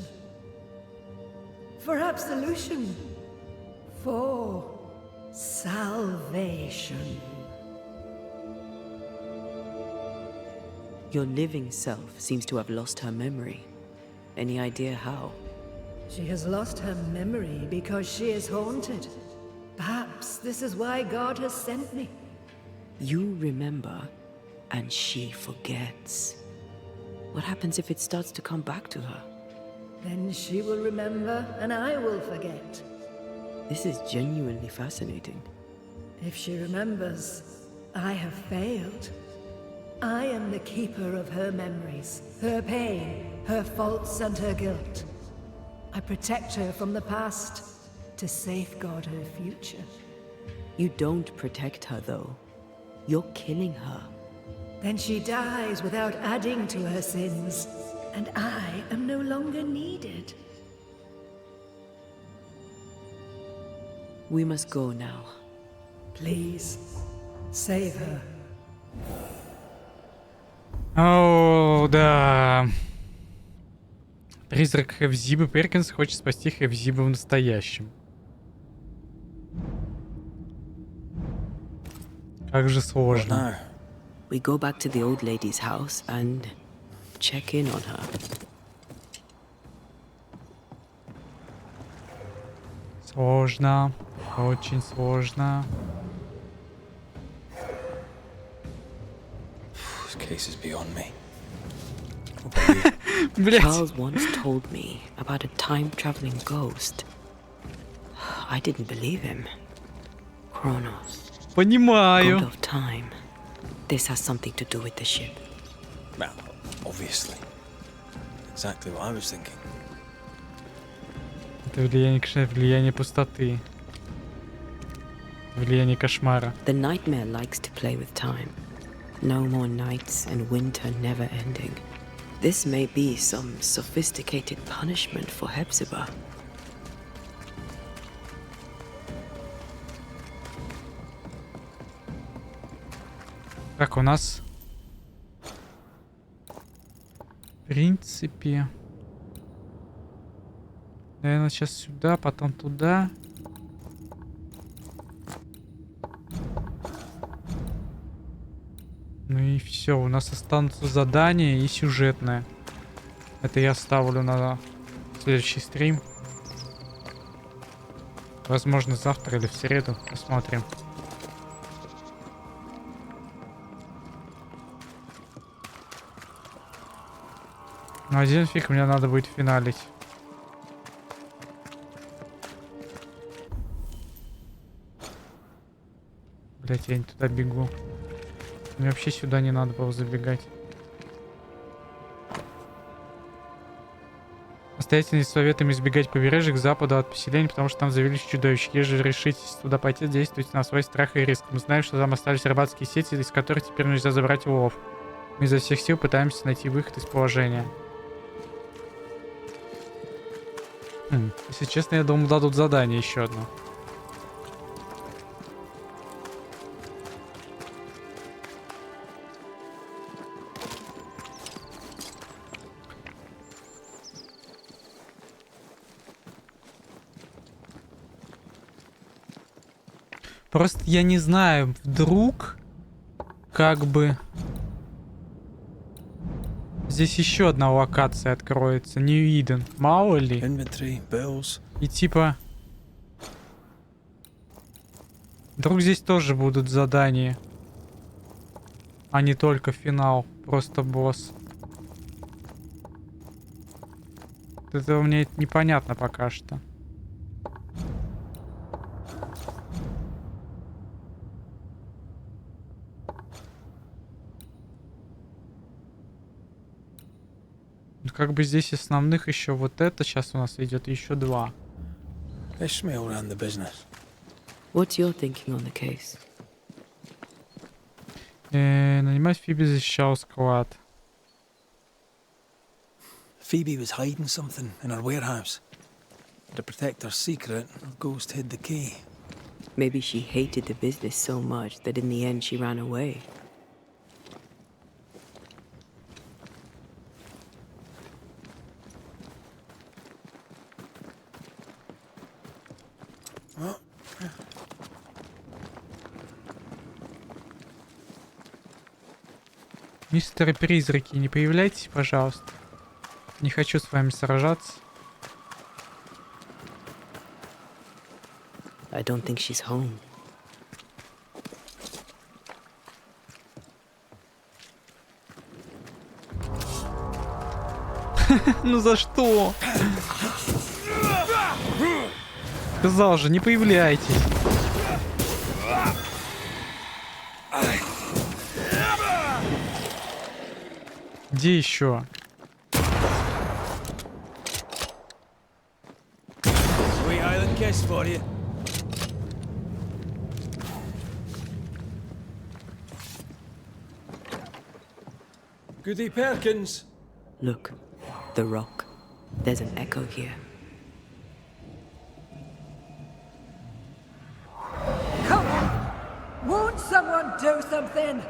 For absolution. For salvation. Your living self seems to have lost her memory. Any idea how? She has lost her memory because she is haunted. Perhaps this is why God has sent me. You remember, and she forgets. What happens if it starts to come back to her? Then she will remember, and I will forget. This is genuinely fascinating. If she remembers, I have failed. I am the keeper of her memories, her pain, her faults and her guilt. I protect her from the past to safeguard her future. You don't protect her, though. You're killing her. Then she dies without adding to her sins, and I am no longer needed. We must go now. Please, save her. О, да. Призрак Хэвзибы Перкинс хочет спасти Хэвзибу в настоящем. Как же сложно. We go back to the old lady's house and check in on her. Сложно. Очень сложно. This case is beyond me. Charles once told me about a time-traveling ghost. I didn't believe him. Kronos. Понимаю. God of time. This has something to do with the ship. Well, obviously. Exactly what I was thinking. Это влияние, конечно, влияние пустоты. Влияние кошмара. The nightmare likes to play with time. No more nights and winter never ending. This may be some sophisticated punishment for Hepzibah. Так, у нас... В принципе... Наверное, сейчас сюда, потом туда. Ну и все, у нас останутся задания и сюжетное. Это я ставлю на следующий стрим. Возможно, завтра или в среду. Посмотрим. Ну, один фиг мне надо будет финалить. Блять, я не туда бегу. Мне вообще сюда не надо было забегать. Настоятельно советуем избегать побережья к западу от поселения, потому что там завелись чудовища. Если же решитесь туда пойти, действуйте на свой страх и риск. Мы знаем, что там остались рыбацкие сети, из которых теперь нельзя забрать улов. Мы изо всех сил пытаемся найти выход из положения. Если честно, я думал, дадут задание еще одно. Просто я не знаю, вдруг как бы здесь еще одна локация откроется, New Eden, мало ли. И типа вдруг здесь тоже будут задания, а не только финал, просто босс. Это мне непонятно пока что. Как бы здесь основных еще вот это сейчас у нас идет еще 2. Ishmael ran the business. What's your thinking on the case? Нанимать Фиби защищал склад. Phoebe was hiding something in her warehouse. To protect her secret, her ghost hid the key. Maybe she hated the business so much that in the end she ran away. Мистеры призраки, не появляйтесь, пожалуйста. Не хочу с вами сражаться. I don't think she's home. Ну за что? Сказал же, не появляйтесь. Где еще? Goody Perkins. Look, the rock. There's an echo here. Come on! Won't someone do something?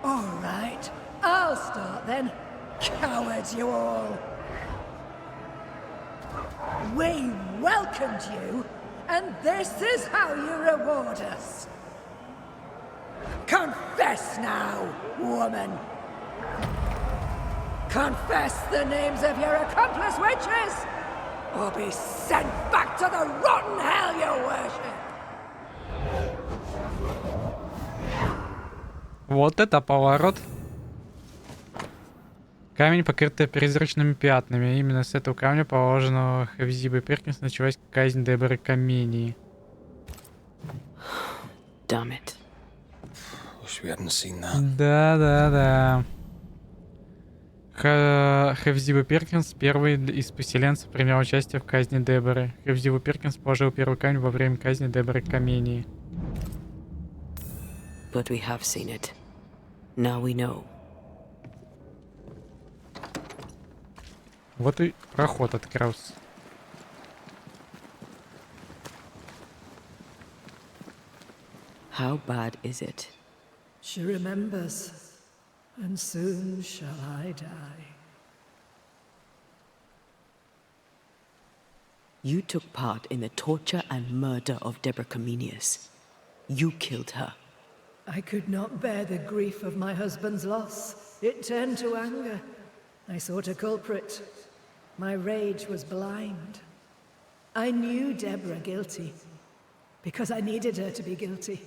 All right, I'll start then. Cowards, you all! We welcomed you, and this is how you reward us. Confess now, woman! Confess the names of your accomplice witches, or be sent back to the rotten hell you worship! Вот это поворот. Камень, покрытый призрачными пятнами. Именно с этого камня, положенного Хевзибой Перкинс, началась казнь Деборы Камении. Damn it. Да. Хевзиба Перкинс, первый из поселенцев, принял участие в казни Деборы. Хевзиба Перкинс положил первый камень во время казни Деборы Камении. But we have seen it. Now we know. Вот и проход открылся. How bad is it? She remembers, and soon shall I die. You took part in the torture and murder of Deborah Comenius. You killed her. I could not bear the grief of my husband's loss. It turned to anger. I sought a culprit. My rage was blind. I knew Deborah guilty, because I needed her to be guilty.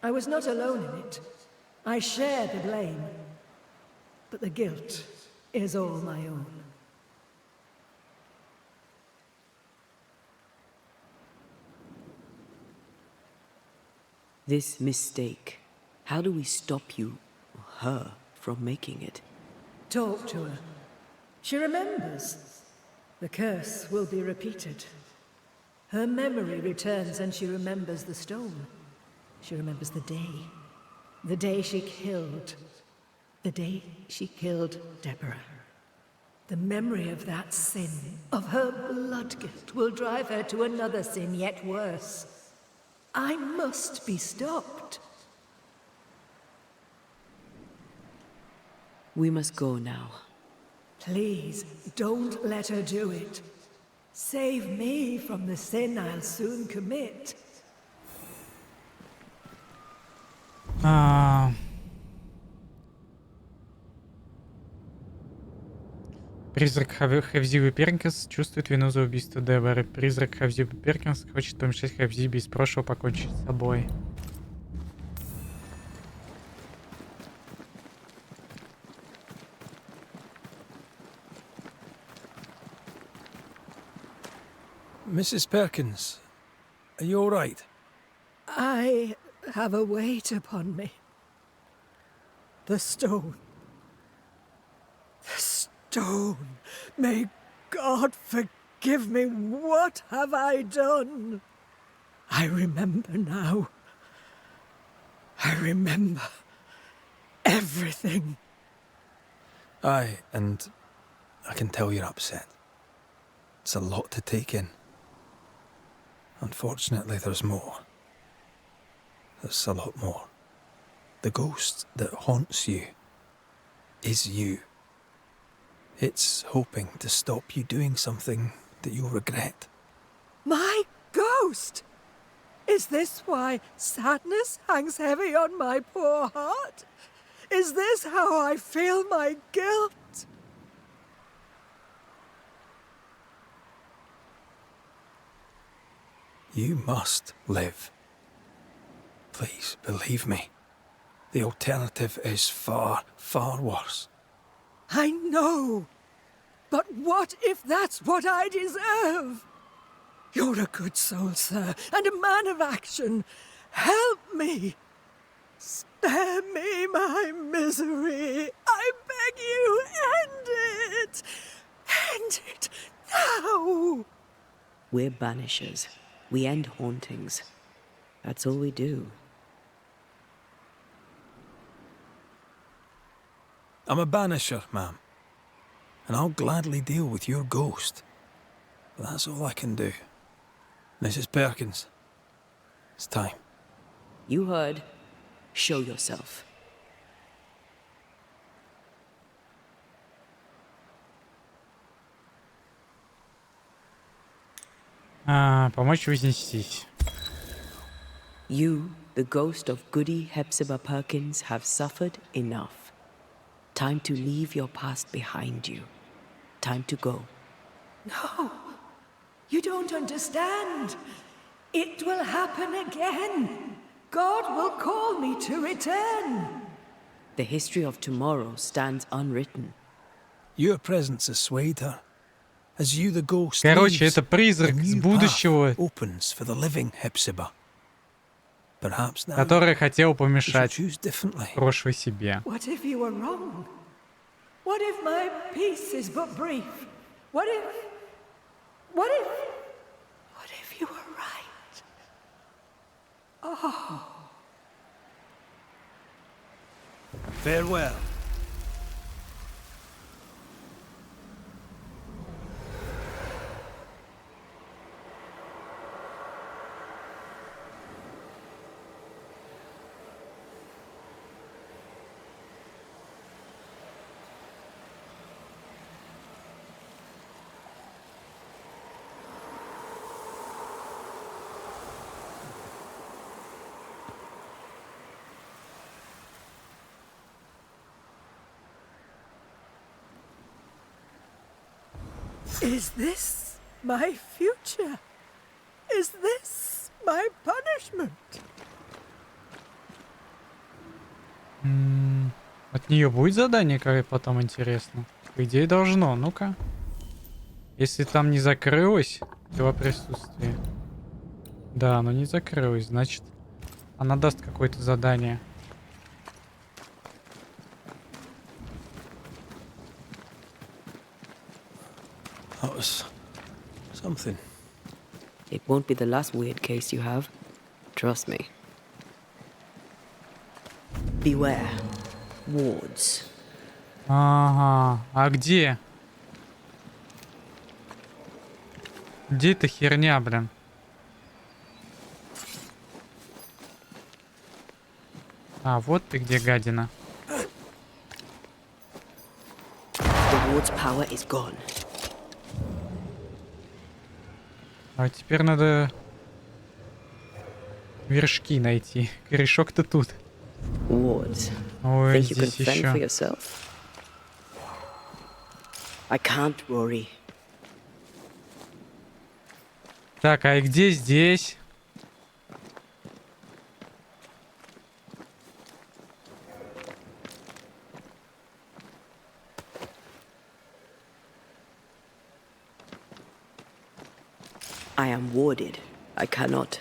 I was not alone in it. I share the blame. But the guilt is all my own. This mistake, how do we stop you, or her, from making it? Talk to her. She remembers. The curse will be repeated. Her memory returns and she remembers the stone. She remembers the day. The day she killed. The day she killed Deborah. The memory of that sin, of her blood guilt, will drive her to another sin yet worse. I must be stopped. We must go now. Please, don't let her do it. Save me from the sin I'll soon commit. Призрак Хавзибы Перкинс чувствует вину за убийство Деборы. Призрак Хавзибы Перкинс хочет помешать Хавзибе из прошлого покончить с собой. Mrs. Perkins, are you all right? I have a weight upon me. The stone. The stone. May God forgive me. What have I done? I remember now. I remember everything. Aye, and I can tell you're upset. It's a lot to take in. Unfortunately, there's more. There's a lot more. The ghost that haunts you is you. It's hoping to stop you doing something that you'll regret. My ghost! Is this why sadness hangs heavy on my poor heart? Is this how I feel my guilt? You must live. Please, believe me. The alternative is far, far worse. I know. But what if that's what I deserve? You're a good soul, sir, and a man of action. Help me. Spare me my misery. I beg you, end it. End it now. We're banishers. We end hauntings. That's all we do. I'm a banisher, ma'am. And I'll gladly deal with your ghost. But that's all I can do. Mrs. Perkins, it's time. You heard. Show yourself. Помочь вознестись. You, the ghost of Goody Hepzibah Perkins, have suffered enough. Time to leave your past behind you. Time to go. No, you don't understand. It will happen again. God will call me to return. The history of tomorrow stands unwritten. Your presence has swayed her. As you, the ghost, Короче, leaves, это призрак a с new будущего, path opens for the living Hepzibah. Perhaps now который хотел you should помешать choose differently. прошлое себе. What if you were wrong? What if my peace is but brief? What if you were right? Oh. Farewell. Is this my future? Is this my punishment? От нее будет задание, как потом интересно? По идее должно. Ну-ка. Если там не закрылось его присутствие. Да, оно не закрылось. Значит, она даст какое-то задание. That was something. It won't be the last weird case you have. Trust me. Beware. Wards. Ага. А где? Где эта херня, блин? А, вот ты где, гадина. The ward's power is gone. А теперь надо вершки найти. Корешок-то тут. Wards. Ой, Think you can здесь fend for еще. yourself? I can't, Rory. Так, а и где здесь? I am warded. I cannot.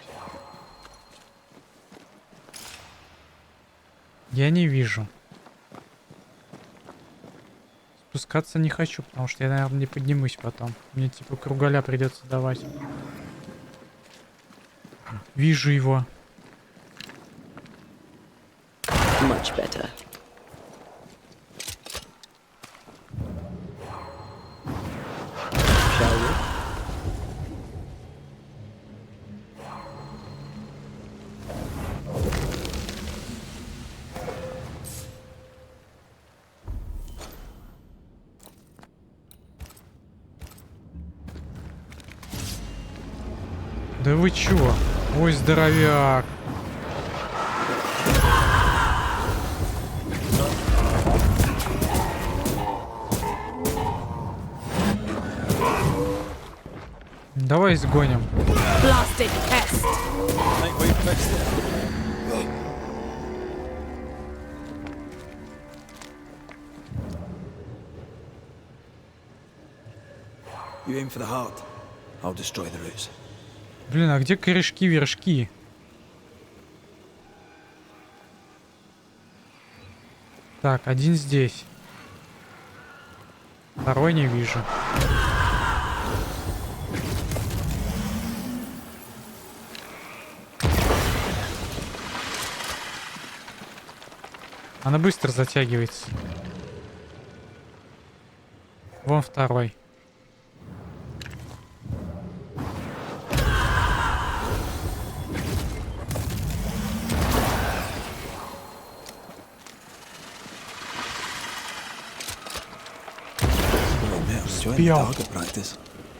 Я не вижу. Спускаться не хочу, потому что я, наверное, не поднимусь потом. Мне типа кругаля придется давать. Вижу его. Much better. Shall we? Да вы чё? Ой, здоровяк. Давай сгоним. Blasted pest! You aim for the heart. I'll destroy the roots. Блин, а где корешки-вершки? Так, один здесь. Второй не вижу. Она быстро затягивается. Вон второй. Успел.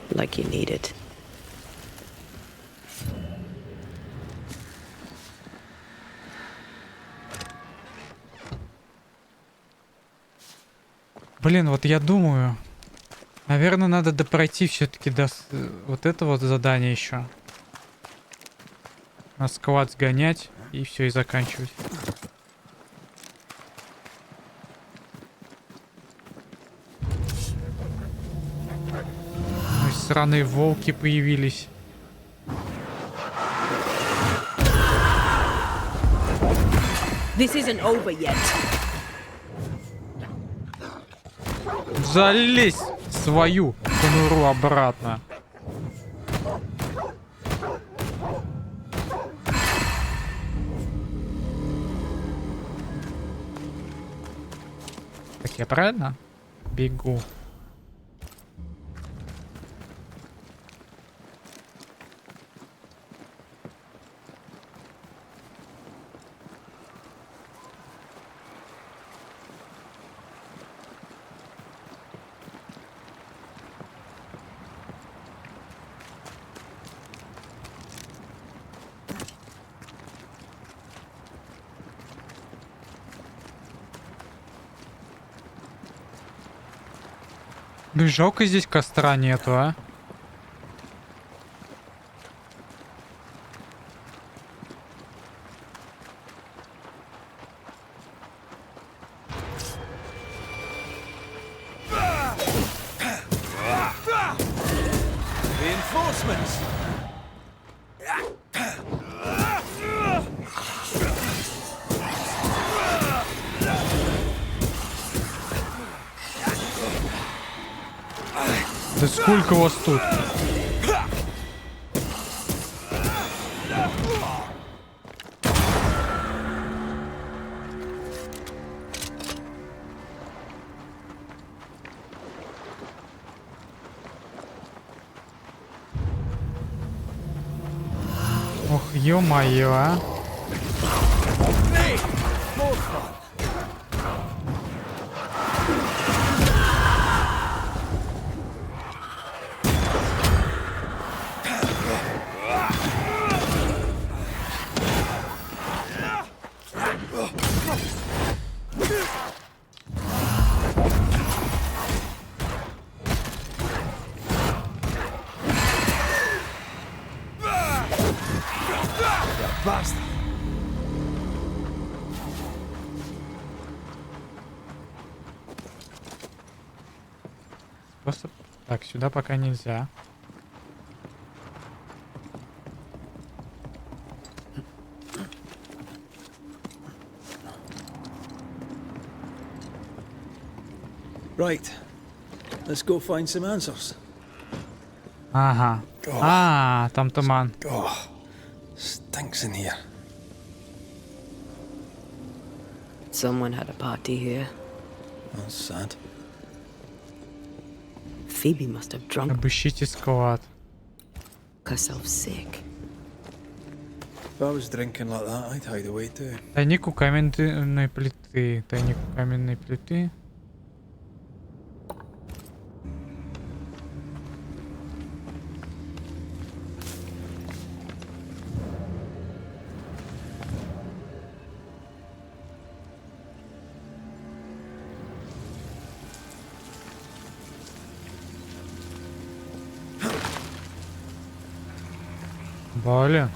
Like you need it. Блин, вот я думаю, наверное, надо допройти все-таки до вот этого вот задания еще. На склад сгонять и все, и заканчивать. Ой, сраные волки появились. This isn't over yet. Залезь в свою конуру обратно. Так, я правильно бегу? Блин, жалко здесь костра нету, а? reinforcements! Да сколько вас тут? Ох, ё-моё, а. Bastard! Способ... Так, сюда пока нельзя. Right. Let's go find some answers. Ага. А, там туман. Oh, stinks in here. Someone had a party here. That's sad. Phoebe must have drunk Обыщите склад. herself sick. If I was drinking like that, I'd hide away too. Тайник у каменной плиты. Тайник у каменной плиты. Блин.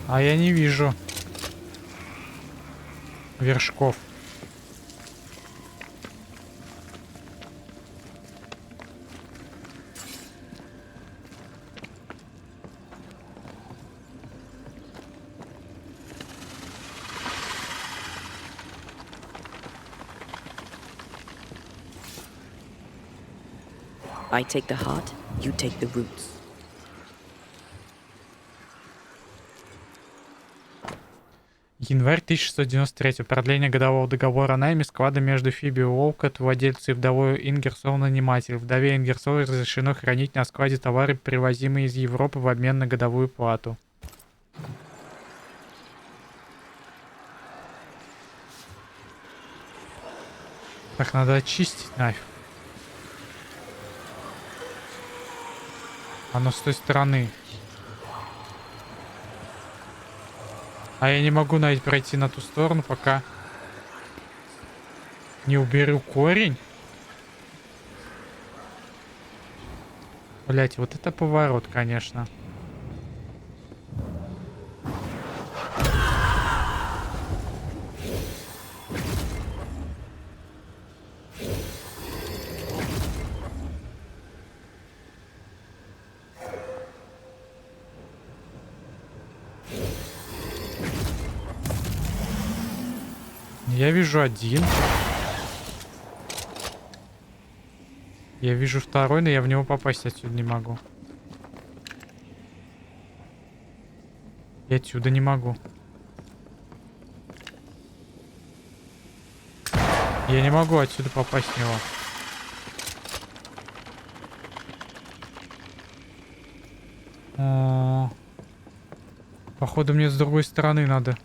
А я не вижу вершков. I take the heart, you take the roots. Январь 1693. Продление годового договора о найме склада между Фиби Уолкотт, владельцем, и вдовой Ингерсол, наниматель. Вдове Ингерсол разрешено хранить на складе товары, привозимые из Европы, в обмен на годовую плату. Так, надо очистить нафиг. Оно с той стороны. А я не могу пройти на ту сторону, пока не уберу корень. Блять, вот это поворот, конечно. Я вижу один. Я вижу второй, но я в него попасть отсюда не могу. Я отсюда не могу. Я не могу отсюда попасть в него. Походу мне с другой стороны надо.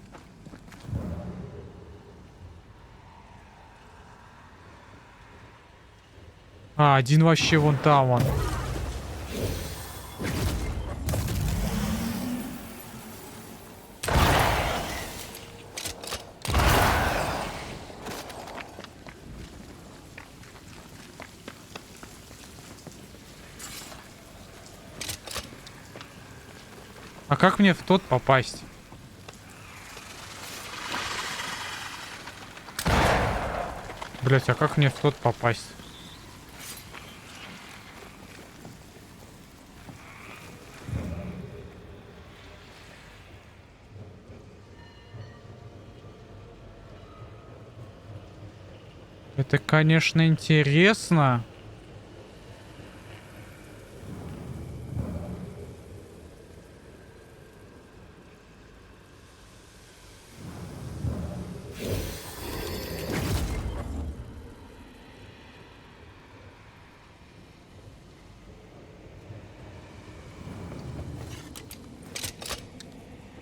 А, один вообще вон там он. А как мне в тот попасть? Блять, а как мне в тот попасть? Это, конечно, интересно.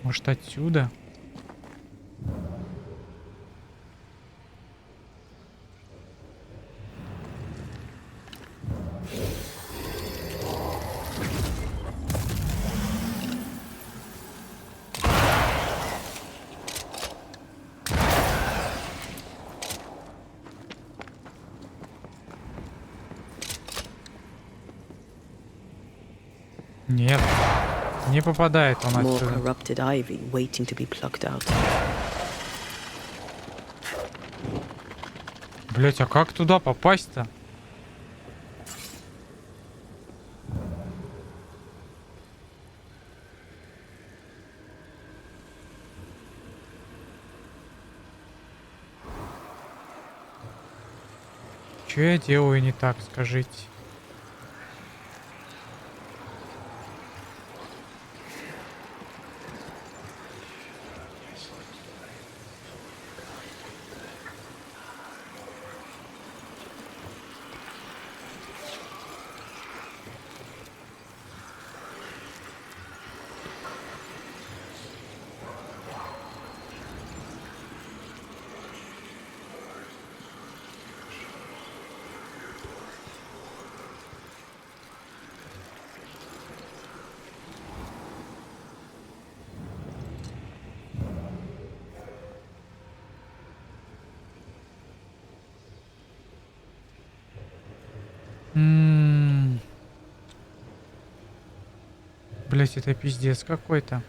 Может, отсюда? Нет, не попадает он More отсюда. corrupted ivy waiting to be plucked out. Блять, а как туда попасть-то? Что я делаю не так, скажите? Блять, это пиздец какой-то.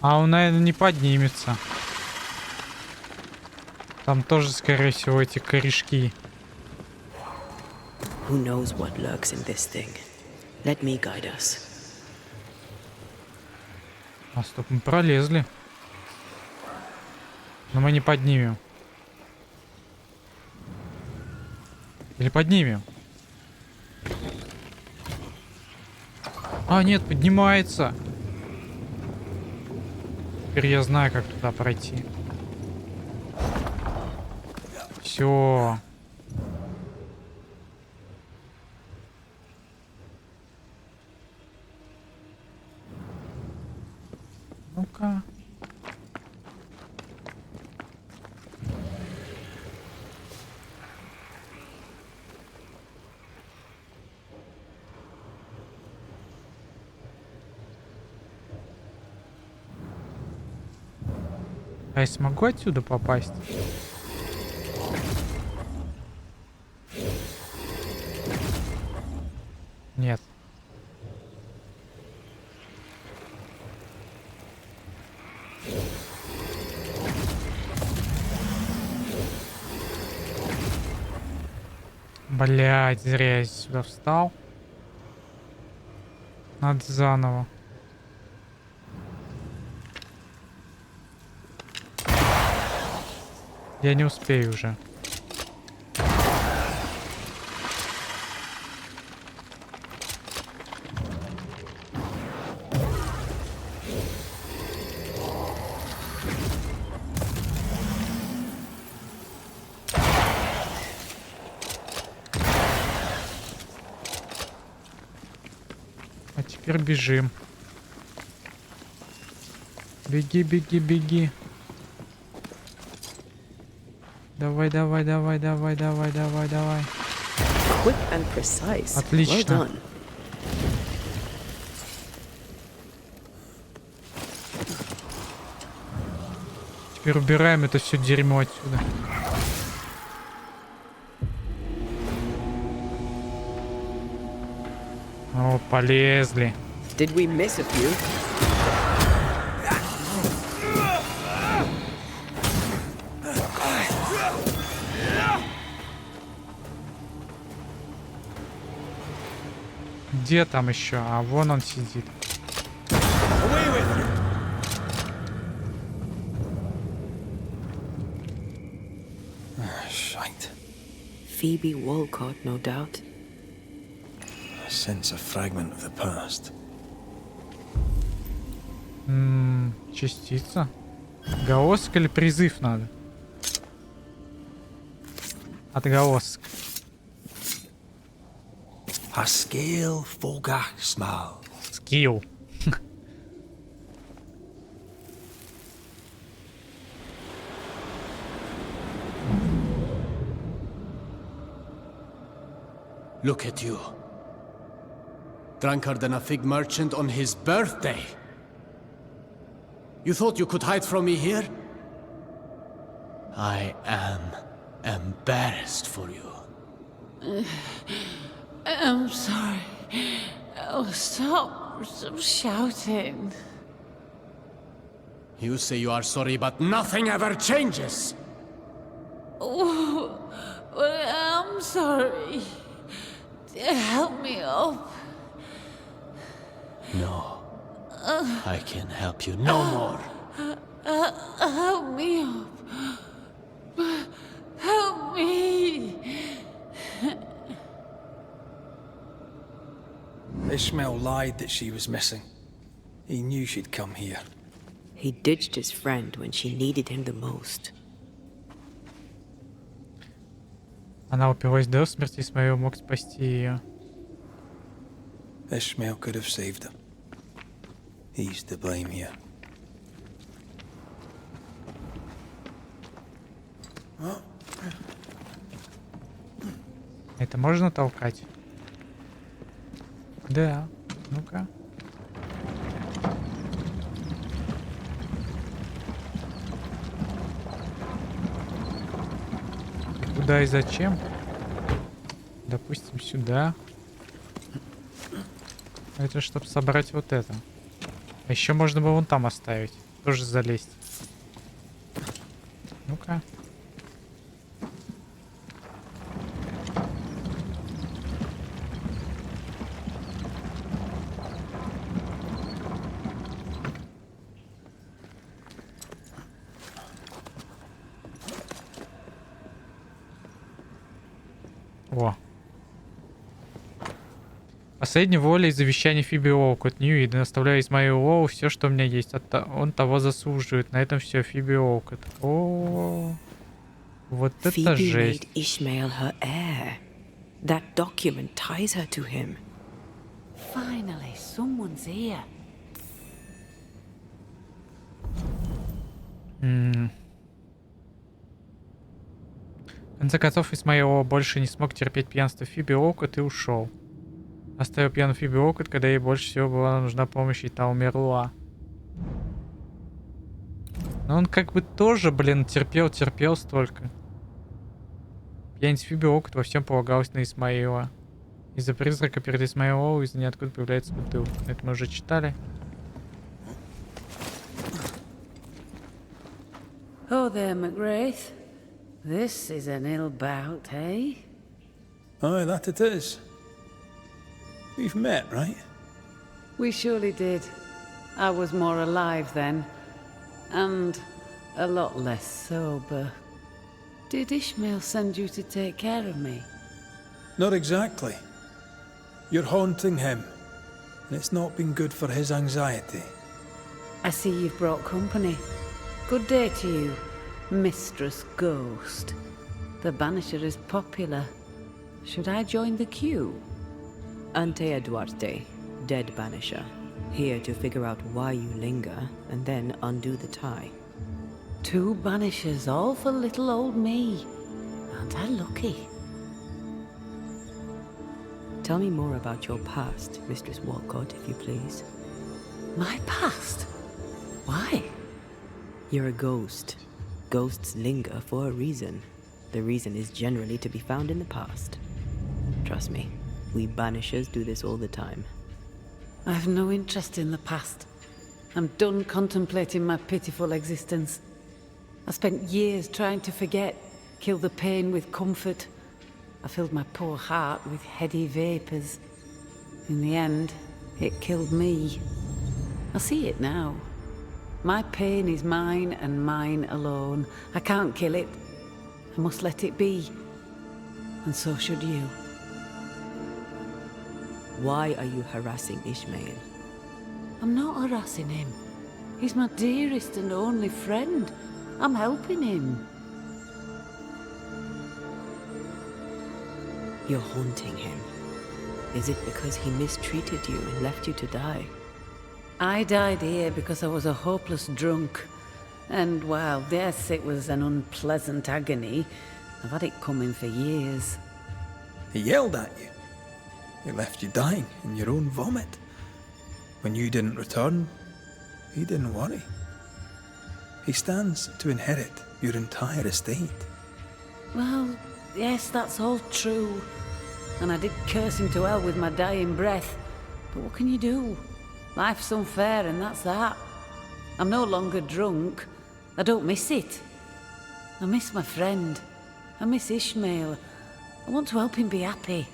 А он, наверное, не поднимется. Там тоже, скорее всего, эти корешки. Who knows what lurks in this thing? Let me guide us. А стоп, мы пролезли. Но мы не поднимем. Или поднимем? А, нет, поднимается. Теперь я знаю, как туда пройти. Все. Ну-ка. А я смогу отсюда попасть? Нет. Блять, зря я сюда встал. Надо заново. Я не успею уже. А теперь бежим. Беги, беги, беги. Давай, давай, давай, давай, давай, давай, давай. Quick and precise. Well Отлично. done. Теперь убираем это все дерьмо отсюда. О, полезли. Did we miss a few? Где там еще? А вон он сидит. Shite. Phoebe Walcott, no doubt. I sense a fragment of the past. Частица. Отголосок или призыв надо? Отголосок. A scale fogach small. Скилл. Look at you. Drunkard than a fig merchant on his birthday. You thought you could hide from me here? I am embarrassed for you. I'm sorry. Oh, stop shouting. You say you are sorry, but nothing ever changes. Oh, well, I'm sorry. Help me up. No. I can help you no more. Help me up. Help me. Ishmael lied that she was missing. He knew she'd come here. He ditched his friend when she needed him the most. Она упилась до смерти, и Исмаил мог спасти ее. Ishmael could have saved her. He's to blame here. Это можно толкать? Да. Ну-ка. Куда и зачем? Допустим, сюда. Это чтобы собрать вот это. А еще можно было вон там оставить. Тоже залезть. Ну-ка. О. Последняя воля и завещание Фиби Уолкотт Ньюид. Оставляю Исмаилу Лоу все, что у меня есть. Он того заслуживает. На этом все, Фиби Уолкотт. О, вот это жесть. Made Ishmael her heir. That document ties her to him. Finally, someone's here. В конце концов, Исмаил больше не смог терпеть пьянство Фиби Уолкотт и ушел. Оставил пьяную Фиби Уолкотт, когда ей больше всего была нужна помощь, и та умерла. Но он как бы тоже, блин, терпел столько. Пьяница Фиби Уолкотт во всем полагалась на Исмаила. Из-за призрака перед Исмаилом из ниоткуда появляется бутылка. Это мы уже читали. Oh there, McGrath. This is an ill bout, eh? Aye, that it is. We've met, right? We surely did. I was more alive then. And a lot less sober. Did Ishmael send you to take care of me? Not exactly. You're haunting him, and it's not been good for his anxiety. I see you've brought company. Good day to you, Mistress Ghost. The Banisher is popular. Should I join the queue? Ante Duarte, dead Banisher. Here to figure out why you linger, and then undo the tie. 2 Banishers, all for little old me. Aren't I lucky? Tell me more about your past, Mistress Walcott, if you please. My past? Why? You're a ghost. Ghosts linger for a reason. The reason is generally to be found in the past. Trust me, we Banishers do this all the time. I have no interest in the past. I'm done contemplating my pitiful existence. I spent years trying to forget, kill the pain with comfort. I filled my poor heart with heady vapors. In the end, it killed me. I see it now. My pain is mine and mine alone. I can't kill it. I must let it be. And so should you. Why are you harassing Ishmael? I'm not harassing him. He's my dearest and only friend. I'm helping him. You're haunting him. Is it because he mistreated you and left you to die? I died here because I was a hopeless drunk. And while yes, it was an unpleasant agony, I've had it coming for years. He yelled at you. He left you dying in your own vomit. When you didn't return, he didn't worry. He stands to inherit your entire estate. Well, yes, that's all true. And I did curse him to hell with my dying breath. But what can you do? Life's unfair and that's that. I'm no longer drunk. I don't miss it. I miss my friend. I miss Ishmael. I want to help him be happy.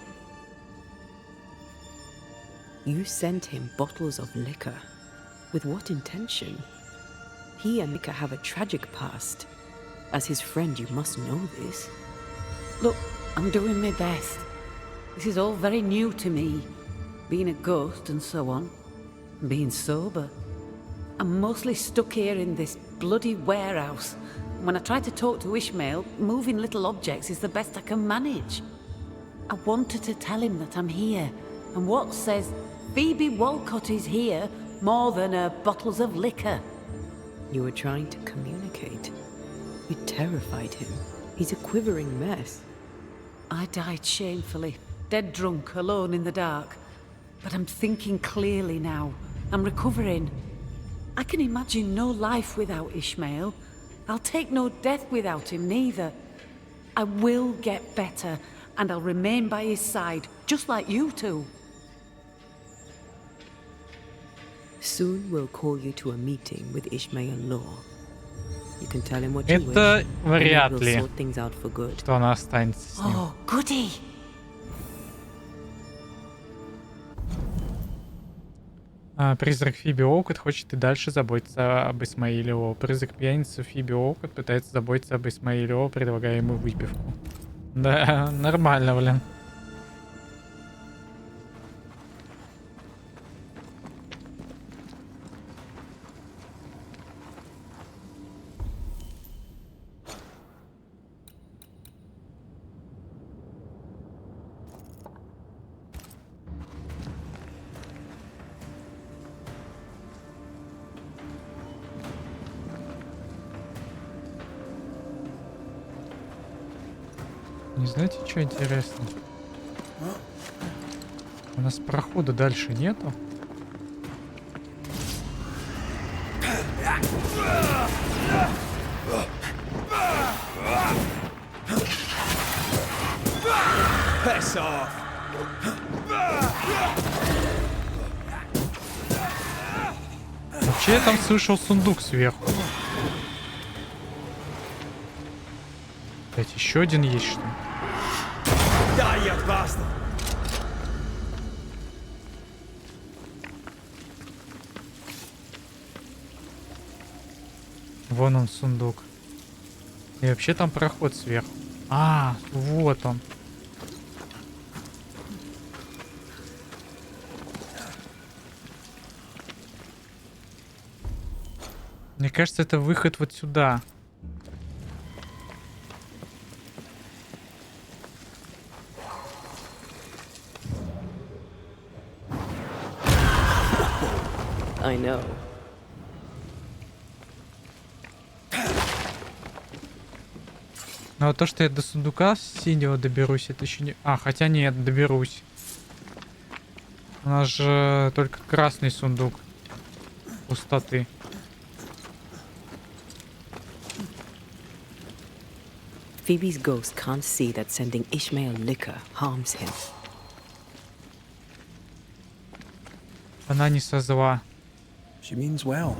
You sent him bottles of liquor. With what intention? He and Mika have a tragic past. As his friend, you must know this. Look, I'm doing my best. This is all very new to me. Being a ghost and so on. And being sober. I'm mostly stuck here in this bloody warehouse. When I try to talk to Ishmael, moving little objects is the best I can manage. I wanted to tell him that I'm here. And what says Phoebe Walcott is here more than her bottles of liquor? You were trying to communicate. You terrified him. He's a quivering mess. I died shamefully, dead drunk, alone in the dark. But I'm thinking clearly now. I'm recovering. I can imagine no life without Ishmael. I'll take no death without him, neither. I will get better, and I'll remain by his side, just like you two. Soon we'll call you to a meeting with Ishmael Law. You can tell him what you wish, Это and вряд we'll ли, sort things out for good. что она останется с ним. Oh, goody! Призрак Фиби Уолкотт хочет и дальше заботиться об Исмаиле О. Призрак пьяницы Фиби Уолкотт пытается заботиться об Исмаиле О, предлагая ему выпивку. Да, нормально, блин. Не знаете, что интересно? У нас прохода дальше нету. Вообще я там слышал сундук сверху. Блять, еще один есть, что ли? Вон он, сундук. И вообще там проход сверху. А, вот он. Мне кажется, это выход вот сюда. I know. Но вот то, что я до сундука синего доберусь, это еще не... А, хотя нет, доберусь. У нас же только красный сундук пустоты. Phoebe's ghost can't see that sending Ishmael liquor harms him. Она не со зла. She means well.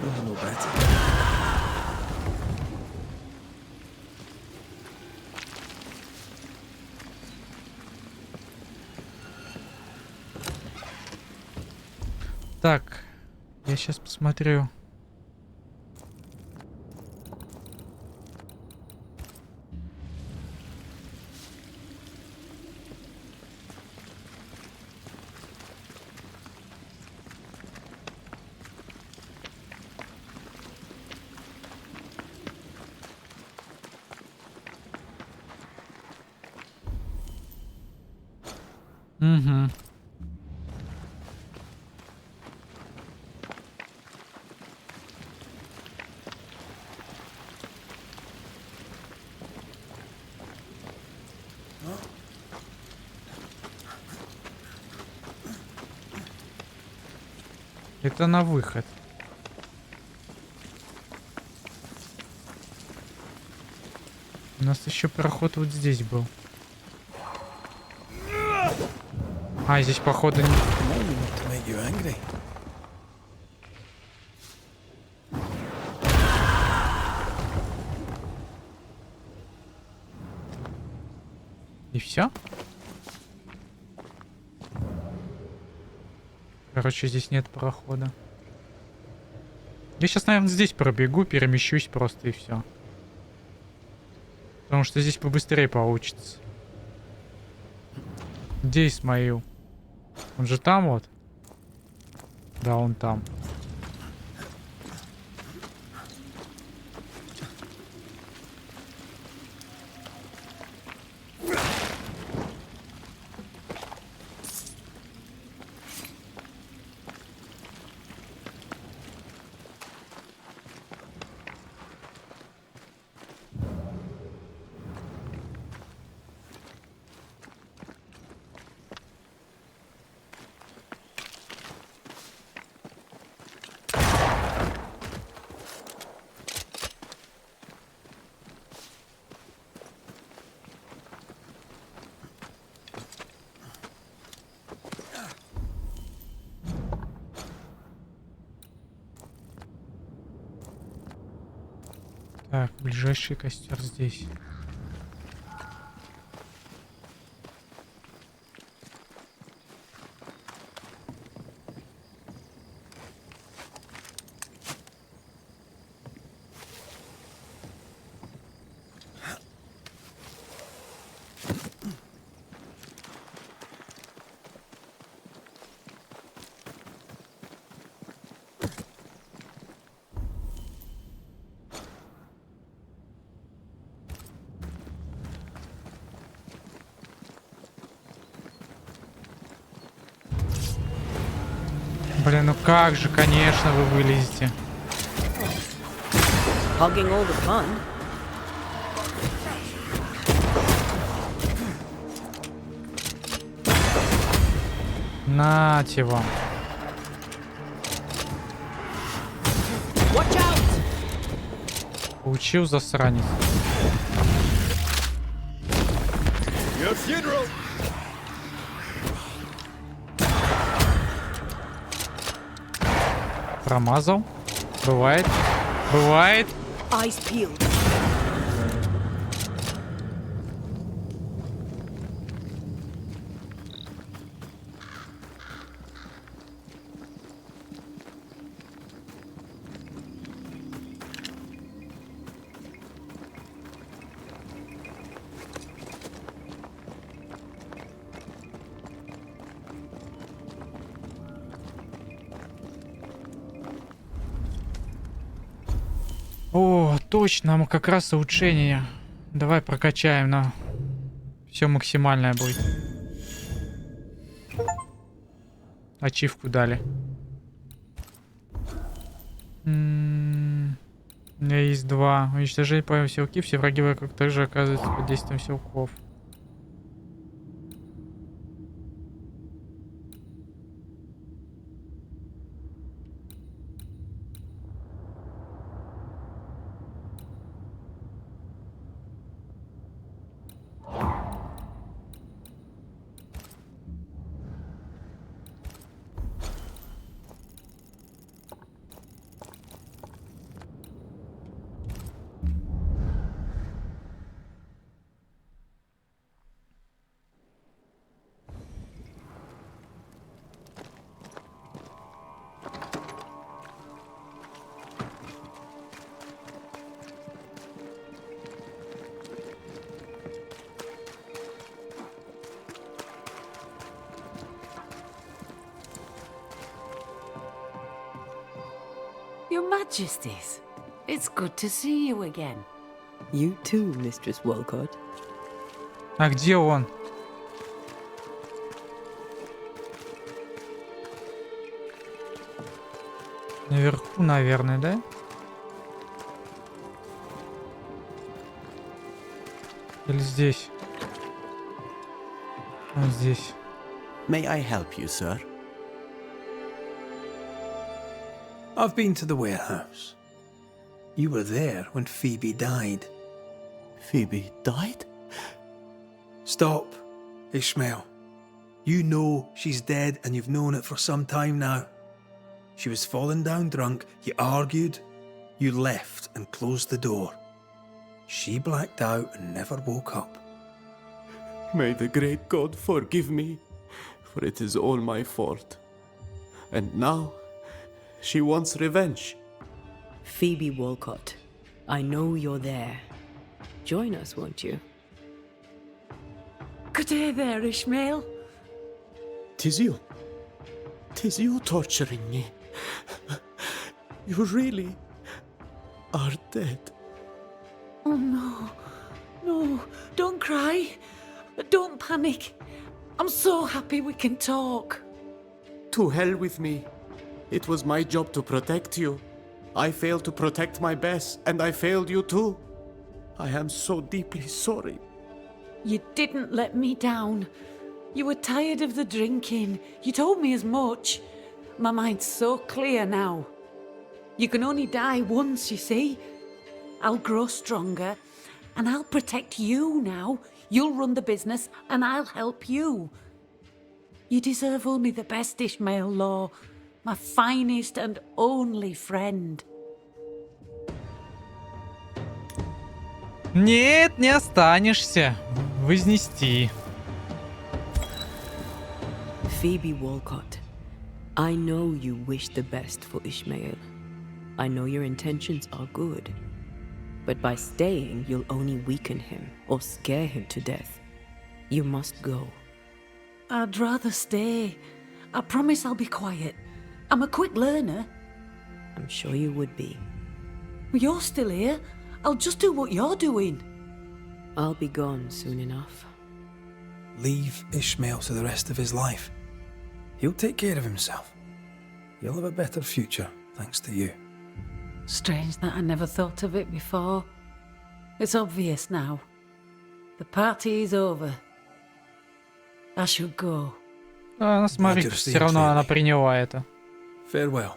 Knows no better. Так, я сейчас посмотрю. Угу. Это на выход. У нас еще проход вот здесь был. А, здесь походу не... И все? Короче, здесь нет прохода. Я сейчас, наверное, здесь пробегу, перемещусь просто и все. Потому что здесь побыстрее получится. Где Исмаил? Он же там вот? Да, он там. Так, ближайший костер здесь. Блин, ну как же, конечно, вы вылезете. Hogging all the fun. Нате вам. Watch out! Получил, засранец. Your funeral. Промазал. Бывает. Бывает. Eyes peeled. О, точно, мы как раз улучшение. Давай прокачаем на все максимальное будет. Ачивку дали. У меня есть 2. Уничтожение по силки. Все враги вокруг также оказываются под действием силков. Your Majesties, it's good to see you again. You too, Mistress Walcott. А где он? Наверху, наверное, да? Или здесь? Вот здесь. May I help you, sir? I've been to the warehouse. You were there when Phoebe died. Phoebe died? Stop, Ishmael. You know she's dead and you've known it for some time now. She was falling down drunk, you argued, you left and closed the door. She blacked out and never woke up. May the great God forgive me, for it is all my fault. And now, she wants revenge. Phoebe Walcott, I know you're there. Join us, won't you? Good day there, Ishmael. 'Tis you. 'Tis you torturing me. You really are dead. Oh no, no, don't cry. Don't panic. I'm so happy we can talk. To hell with me. It was my job to protect you. I failed to protect my best, and I failed you too. I am so deeply sorry. You didn't let me down. You were tired of the drinking. You told me as much. My mind's so clear now. You can only die once, you see. I'll grow stronger, and I'll protect you now. You'll run the business, and I'll help you. You deserve only the best, Ishmael Law, my finest and only friend. Нет, не останешься. Вознести. Phoebe Walcott, I know you wish the best for Ishmael. I know your intentions are good. But by staying, you'll only weaken him or scare him to death. You must go. I'd rather stay. I promise I'll be quiet. I'm a quick learner. I'm sure you would be. You're still here. I'll just do what you're doing. I'll be gone soon enough. Leave Ishmael to the rest of his life. He'll take care of himself. He'll have a better future, thanks to you. Strange that I never thought of it before. It's obvious now. The party is over. I should go. А, смотрите, все равно она приняла это. Farewell.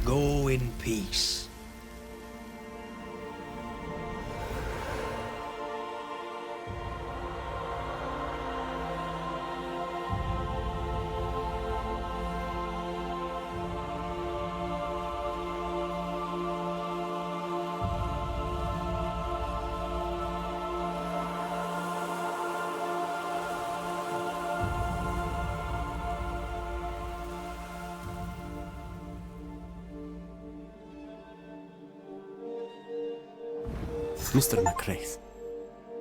Go in peace. Mr. McCraith,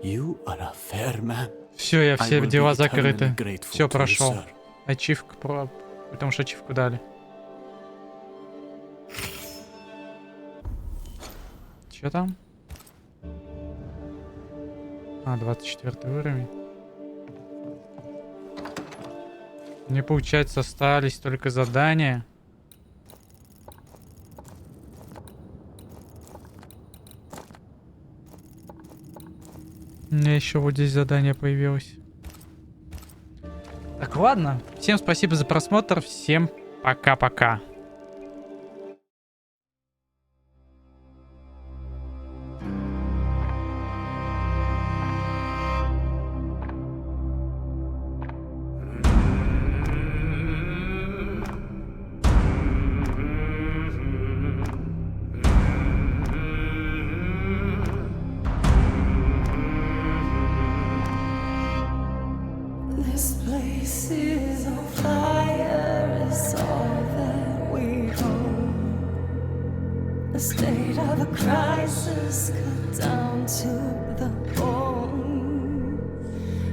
you are a fair man. Все, я все дела закрыты. Все прошел. Ачивка, потому что ачивку дали. Че там? А, 24 уровень. Мне, получается, остались только задания. У меня еще вот здесь задание появилось. Так, ладно. Всем спасибо за просмотр. Всем пока-пока. This place is on fire, it's all that we hold. A state of a crisis cut down to the bone.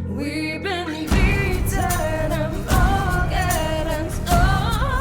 We've been beaten and broken and torn.